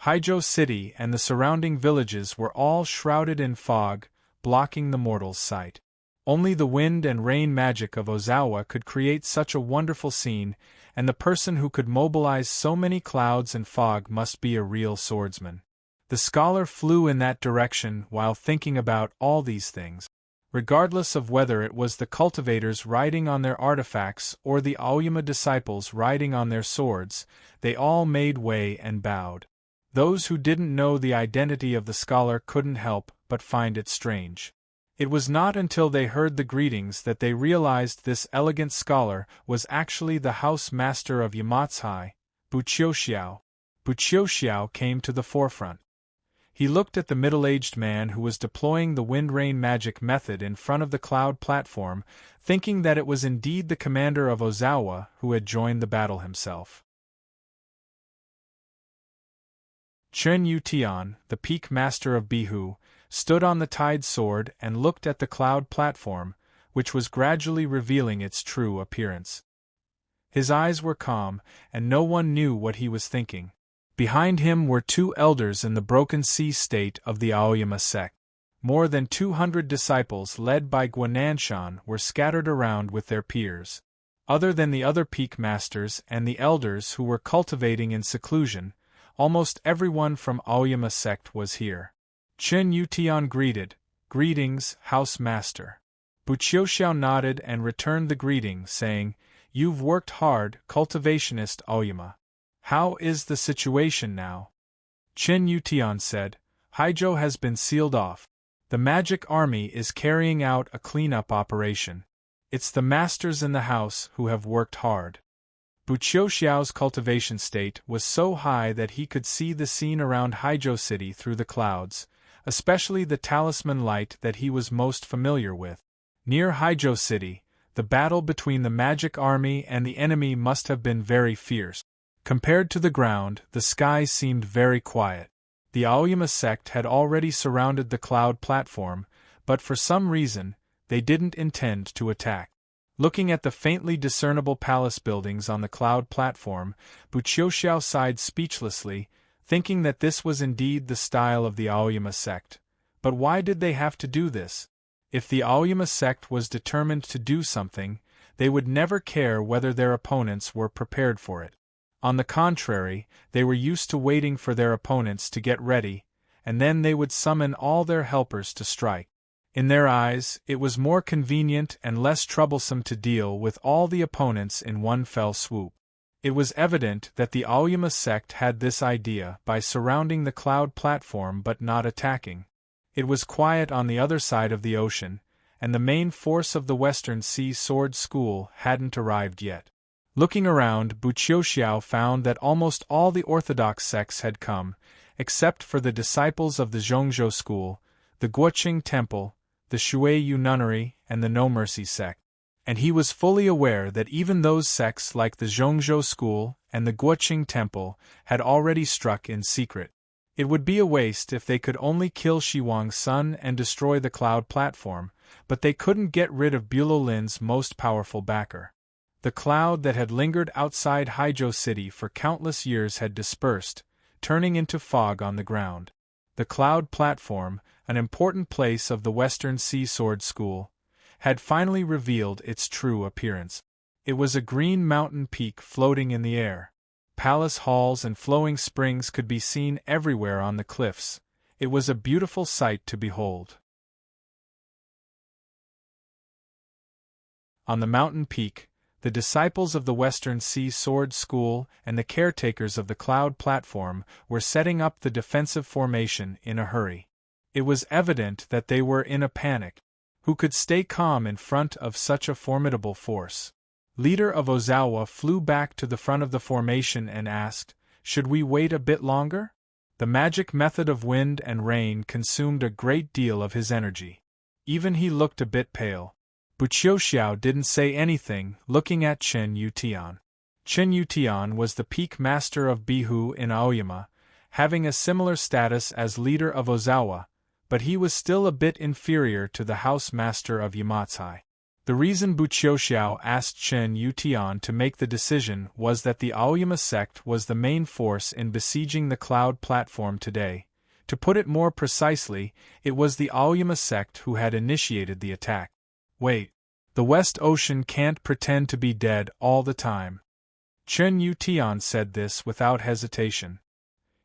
Haizhou City and the surrounding villages were all shrouded in fog, blocking the mortal's sight. Only the wind and rain magic of Ozawa could create such a wonderful scene, and the person who could mobilize so many clouds and fog must be a real swordsman. The scholar flew in that direction while thinking about all these things. Regardless of whether it was the cultivators riding on their artifacts or the Aoyama disciples riding on their swords, they all made way and bowed. Those who didn't know the identity of the scholar couldn't help but find it strange. It was not until they heard the greetings that they realized this elegant scholar was actually the house master of Yamatsai, Buqiuxiao. Buqiuxiao came to the forefront. He looked at the middle-aged man who was deploying the wind-rain magic method in front of the cloud platform, thinking that it was indeed the commander of Ozawa who had joined the battle himself. Chen Yutian, the peak master of Bihu, stood on the tide sword and looked at the cloud platform, which was gradually revealing its true appearance. His eyes were calm, and no one knew what he was thinking. Behind him were two elders in the broken sea state of the Aoyama sect. More than 200 disciples led by Guananshan were scattered around with their peers. Other than the other peak masters and the elders who were cultivating in seclusion, almost everyone from Aoyama sect was here. Chen Yutian greeted, "Greetings, house master." Buqiuxiao nodded and returned the greeting, saying, "You've worked hard, cultivationist Aoyama. How is the situation now?" Chen Yutian said, "Haizhou has been sealed off. The magic army is carrying out a cleanup operation. It's the masters in the house who have worked hard." Buqiuxiao's cultivation state was so high that he could see the scene around Haizhou City through the clouds, especially the talisman light that he was most familiar with. Near Haizhou City, the battle between the magic army and the enemy must have been very fierce. Compared to the ground, the sky seemed very quiet. The Aoyama sect had already surrounded the cloud platform, but for some reason, they didn't intend to attack. Looking at the faintly discernible palace buildings on the cloud platform, Buqiuxiao sighed speechlessly, thinking that this was indeed the style of the Aoyama sect. But why did they have to do this? If the Aoyama sect was determined to do something, they would never care whether their opponents were prepared for it. On the contrary, they were used to waiting for their opponents to get ready, and then they would summon all their helpers to strike. In their eyes, it was more convenient and less troublesome to deal with all the opponents in one fell swoop. It was evident that the Aoyama sect had this idea by surrounding the cloud platform but not attacking. It was quiet on the other side of the ocean, and the main force of the Western Sea Sword School hadn't arrived yet. Looking around, Buqiuxiao found that almost all the orthodox sects had come, except for the disciples of the Zhongzhou school, the Guoqing Temple, the Shuiyu Nunnery, and the No Mercy sect. And he was fully aware that even those sects like the Zhongzhou school and the Guoqing Temple had already struck in secret. It would be a waste if they could only kill Shiwang's son and destroy the cloud platform, but they couldn't get rid of Bulolin's most powerful backer. The cloud that had lingered outside Haizhou City for countless years had dispersed, turning into fog on the ground. The cloud platform, an important place of the Western Sea Sword School, had finally revealed its true appearance. It was a green mountain peak floating in the air. Palace halls and flowing springs could be seen everywhere on the cliffs. It was a beautiful sight to behold. On the mountain peak, the disciples of the Western Sea Sword School and the caretakers of the cloud platform were setting up the defensive formation in a hurry. It was evident that they were in a panic. Who could stay calm in front of such a formidable force? Leader of Ozawa flew back to the front of the formation and asked, "Should we wait a bit longer?" The magic method of wind and rain consumed a great deal of his energy. Even he looked a bit pale. Buqiuxiao didn't say anything, looking at Chen Yutian. Chen Yutian was the peak master of Bihu in Aoyama, having a similar status as leader of Ozawa, but he was still a bit inferior to the house master of Yamatsai. The reason Buqiuxiao asked Chen Yutian to make the decision was that the Aoyama sect was the main force in besieging the cloud platform today. To put it more precisely, it was the Aoyama sect who had initiated the attack. Wait. The West Ocean can't pretend to be dead all the time. Chen Yutian said this without hesitation.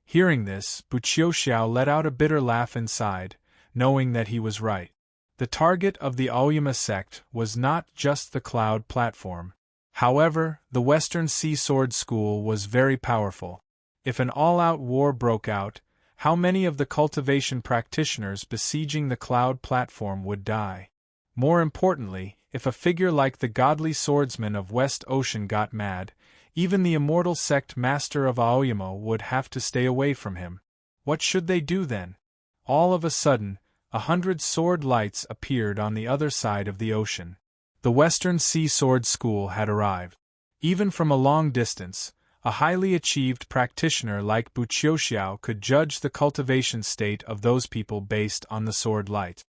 Hearing this, Buqiuxiao let out a bitter laugh inside, knowing that he was right. The target of the Aoyama sect was not just the cloud platform. However, the Western Sea Sword School was very powerful. If an all-out war broke out, how many of the cultivation practitioners besieging the cloud platform would die? More importantly, if a figure like the godly swordsman of West Ocean got mad, even the immortal sect master of Aoyama would have to stay away from him. What should they do then? All of a sudden, 100 sword lights appeared on the other side of the ocean. The Western Sea Sword School had arrived. Even from a long distance, a highly achieved practitioner like Buqiuxiao could judge the cultivation state of those people based on the sword light.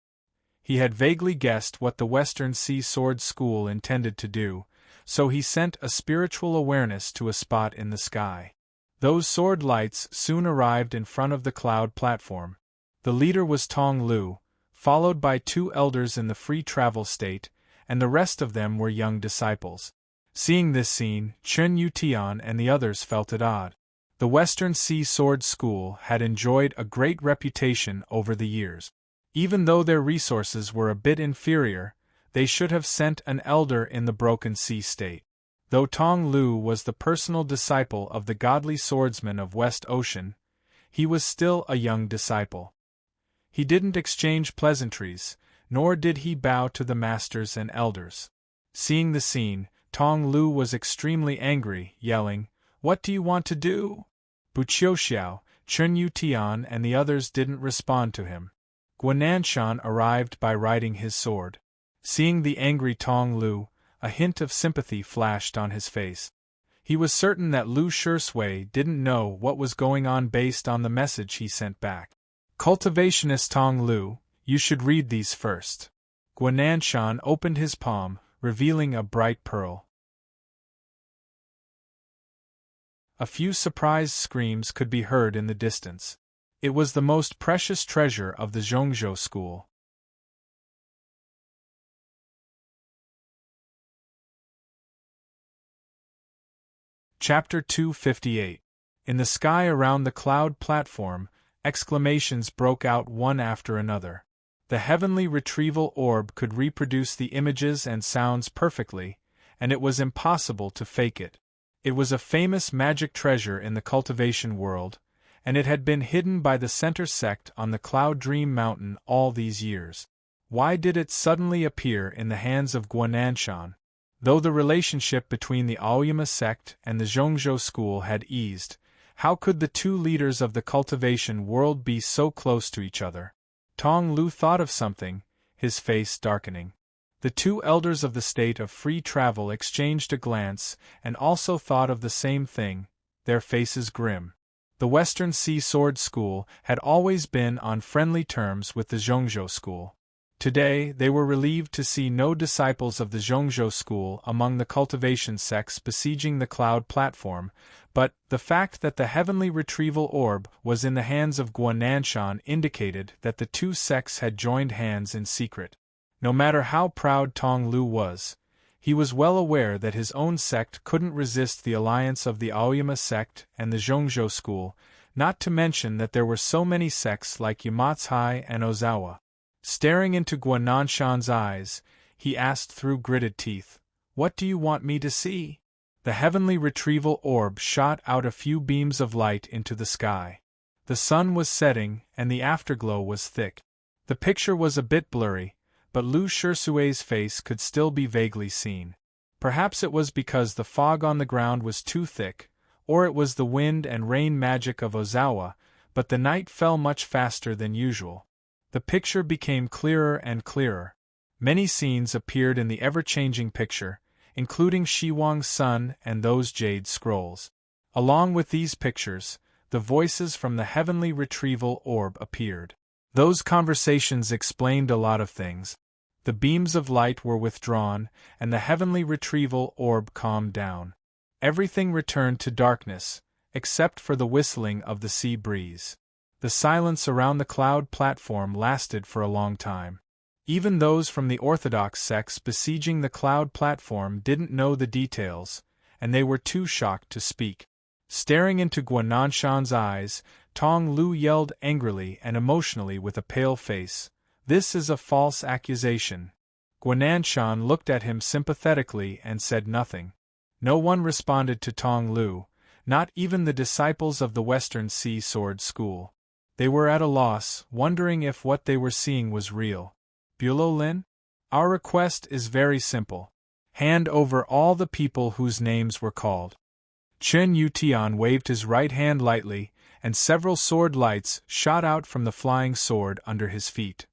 He had vaguely guessed what the Western Sea Sword School intended to do, so he sent a spiritual awareness to a spot in the sky. Those sword lights soon arrived in front of the cloud platform. The leader was Tong Lu, followed by 2 elders in the free travel state, and the rest of them were young disciples. Seeing this scene, Chen Yutian and the others felt it odd. The Western Sea Sword School had enjoyed a great reputation over the years. Even though their resources were a bit inferior, they should have sent an elder in the Broken Sea state. Though Tong Lu was the personal disciple of the godly swordsman of West Ocean, he was still a young disciple. He didn't exchange pleasantries, nor did he bow to the masters and elders. Seeing the scene, Tong Lu was extremely angry, yelling, "What do you want to do?" Buqiuxiao, Chen Yutian and the others didn't respond to him. Guananshan arrived by riding his sword. Seeing the angry Tong Lu, a hint of sympathy flashed on his face. He was certain that Lu Shisui didn't know what was going on based on the message he sent back. "Cultivationist Tong Lu, you should read these first." Guananshan opened his palm, revealing a bright pearl. A few surprised screams could be heard in the distance. It was the most precious treasure of the Zhongzhou school. Chapter 258. In the sky around the cloud platform, exclamations broke out one after another. The heavenly retrieval orb could reproduce the images and sounds perfectly, and it was impossible to fake it. It was a famous magic treasure in the cultivation world, and it had been hidden by the Center sect on the Cloud Dream Mountain all these years. Why did it suddenly appear in the hands of Guananshan? Though the relationship between the Aoyama sect and the Zhongzhou school had eased, how could the two leaders of the cultivation world be so close to each other? Tong Lu thought of something, his face darkening. The two elders of the state of free travel exchanged a glance and also thought of the same thing, their faces grim. The Western Sea Sword School had always been on friendly terms with the Zhongzhou school. Today, they were relieved to see no disciples of the Zhongzhou school among the cultivation sects besieging the cloud platform, but the fact that the heavenly retrieval orb was in the hands of Guananshan indicated that the two sects had joined hands in secret. No matter how proud Tong Lu was, he was well aware that his own sect couldn't resist the alliance of the Aoyama sect and the Zhongzhou school, not to mention that there were so many sects like Yamatsui and Ozawa. Staring into Guananshan's eyes, he asked through gritted teeth, "What do you want me to see?" The heavenly retrieval orb shot out a few beams of light into the sky. The sun was setting, and the afterglow was thick. The picture was a bit blurry, but Lu Shirsui's face could still be vaguely seen. Perhaps it was because the fog on the ground was too thick, or it was the wind and rain magic of Ozawa, but the night fell much faster than usual. The picture became clearer and clearer. Many scenes appeared in the ever-changing picture, including Shiwang's son and those jade scrolls. Along with these pictures, the voices from the heavenly retrieval orb appeared. Those conversations explained a lot of things. The beams of light were withdrawn, and the heavenly retrieval orb calmed down. Everything returned to darkness, except for the whistling of the sea breeze. The silence around the cloud platform lasted for a long time. Even those from the orthodox sects besieging the cloud platform didn't know the details, and they were too shocked to speak. Staring into Guananshan's eyes, Tong Lu yelled angrily and emotionally with a pale face, "This is a false accusation." Guananshan looked at him sympathetically and said nothing. No one responded to Tong Lu, not even the disciples of the Western Sea Sword School. They were at a loss, wondering if what they were seeing was real. "Bulo Lin? Our request is very simple. Hand over all the people whose names were called." Chen Yutian waved his right hand lightly, and several sword lights shot out from the flying sword under his feet.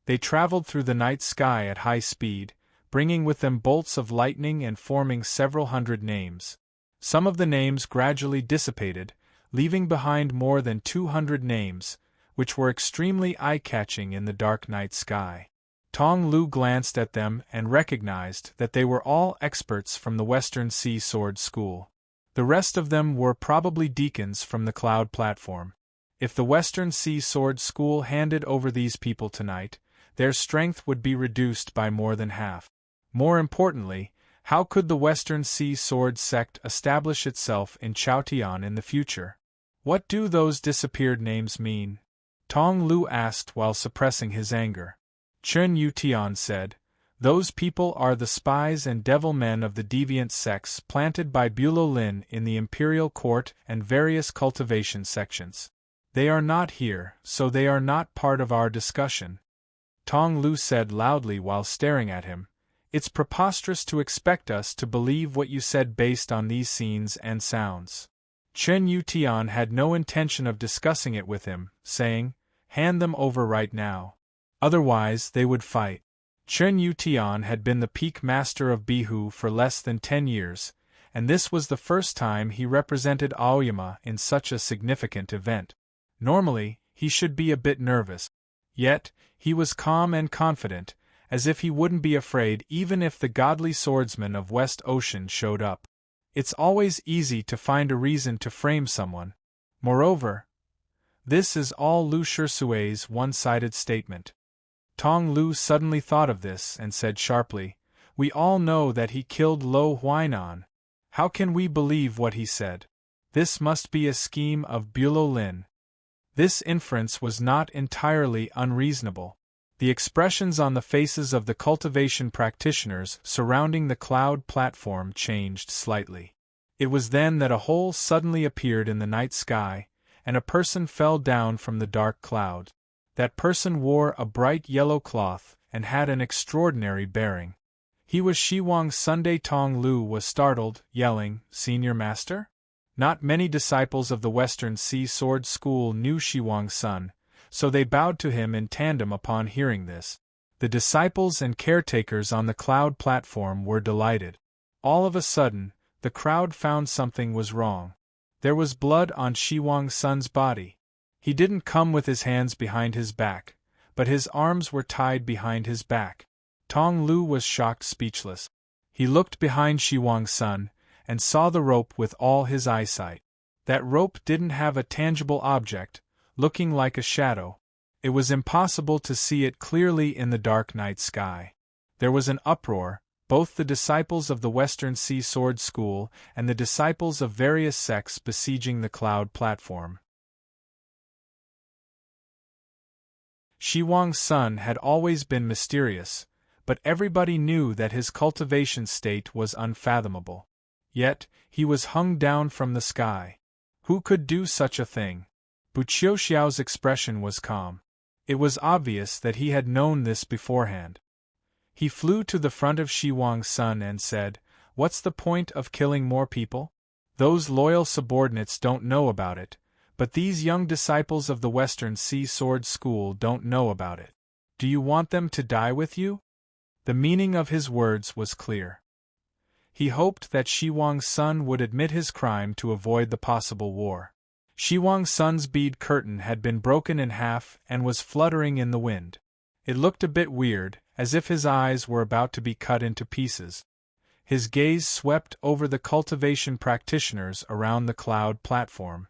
They traveled through the night sky at high speed, bringing with them bolts of lightning and forming several hundred names. Some of the names gradually dissipated, leaving behind more than 200 names, which were extremely eye-catching in the dark night sky. Tong Lu glanced at them and recognized that they were all experts from the Western Sea Sword School. The rest of them were probably deacons from the cloud platform. If the Western Sea Sword School handed over these people tonight, their strength would be reduced by more than half. More importantly, how could the Western Sea Sword sect establish itself in Chaotian in the future? What do those disappeared names mean? Tong Lu asked while suppressing his anger. Chen Yutian said, "Those people are the spies and devil men of the deviant sects planted by Bulo Lin in the imperial court and various cultivation sections. They are not here, so they are not part of our discussion." Tong Lu said loudly while staring at him, "It's preposterous to expect us to believe what you said based on these scenes and sounds." Chen Yutian had no intention of discussing it with him, saying, "Hand them over right now. Otherwise they would fight." Chen Yutian had been the peak master of Bihu for less than 10 years, and this was the first time he represented Aoyama in such a significant event. Normally, he should be a bit nervous. Yet, he was calm and confident, as if he wouldn't be afraid even if the godly swordsman of West Ocean showed up. It's always easy to find a reason to frame someone. Moreover, this is all Lu Shirsui's one-sided statement. Tong Lu suddenly thought of this and said sharply, "We all know that he killed Lo Huainan. How can we believe what he said? This must be a scheme of Bulo Lin." This inference was not entirely unreasonable. The expressions on the faces of the cultivation practitioners surrounding the cloud platform changed slightly. It was then that a hole suddenly appeared in the night sky, and a person fell down from the dark cloud. That person wore a bright yellow cloth and had an extraordinary bearing. He was Shiwang Sunday. Tong Lu was startled, yelling, "Senior Master?" Not many disciples of the Western Sea Sword School knew Shiwang Sun, so they bowed to him in tandem upon hearing this. The disciples and caretakers on the cloud platform were delighted. All of a sudden, the crowd found something was wrong. There was blood on Shiwang Sun's body. He didn't come with his hands behind his back, but his arms were tied behind his back. Tong Lu was shocked, speechless. He looked behind Shiwang Sun and saw the rope with all his eyesight. That rope didn't have a tangible object, looking like a shadow. It was impossible to see it clearly in the dark night sky. There was an uproar. Both the disciples of the Western Sea Sword School and the disciples of various sects besieging the cloud platform. Shiwang Sun had always been mysterious, but everybody knew that his cultivation state was unfathomable. Yet, he was hung down from the sky. Who could do such a thing? Bu Qiuxiao's expression was calm. It was obvious that he had known this beforehand. He flew to the front of Shiwang Sun and said, "What's the point of killing more people? Those loyal subordinates don't know about it, but these young disciples of the Western Sea Sword School don't know about it. Do you want them to die with you?" The meaning of his words was clear. He hoped that Shiwang Sun would admit his crime to avoid the possible war. Shiwang Sun's bead curtain had been broken in half and was fluttering in the wind. It looked a bit weird, as if his eyes were about to be cut into pieces. His gaze swept over the cultivation practitioners around the cloud platform.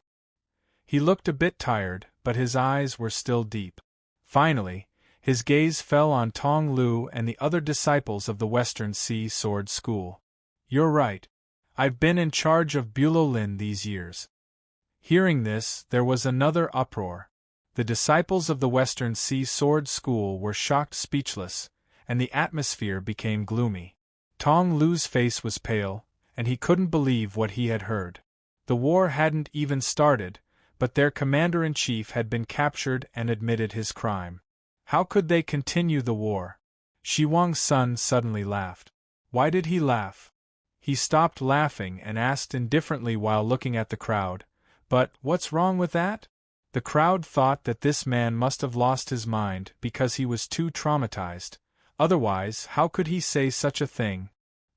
He looked a bit tired, but his eyes were still deep. Finally, his gaze fell on Tong Lu and the other disciples of the Western Sea Sword School. "You're right. I've been in charge of Bulolin these years." Hearing this, there was another uproar. The disciples of the Western Sea Sword School were shocked, speechless, and the atmosphere became gloomy. Tong Lu's face was pale, and he couldn't believe what he had heard. The war hadn't even started, but their commander-in-chief had been captured and admitted his crime. How could they continue the war? Shiwang Sun suddenly laughed. Why did he laugh? He stopped laughing and asked indifferently while looking at the crowd, "But what's wrong with that?" The crowd thought that this man must have lost his mind because he was too traumatized. Otherwise, how could he say such a thing?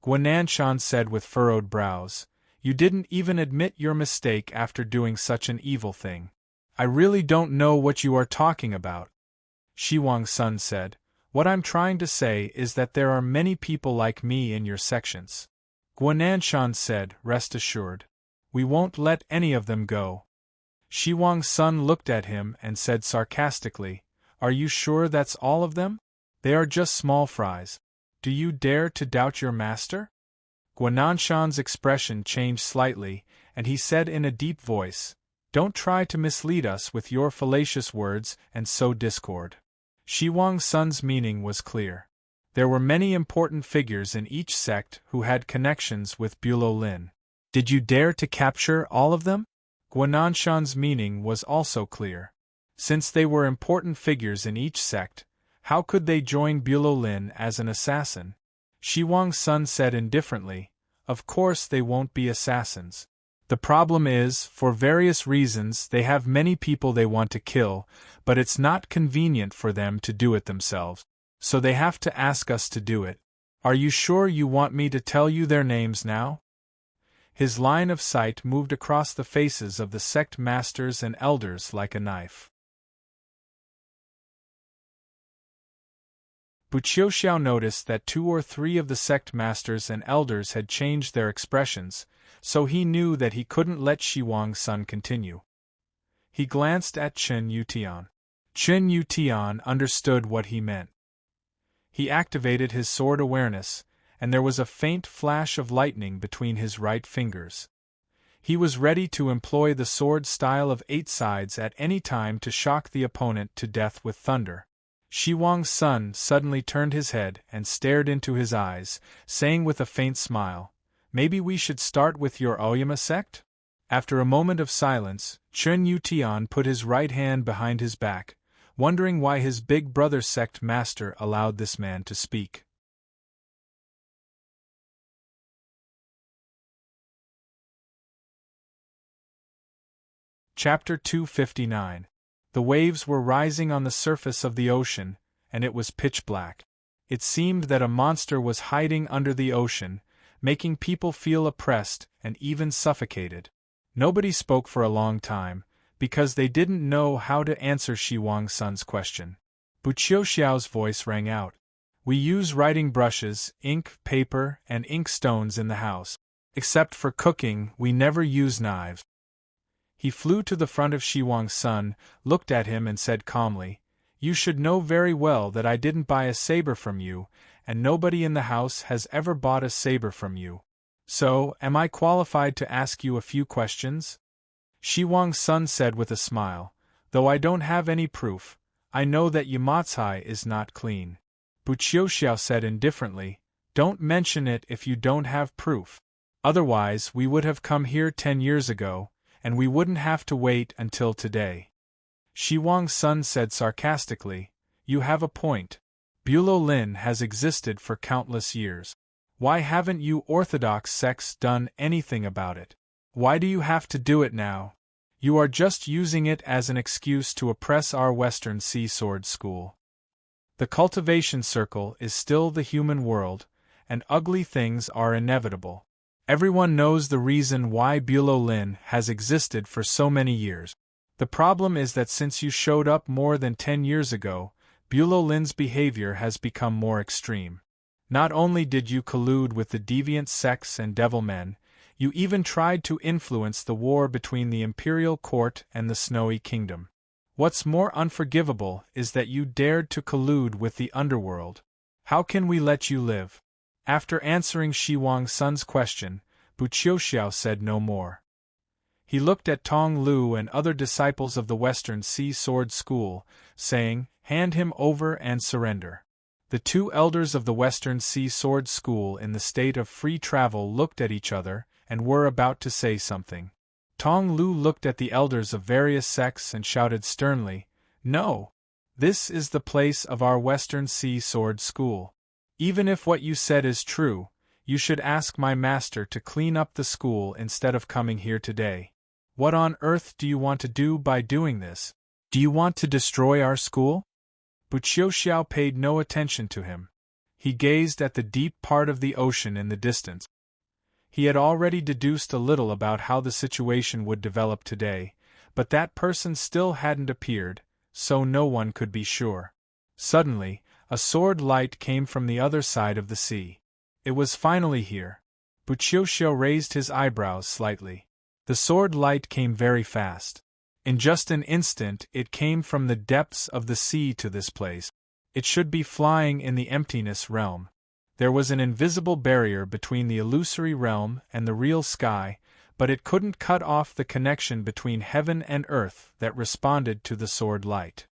Guananshan said with furrowed brows, "You didn't even admit your mistake after doing such an evil thing." "I really don't know what you are talking about," Shiwang Sun said. "What I'm trying to say is that there are many people like me in your sections." Guananshan said, "Rest assured. We won't let any of them go." Shiwang Sun looked at him and said sarcastically, "Are you sure that's all of them? They are just small fries. Do you dare to doubt your master?" Guananshan's expression changed slightly, and he said in a deep voice, "Don't try to mislead us with your fallacious words and sow discord." Shiwang Sun's meaning was clear. There were many important figures in each sect who had connections with Bulolin. Did you dare to capture all of them? Guananshan's meaning was also clear. Since they were important figures in each sect, how could they join Bulolin as an assassin? Shiwang Sun said indifferently, "Of course they won't be assassins. The problem is, for various reasons they have many people they want to kill, but it's not convenient for them to do it themselves. So they have to ask us to do it. Are you sure you want me to tell you their names now?" His line of sight moved across the faces of the sect masters and elders like a knife. Bu Qiuxiao noticed that 2 or 3 of the sect masters and elders had changed their expressions, so he knew that he couldn't let Shiwang Sun continue. He glanced at Chen Yutian. Chen Yutian understood what he meant. He activated his sword awareness, and there was a faint flash of lightning between his right fingers. He was ready to employ the sword style of 8 sides at any time to shock the opponent to death with thunder. Shi Huang's son suddenly turned his head and stared into his eyes, saying with a faint smile, "Maybe we should start with your Aoyama sect?" After a moment of silence, Chen Yutian put his right hand behind his back, wondering why his big brother sect master allowed this man to speak. Chapter 259. The waves were rising on the surface of the ocean, and it was pitch black. It seemed that a monster was hiding under the ocean, making people feel oppressed and even suffocated. Nobody spoke for a long time, because they didn't know how to answer Shi Huang's son's question. Bu Qiuxiao's voice rang out. "We use writing brushes, ink, paper, and ink stones in the house. Except for cooking, we never use knives." He flew to the front of Shi Huang's son, looked at him and said calmly, "You should know very well that I didn't buy a saber from you, and nobody in the house has ever bought a saber from you. So, am I qualified to ask you a few questions?" Shi Huang's son said with a smile, "Though I don't have any proof, I know that Yamatsai is not clean." Bu Qiuxiao said indifferently, "Don't mention it if you don't have proof. Otherwise we would have come here 10 years ago, and we wouldn't have to wait until today." Shi Huang's son said sarcastically, "You have a point. Bulo Lin has existed for countless years. Why haven't you orthodox sects done anything about it? Why do you have to do it now? You are just using it as an excuse to oppress our Western Sea Sword School. The cultivation circle is still the human world, and ugly things are inevitable. Everyone knows the reason why Bulo Lin has existed for so many years. The problem is that since you showed up more than 10 years ago, Bulo Lin's behavior has become more extreme. Not only did you collude with the deviant sects and devil men, you even tried to influence the war between the Imperial Court and the Snowy Kingdom. What's more unforgivable is that you dared to collude with the underworld. How can we let you live?" After answering Shi Huang's son's question, Bu Qiuxiao said no more. He looked at Tong Lu and other disciples of the Western Sea Sword School, saying, "Hand him over and surrender." The two elders of the Western Sea Sword School in the state of free travel looked at each other and were about to say something. Tong Lu looked at the elders of various sects and shouted sternly, "No! This is the place of our Western Sea Sword School. Even if what you said is true, you should ask my master to clean up the school instead of coming here today. What on earth do you want to do by doing this? Do you want to destroy our school?" Bu Qiuxiao paid no attention to him. He gazed at the deep part of the ocean in the distance. He had already deduced a little about how the situation would develop today, but that person still hadn't appeared, so no one could be sure. Suddenly, a sword light came from the other side of the sea. It was finally here. Bu Qiuxiao raised his eyebrows slightly. The sword light came very fast. In just an instant it came from the depths of the sea to this place. It should be flying in the emptiness realm. There was an invisible barrier between the illusory realm and the real sky, but it couldn't cut off the connection between heaven and earth that responded to the sword light.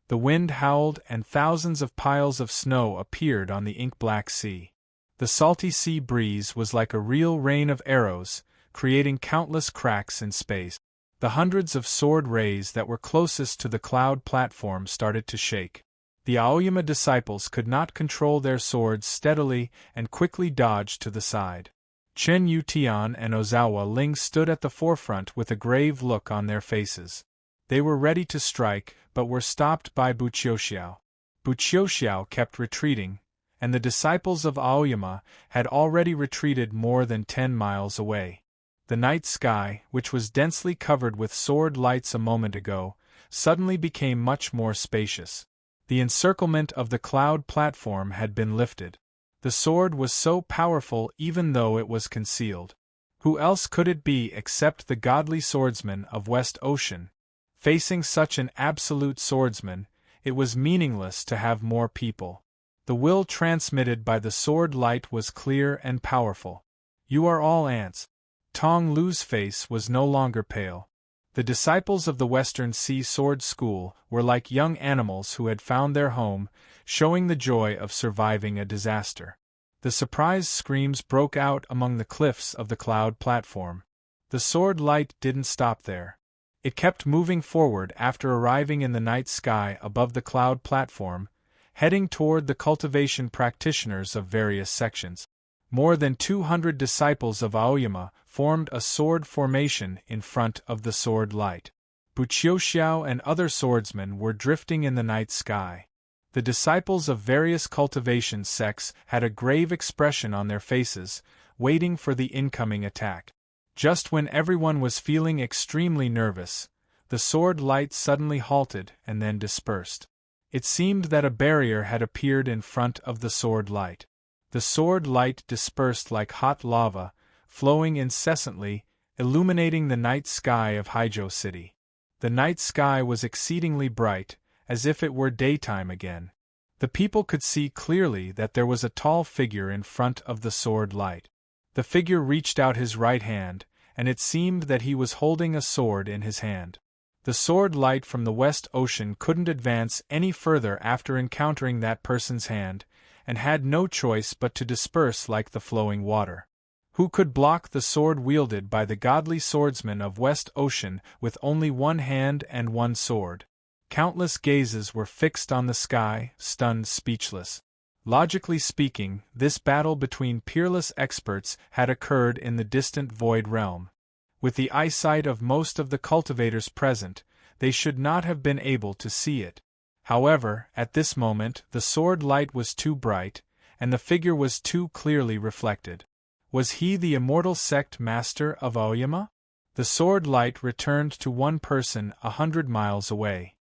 The wind howled and thousands of piles of snow appeared on the ink-black sea. The salty sea breeze was like a real rain of arrows, creating countless cracks in space. The hundreds of sword rays that were closest to the cloud platform started to shake. The Aoyama disciples could not control their swords steadily and quickly dodged to the side. Chen Yutian and Ozawa Ling stood at the forefront with a grave look on their faces. They were ready to strike, but were stopped by Bu Qiuxiao. Bu Qiuxiao kept retreating, and the disciples of Aoyama had already retreated more than 10 miles away. The night sky, which was densely covered with sword lights a moment ago, suddenly became much more spacious. The encirclement of the cloud platform had been lifted. The sword was so powerful even though it was concealed. Who else could it be except the godly swordsman of West Ocean? Facing such an absolute swordsman, it was meaningless to have more people. The will transmitted by the sword light was clear and powerful. "You are all ants." Tong Lu's face was no longer pale. The disciples of the Western Sea Sword School were like young animals who had found their home, showing the joy of surviving a disaster. The surprise screams broke out among the cliffs of the cloud platform. The sword light didn't stop there. It kept moving forward after arriving in the night sky above the cloud platform, heading toward the cultivation practitioners of various sections. More than 200 disciples of Aoyama formed a sword formation in front of the sword light. Buchiuxiao and other swordsmen were drifting in the night sky. The disciples of various cultivation sects had a grave expression on their faces, waiting for the incoming attack. Just when everyone was feeling extremely nervous, the sword light suddenly halted and then dispersed. It seemed that a barrier had appeared in front of the sword light. The sword light dispersed like hot lava, flowing incessantly, illuminating the night sky of Haijo City. The night sky was exceedingly bright, as if it were daytime again. The people could see clearly that there was a tall figure in front of the sword light. The figure reached out his right hand, and it seemed that he was holding a sword in his hand. The sword light from the West Ocean couldn't advance any further after encountering that person's hand, and had no choice but to disperse like the flowing water. Who could block the sword wielded by the godly swordsman of West Ocean with only one hand and one sword? Countless gazes were fixed on the sky, stunned speechless. Logically speaking, this battle between peerless experts had occurred in the distant void realm. With the eyesight of most of the cultivators present, they should not have been able to see it. However, at this moment the sword light was too bright, and the figure was too clearly reflected. Was he the immortal sect master of Aoyama? The sword light returned to one person 100 miles away.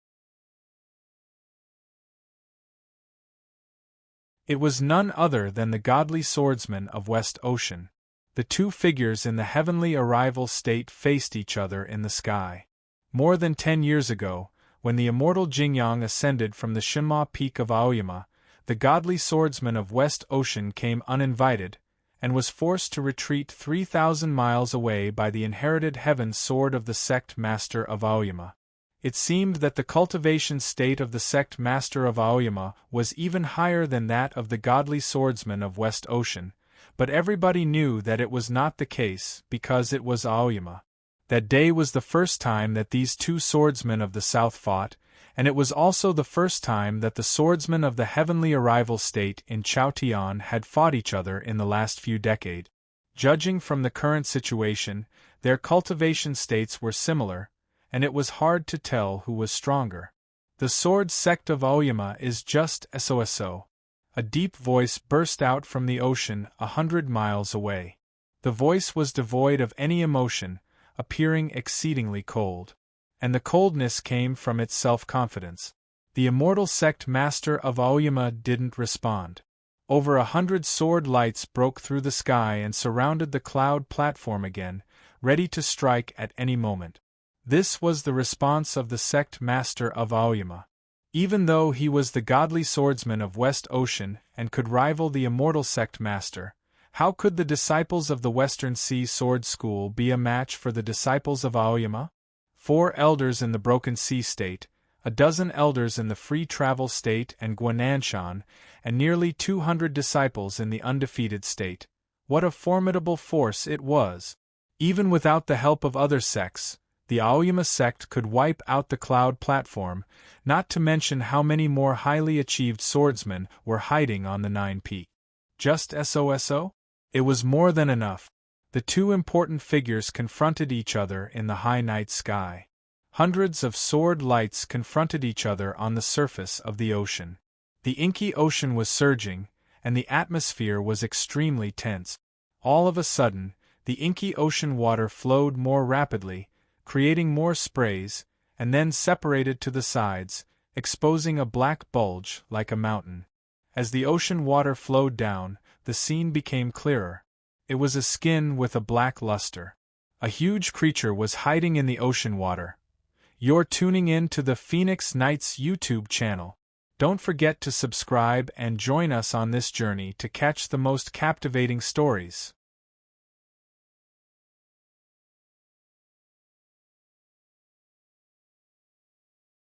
It was none other than the godly swordsman of West Ocean. The two figures in the heavenly arrival state faced each other in the sky. More than 10 years ago, when the immortal Jingyang ascended from the Shinma peak of Aoyama, the godly swordsman of West Ocean came uninvited, and was forced to retreat 3,000 miles away by the inherited heaven sword of the sect master of Aoyama. It seemed that the cultivation state of the sect master of Aoyama was even higher than that of the godly swordsman of West Ocean, but everybody knew that it was not the case because it was Aoyama. That day was the first time that these two swordsmen of the south fought, and it was also the first time that the swordsmen of the heavenly arrival state in Chaotian had fought each other in the last few decades. Judging from the current situation, their cultivation states were similar, and it was hard to tell who was stronger. The sword sect of Aoyama is just SOSO. A deep voice burst out from the ocean 100 miles away. The voice was devoid of any emotion, appearing exceedingly cold. And the coldness came from its self-confidence. The immortal sect master of Aoyama didn't respond. Over 100 sword lights broke through the sky and surrounded the cloud platform again, ready to strike at any moment. This was the response of the sect master of Aoyama. Even though he was the godly swordsman of West Ocean and could rival the immortal sect master, how could the disciples of the Western Sea Sword School be a match for the disciples of Aoyama? 4 elders in the Broken Sea State, a dozen elders in the Free Travel State and Guananshan, and nearly 200 disciples in the Undefeated State. What a formidable force it was! Even without the help of other sects, the Aoyama sect could wipe out the cloud platform, not to mention how many more highly achieved swordsmen were hiding on the 9 peak. Just SOSO? It was more than enough. The two important figures confronted each other in the high night sky. Hundreds of sword lights confronted each other on the surface of the ocean. The inky ocean was surging, and the atmosphere was extremely tense. All of a sudden, the inky ocean water flowed more rapidly, creating more sprays, and then separated to the sides, exposing a black bulge like a mountain. As the ocean water flowed down, the scene became clearer. It was a skin with a black luster. A huge creature was hiding in the ocean water. You're tuning in to the Phoenix Nights YouTube channel. Don't forget to subscribe and join us on this journey to catch the most captivating stories.